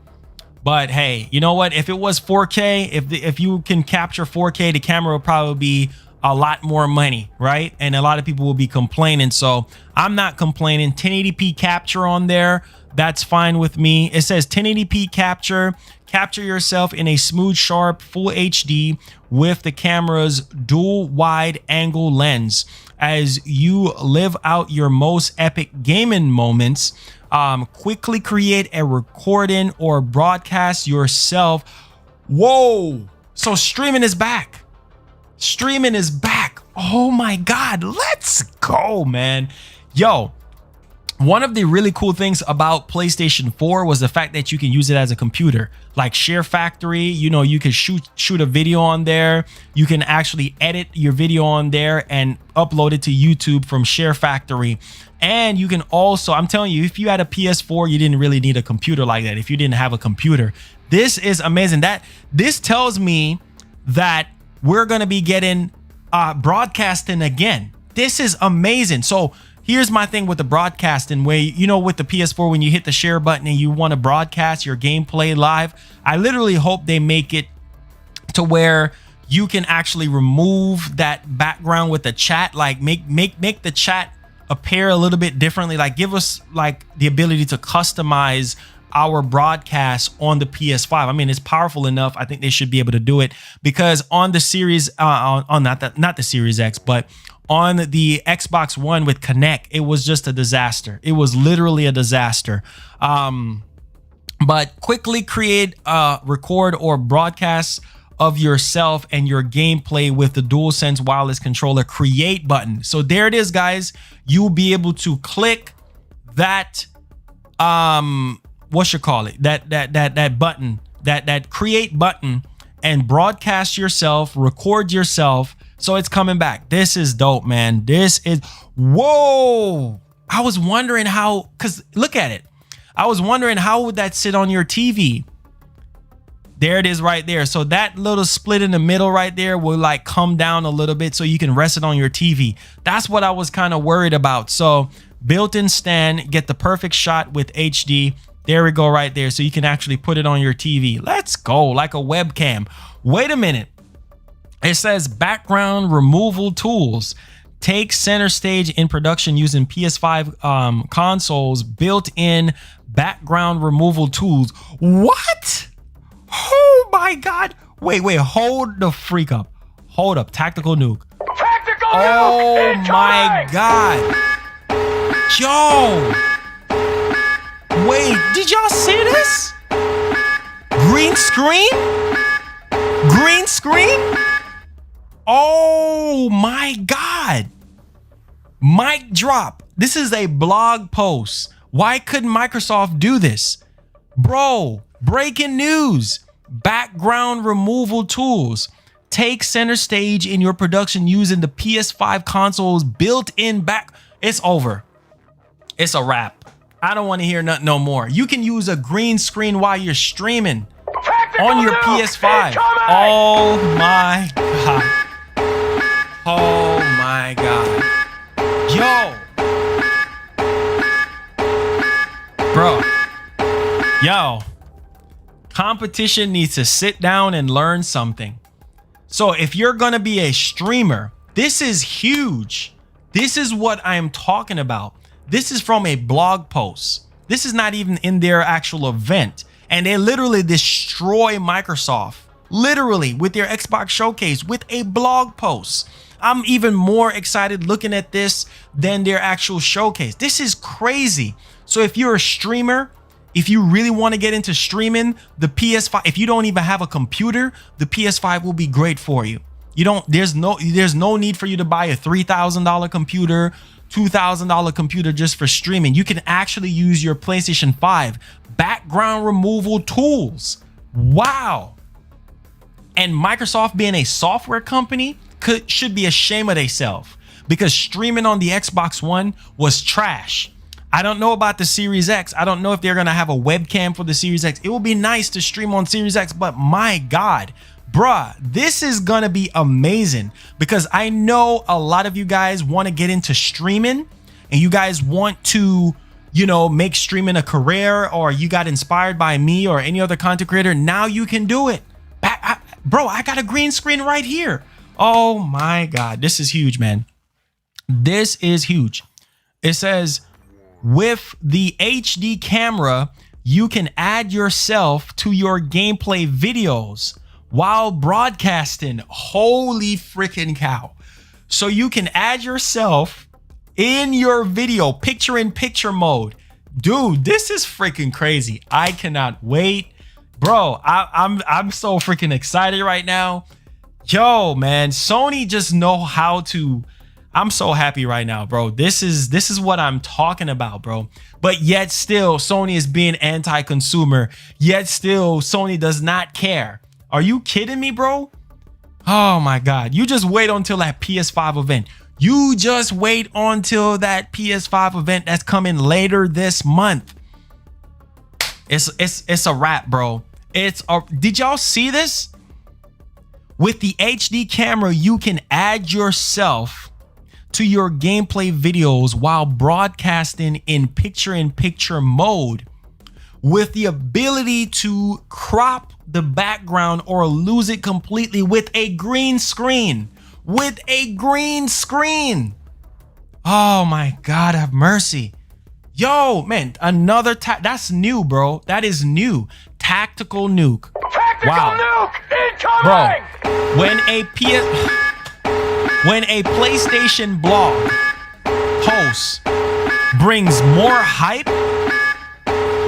But hey, you know what? If it was 4K, if you can capture 4K, the camera will probably be a lot more money, right? And a lot of people will be complaining. So I'm not complaining. 1080p capture on there, that's fine with me. It says 1080p capture yourself in a smooth, sharp, full HD with the camera's dual wide angle lens as you live out your most epic gaming moments. Quickly create a recording or broadcast yourself. Whoa, so streaming is back. Streaming is back. Oh my God, let's go, man. Yo, one of the really cool things about PlayStation 4 was the fact that you can use it as a computer, like Share Factory. You know, you can shoot a video on there. You can actually edit your video on there and upload it to YouTube from Share Factory. And you can also, I'm telling you, if you had a PS4, you didn't really need a computer like that. If you didn't have a computer, this is amazing. This tells me that we're going to be getting broadcasting again. This is amazing. So here's my thing with the broadcasting, where, you know, with the PS4, when you hit the share button and you want to broadcast your gameplay live, I literally hope they make it to where you can actually remove that background with the chat, like make the chat appear a little bit differently, like give us like the ability to customize our broadcast on the PS5. I mean, it's powerful enough. I think they should be able to do it, because on the series, not the Series X, but on the Xbox One with Kinect, it was just a disaster. It was literally a disaster. But quickly create, record or broadcast of yourself and your gameplay with the DualSense wireless controller create button. So there it is, guys. You'll be able to click that, what you call it, that button, that create button, and broadcast yourself, record yourself. So it's coming back. This is dope, man. This is, whoa. I was wondering how, because look at it. I was wondering how would that sit on your TV? There it is right there. So that little split in the middle right there will like come down a little bit so you can rest it on your TV. That's what I was kind of worried about. So built-in stand, get the perfect shot with HD. There we go right there. So you can actually put it on your TV. Let's go, like a webcam. Wait a minute. It says background removal tools. Take center stage in production using PS5 consoles built-in background removal tools. What? Oh my God. Wait, hold the freak up. Hold up. Tactical nuke. Tactical Oh nuke my incoming! God. Yo. Wait, did y'all see this? Green screen? Green screen? Oh my God. Mic drop. This is a blog post. Why couldn't Microsoft do this? Bro, breaking news. Background removal tools. Take center stage in your production using the PS5 console's built-in back. It's over. It's a wrap. I don't want to hear nothing no more. You can use a green screen while you're streaming on your PS5. Oh my God. Oh my God. Yo. Bro. Yo. Competition needs to sit down and learn something. So if you're going to be a streamer, this is huge. This is what I am talking about. This is from a blog post. This is not even in their actual event. And they literally destroy Microsoft, literally with their Xbox showcase with a blog post. I'm even more excited looking at this than their actual showcase. This is crazy. So if you're a streamer, if you really want to get into streaming, the PS5, if you don't even have a computer, the PS5 will be great for you. There's no need for you to buy a $3,000 computer, $2,000 computer just for streaming. You can actually use your PlayStation 5 background removal tools. Wow. And Microsoft, being a software company, should be ashamed of themselves, because streaming on the Xbox One was trash. I don't know about the Series X. I don't know if they're going to have a webcam for the Series X. It will be nice to stream on Series X, but my God, bruh, this is going to be amazing, because I know a lot of you guys want to get into streaming and you guys want to, you know, make streaming a career, or you got inspired by me or any other content creator. Now you can do it. Bro, I got a green screen right here. Oh my God. This is huge, man. This is huge. It says, with the HD camera, you can add yourself to your gameplay videos while broadcasting. Holy freaking cow. So you can add yourself in your video, picture-in-picture mode. Dude, this is freaking crazy. I cannot wait. Bro, I'm so freaking excited right now. Yo, man, Sony just know how to. I'm so happy right now, bro. This is what I'm talking about, bro. But yet still, Sony is being anti-consumer. Yet still, Sony does not care. Are you kidding me, bro? Oh my God. You just wait until that PS5 event. You just wait until that PS5 event that's coming later this month. It's a wrap, bro. Did y'all see this? With the HD camera, you can add yourself to your gameplay videos while broadcasting in picture-in-picture mode, with the ability to crop the background or lose it completely with a green screen. With a green screen. Oh my God, have mercy. Yo, man, another that's new, bro. That is new. Tactical nuke. Tactical nuke incoming! Bro, when a PlayStation blog post brings more hype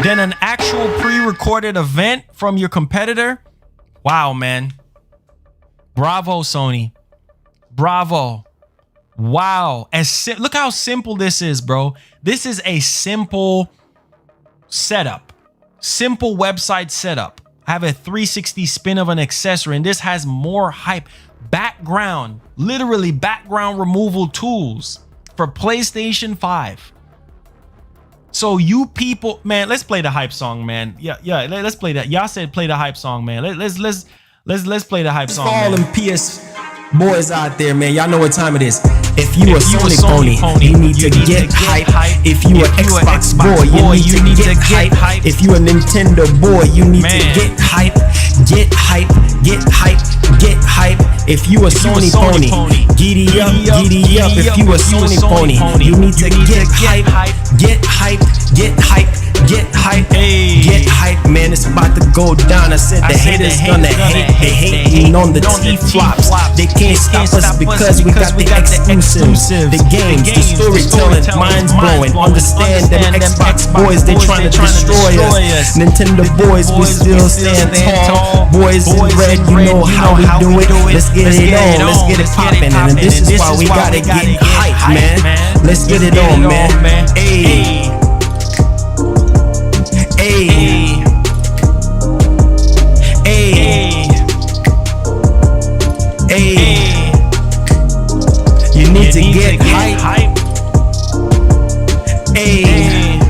than an actual pre-recorded event from your competitor, wow, man. Bravo, Sony. Bravo. Wow. Look how simple this is, bro. This is a simple setup. Simple website setup. I have a 360 spin of an accessory, and this has more hype. Background, literally background removal tools for PlayStation 5. So you people, man, let's play the hype song, man. Yeah, let's play that. Y'all said play the hype song, man. Let's play the hype song. For all them PS boys out there, man, y'all know what time it is. If you a Sony pony, you need to get hype. If you a Xbox boy, you need to get hype. If you a Nintendo boy, you need to get hype. Get hype, get hype, get hype. If you a Sony pony, giddy up, giddy up. If you a Sony pony, you need to get hype, get hype, get hype, get hype, get hype, man. It's about to go down. I said the haters gonna hate. They hating on the T-flops. They can't stop us because we got the exclusive, the games, the storytelling, minds blowing. Understand them Xbox boys, they trying to destroy us. Nintendo boys, we still stand tall. Boys in red, you know how we do it. Let's get it on, let's get it popping, and this is why we gotta get hype, man. Let's get it on, man. Ayy, ayy, ayy, ayy. You need to get hype. Ayy,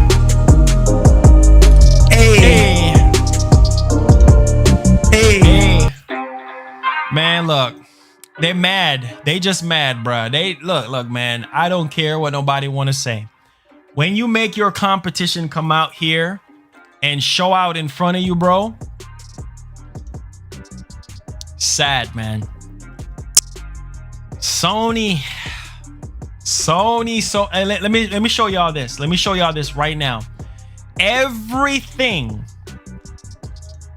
ayy, ayy. Man, look. They mad. They just mad, bruh. They look, man. I don't care what nobody want to say. When you make your competition come out here and show out in front of you, bro. Sad, man. Sony. So let me show y'all this. Let me show y'all this right now. Everything.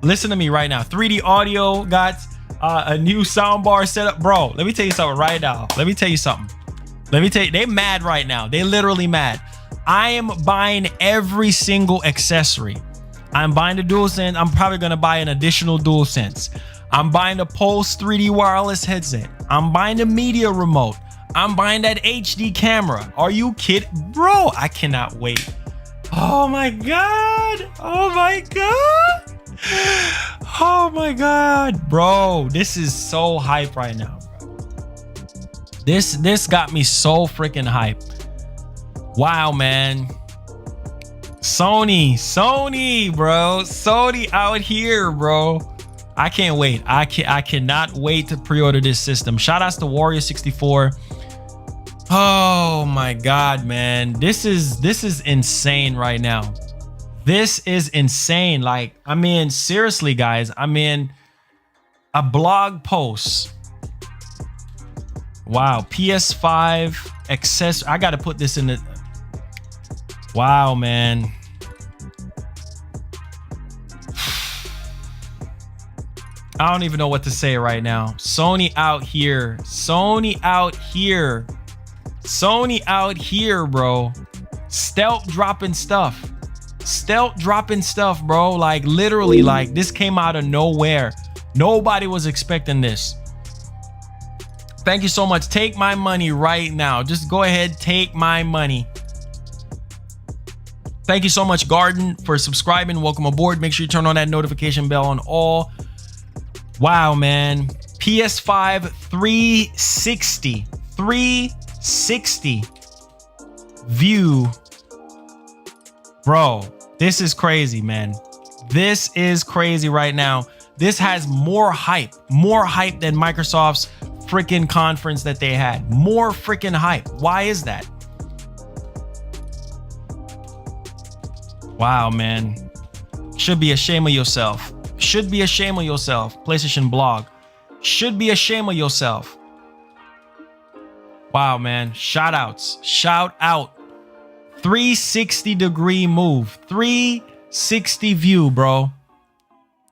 Listen to me right now. 3D audio got a new soundbar setup, bro. Let me tell you something right now. Let me tell you something. They mad right now. They literally mad. I am buying every single accessory. I'm buying the DualSense. I'm probably gonna buy an additional DualSense. I'm buying the Pulse 3D wireless headset. I'm buying the media remote. I'm buying that HD camera. Are you kidding, bro? I cannot wait. Oh my god. Oh my god. Oh my god, bro. This is so hype right now, bro. This got me so freaking hype. Wow, man. Sony, bro. Sony out here, bro. I can't wait. I cannot wait to pre-order this system. Shout outs to Warrior64. Oh my god, man. This is insane right now. This is insane. Like, I mean, seriously, guys. I mean, a blog post. Wow. PS5 accessory. I got to put this in the... Wow, man. I don't even know what to say right now. Sony out here. Sony out here. Sony out here, bro. Stealth dropping stuff. Stealth dropping stuff, bro. Like, literally, like, this came out of nowhere. Nobody was expecting this. Thank you so much. Take my money right now. Just go ahead, take my money. Thank you so much, Garden, for subscribing. Welcome aboard. Make sure you turn on that notification bell on all. Wow, man. PS5 360 view. Bro, this is crazy, man. This is crazy right now. This has more hype than Microsoft's freaking conference that they had. More freaking hype. Why is that? Wow, man. Should be ashamed of yourself. Should be ashamed of yourself. PlayStation blog. Should be ashamed of yourself. Wow, man. Shout outs. Shout out. 360-degree move. 360 view, bro.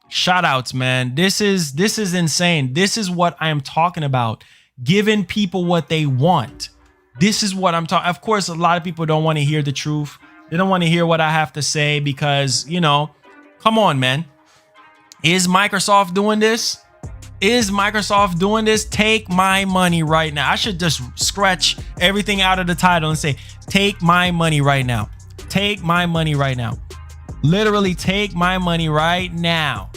Shout outs, man. This is insane. This is what I am talking about. Giving people what they want. This is what I'm talking. Of course, a lot of people don't want to hear the truth. They don't want to hear what I have to say because, you know, come on, man. Is Microsoft doing this? Is Microsoft doing this? Take my money right now. I should just scratch everything out of the title and say, take my money right now. Take my money right now. Literally take my money right now.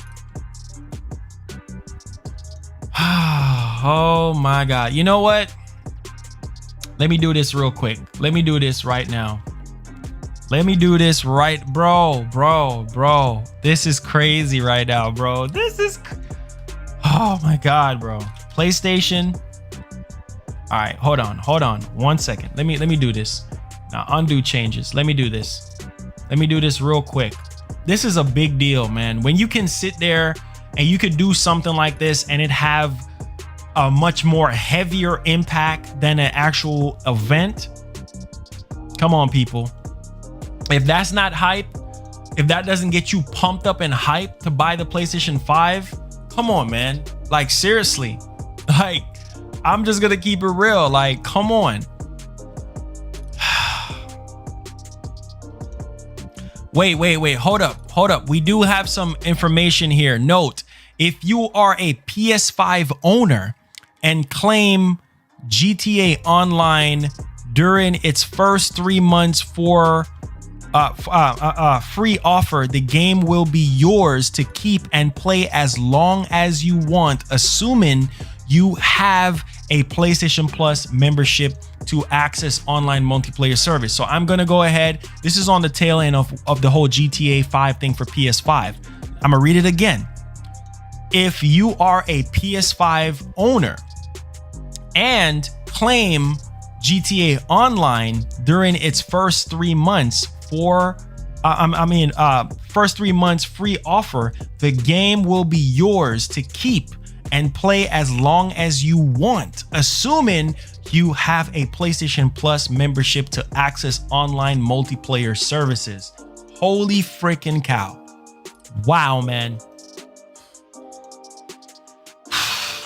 Oh my God. You know what? Let me do this real quick. Let me do this right now. Let me do this right, bro. This is crazy right now, bro. Oh my God, bro. PlayStation. All right, hold on 1 second. Let me do this. Now undo changes. Let me do this. Let me do this real quick. This is a big deal, man. When you can sit there and you could do something like this and it have a much more heavier impact than an actual event. Come on, people. If that's not hype, if that doesn't get you pumped up and hyped to buy the PlayStation 5, come on, man. Like, seriously. Like, I'm just gonna keep it real. Like, come on. Wait. Hold up. We do have some information here. Note, if you are a PS5 owner and claim GTA Online during its first 3 months for free offer, the game will be yours to keep and play as long as you want, assuming you have a PlayStation Plus membership to access online multiplayer service. So I'm gonna go ahead. This is on the tail end of the whole GTA 5 thing for PS5. I'm gonna read it again. If you are a PS5 owner and claim GTA Online during its first 3 months for first 3 months free offer, the game will be yours to keep and play as long as you want, assuming you have a PlayStation Plus membership to access online multiplayer services. Holy freaking cow. Wow, man.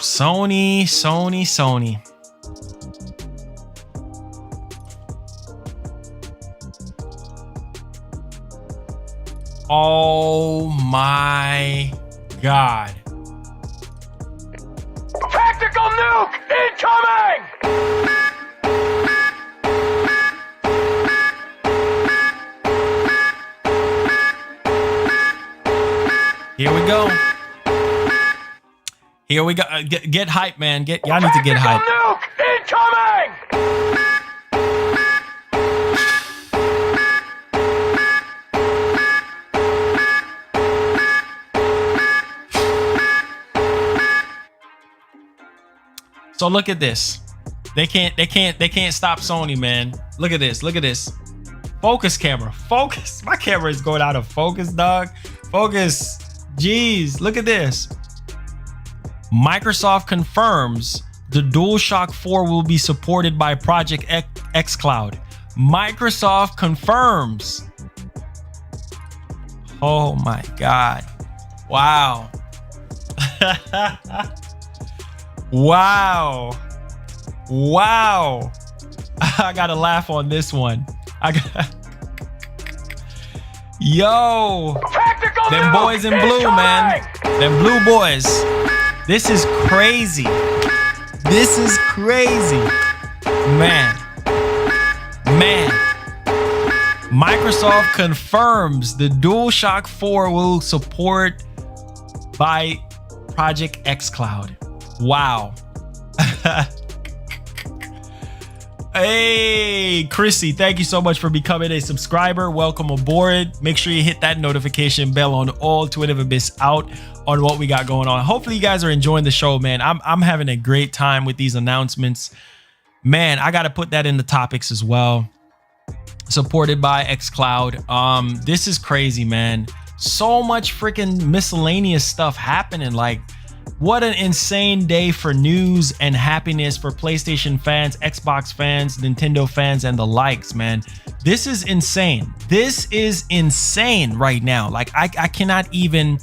Sony. Oh my God. Tactical nuke incoming! Here we go. Get hype, man. Y'all need to get hype. Nuke incoming! So look at this. They can't stop Sony, man. Look at this. Focus camera. Focus. My camera is going out of focus, dog. Focus. Jeez, look at this. Microsoft confirms the DualShock 4 will be supported by Project xCloud. Microsoft confirms. Oh my God. Wow. Wow. I gotta laugh on this one. Yo, them boys in blue, man. Them blue boys. This is crazy. Man. Microsoft confirms the DualShock 4 will support by Project xCloud. Wow. Hey, Chrissy, thank you so much for becoming a subscriber. Welcome aboard. Make sure you hit that notification bell on all to never miss out on what we got going on. Hopefully you guys are enjoying the show, man. I'm having a great time with these announcements. Man, I got to put that in the topics as well. Supported by xCloud. This is crazy, man. So much freaking miscellaneous stuff happening. Like, what an insane day for news and happiness for PlayStation fans, Xbox fans, Nintendo fans, and the likes, man. This is insane. This is insane right now. Like, I cannot even,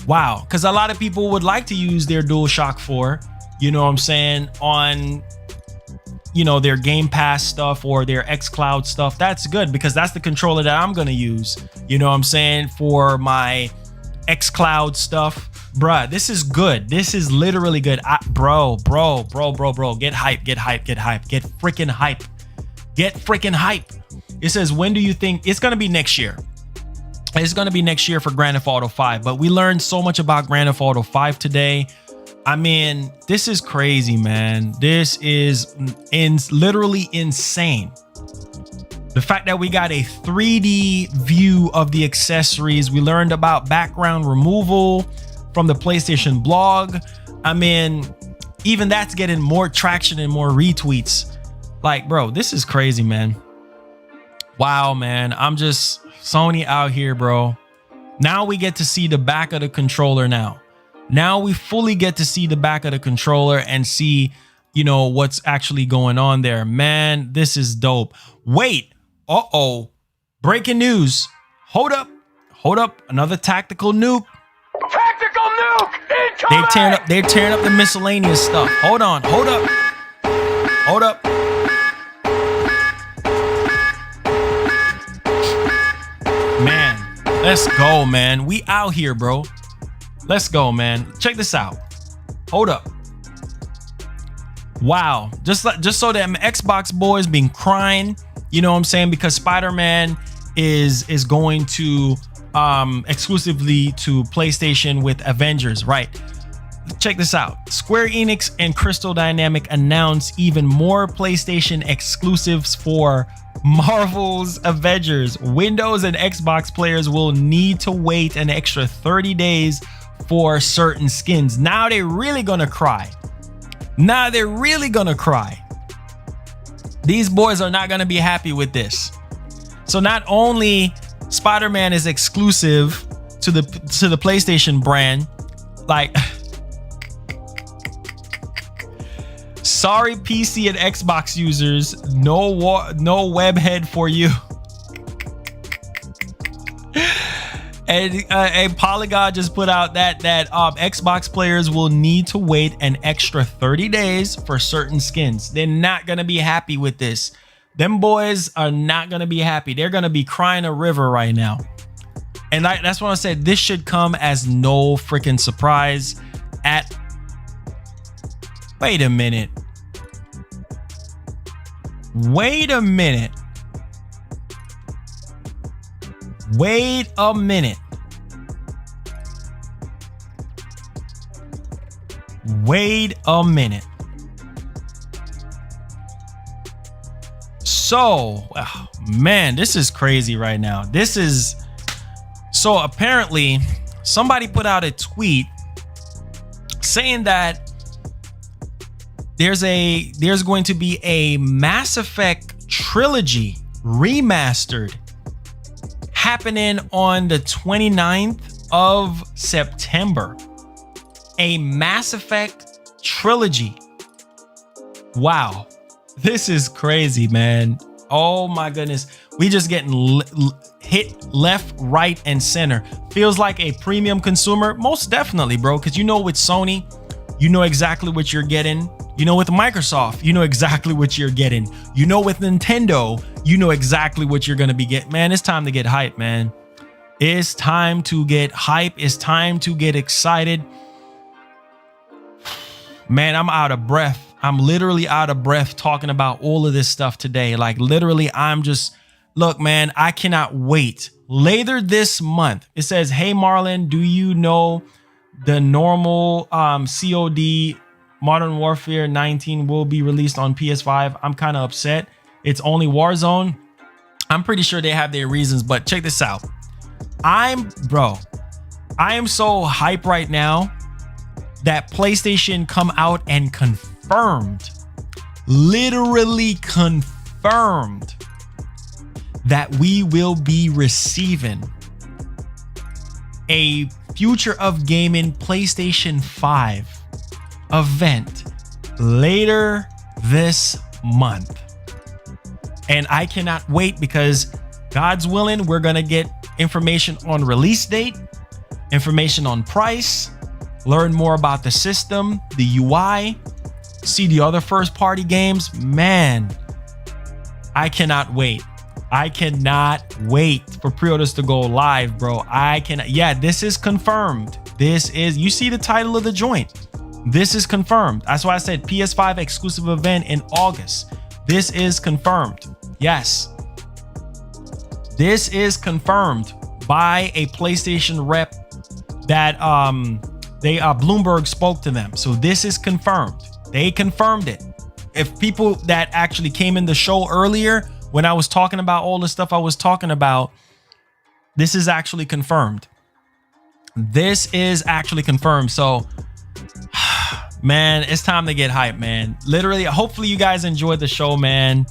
wow. Because a lot of people would like to use their DualShock 4, you know what I'm saying, on, you know, their Game Pass stuff or their xCloud stuff. That's good because that's the controller that I'm going to use, you know what I'm saying, for my xCloud stuff. Bruh, this is good. This is literally good. Bro. Get hype. Get freaking hype. It says, when do you think it's going to be next year? It's going to be next year for Grand Theft Auto 5. But we learned so much about Grand Theft Auto 5 today. I mean, this is crazy, man. This is literally insane. The fact that we got a 3D view of the accessories. We learned about background removal from the PlayStation blog. I mean, even that's getting more traction and more retweets. Like, bro, this is crazy, man. Wow, man. I'm just Sony out here, bro. Now we get to see the back of the controller now. Now we fully get to see the back of the controller and see, you know, what's actually going on there. Man, this is dope. Wait. Uh-oh. Breaking news. Hold up. Hold up. Another tactical nuke. Tactical nuke incoming! They're tearing up the miscellaneous stuff. Hold on. Hold up. Hold up. Man, let's go, man. We out here, bro. Let's go, man. Check this out. Hold up. Wow. Just so them Xbox boys been crying. You know what I'm saying? Because Spider-Man is going to exclusively to PlayStation with Avengers, right? Check this out. Square Enix and Crystal Dynamics announced even more PlayStation exclusives for Marvel's Avengers. Windows and Xbox players will need to wait an extra 30 days for certain skins. Now they're really gonna cry. Now they're really gonna cry. These boys are not gonna be happy with this. So not only Spider-Man is exclusive to the PlayStation brand, like sorry PC and Xbox users, no webhead for you. And Polygon just put out that Xbox players will need to wait an extra 30 days for certain skins. They're not gonna be happy with this. Them boys are not gonna be happy. They're gonna be crying a river right now. And that's what I said. This should come as no freaking surprise. Wait a minute. Wait a minute. Wait a minute. Wait a minute. So, oh, man, this is crazy right now. This is so apparently somebody put out a tweet saying that there's going to be a Mass Effect trilogy remastered happening on the 29th of September. A Mass Effect trilogy. Wow. This is crazy, man. Oh my goodness. We just getting hit left, right, and center. Feels like a premium consumer. Most definitely, bro. Because you know with Sony, you know exactly what you're getting. You know with Microsoft, you know exactly what you're getting. You know with Nintendo, you know exactly what you're going to be getting. Man, it's time to get hype, man. It's time to get hype. It's time to get excited. Man, I'm out of breath. I'm literally out of breath talking about all of this stuff today. Like literally, look, man, I cannot wait. Later this month, it says, hey, Marlon, do you know the normal COD Modern Warfare 19 will be released on PS5? I'm kind of upset. It's only Warzone. I'm pretty sure they have their reasons, but check this out. I am so hype right now that PlayStation come out and confirmed, literally confirmed, that we will be receiving a Future of Gaming PlayStation 5 event later this month. And I cannot wait because God's willing, we're going to get information on release date, information on price, learn more about the system, the UI, see the other first party games. Man, I cannot wait. I cannot wait for pre-orders to go live, bro. Yeah, this is confirmed. You see the title of the joint. This is confirmed. That's why I said PS5 exclusive event in August. This is confirmed. Yes. This is confirmed by a PlayStation rep that Bloomberg spoke to them. So this is confirmed. They confirmed it. If people that actually came in the show earlier when I was talking about all the stuff I was talking about, this is actually confirmed. This is actually confirmed. So, man, it's time to get hyped, man. Literally, hopefully you guys enjoyed the show, man.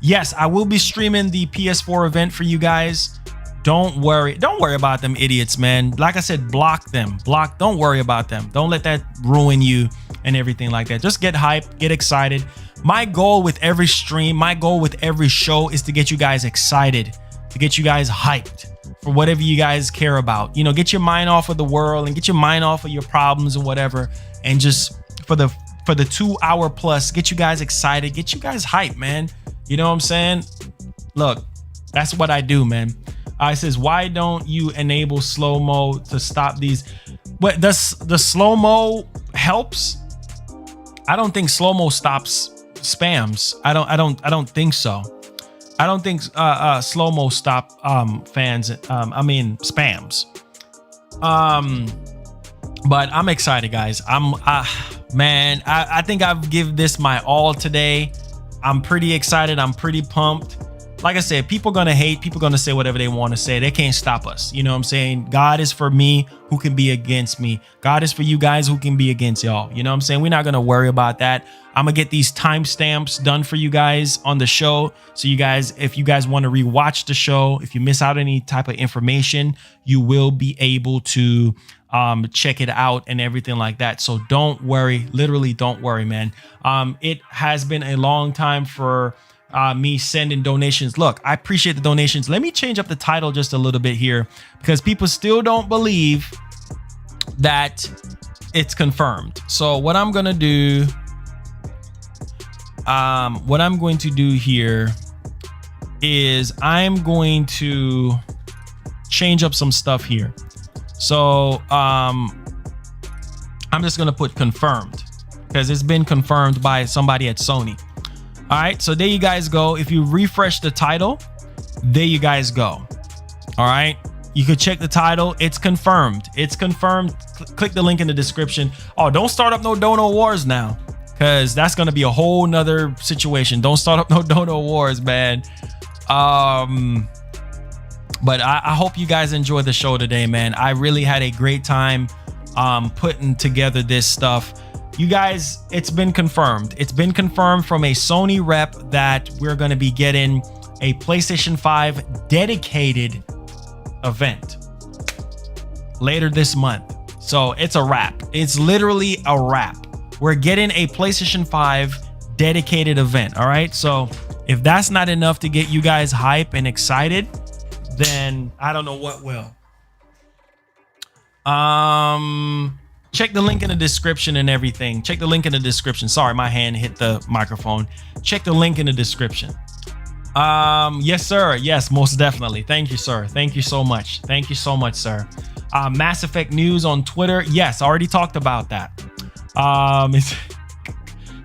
Yes, I will be streaming the PS4 event for you guys. Don't worry about them idiots, man. Like I said, block them. Don't worry about them. Don't let that ruin you and everything like that. Just get hyped, get excited. My goal with every stream, my goal with every show is to get you guys excited, to get you guys hyped for whatever you guys care about. You know, get your mind off of the world and get your mind off of your problems and whatever, and just for the 2 hour plus, get you guys excited, get you guys hyped, man. You know what I'm saying? Look, that's what I do, man. It says, why don't you enable slow-mo to stop these? What does the slow-mo helps? I don't think slow-mo stops spams. I don't think so. I don't think slow-mo stop spams. But I'm excited, guys. Man, I think I've given this my all today. I'm pretty excited. I'm pretty pumped. Like I said, people gonna hate, people gonna say whatever they want to say. They can't stop us. You know what I'm saying? God is for me, who can be against me? God is for you guys, who can be against y'all? You know what I'm saying? We're not gonna worry about that. I'm gonna get these timestamps done for you guys on the show. So you guys, if you guys want to rewatch the show, if you miss out any type of information, you will be able to check it out and everything like that. So don't worry, literally don't worry, man. It has been a long time for me sending donations. Look, I appreciate the donations. Let me change up the title just a little bit here, because people still don't believe that it's confirmed. So what I'm gonna do, here is I'm going to change up some stuff here. So I'm just gonna put confirmed, because it's been confirmed by somebody at Sony. All right, so there you guys go. If you refresh the title, there you guys go. All right, you could check the title. It's confirmed. It's confirmed. Click the link in the description. Oh, don't start up no dono wars now, because that's going to be a whole nother situation. Don't start up no dono wars, man. But I hope you guys enjoyed the show today, man. I really had a great time putting together this stuff. You guys, it's been confirmed. It's been confirmed from a Sony rep that we're going to be getting a PlayStation 5 dedicated event later this month. So it's a wrap. It's literally a wrap. We're getting a PlayStation 5 dedicated event. All right. So if that's not enough to get you guys hype and excited, then I don't know what will. Check the link in the description and everything. Check the link in the description. Sorry, my hand hit the microphone. Check the link in the description. Yes, sir. Yes, most definitely. Thank you, sir. Thank you so much. Thank you so much, sir. Mass Effect news on Twitter. Yes, I already talked about that.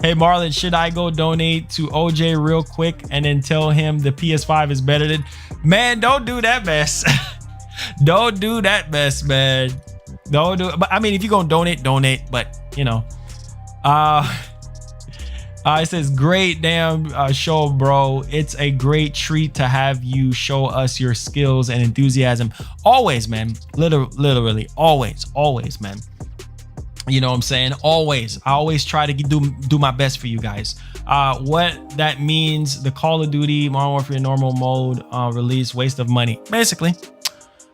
Hey, Marlon, should I go donate to OJ real quick and then tell him the PS5 is better than... Man, don't do that mess. Don't do that mess, man. Don't do it. But I mean, if you're gonna donate, but you know, it says great damn show, bro. It's a great treat to have you show us your skills and enthusiasm. Always, man. Literally, always, man. You know what I'm saying? Always. I always try to do my best for you guys. What that means, the Call of Duty Modern Warfare normal mode release, waste of money. Basically,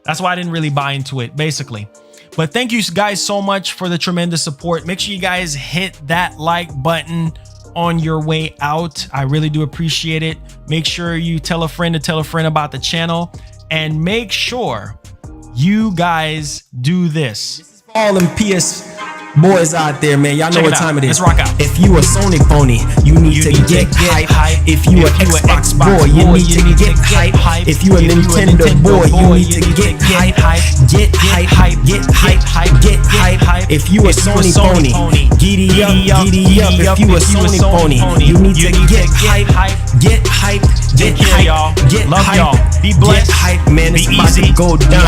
that's why I didn't really buy into it, basically. But thank you guys so much for the tremendous support. Make sure you guys hit that like button on your way out. I really do appreciate it. Make sure you tell a friend to tell a friend about the channel, and make sure you guys do this. All them PS boys out there, man, y'all know what time it is. Let's rock out. If you a Sony phony, you need to get hype. If you a Xbox boy, you need to get hype. If you a Nintendo boy, you need to get hype. Get hype, get hype, get hype. If you a Sony phony, giddy up. If you a Sony phony, you need to get hype, get hype, get hype, get hype. Be blessed. Get hype, man. It's about to go down.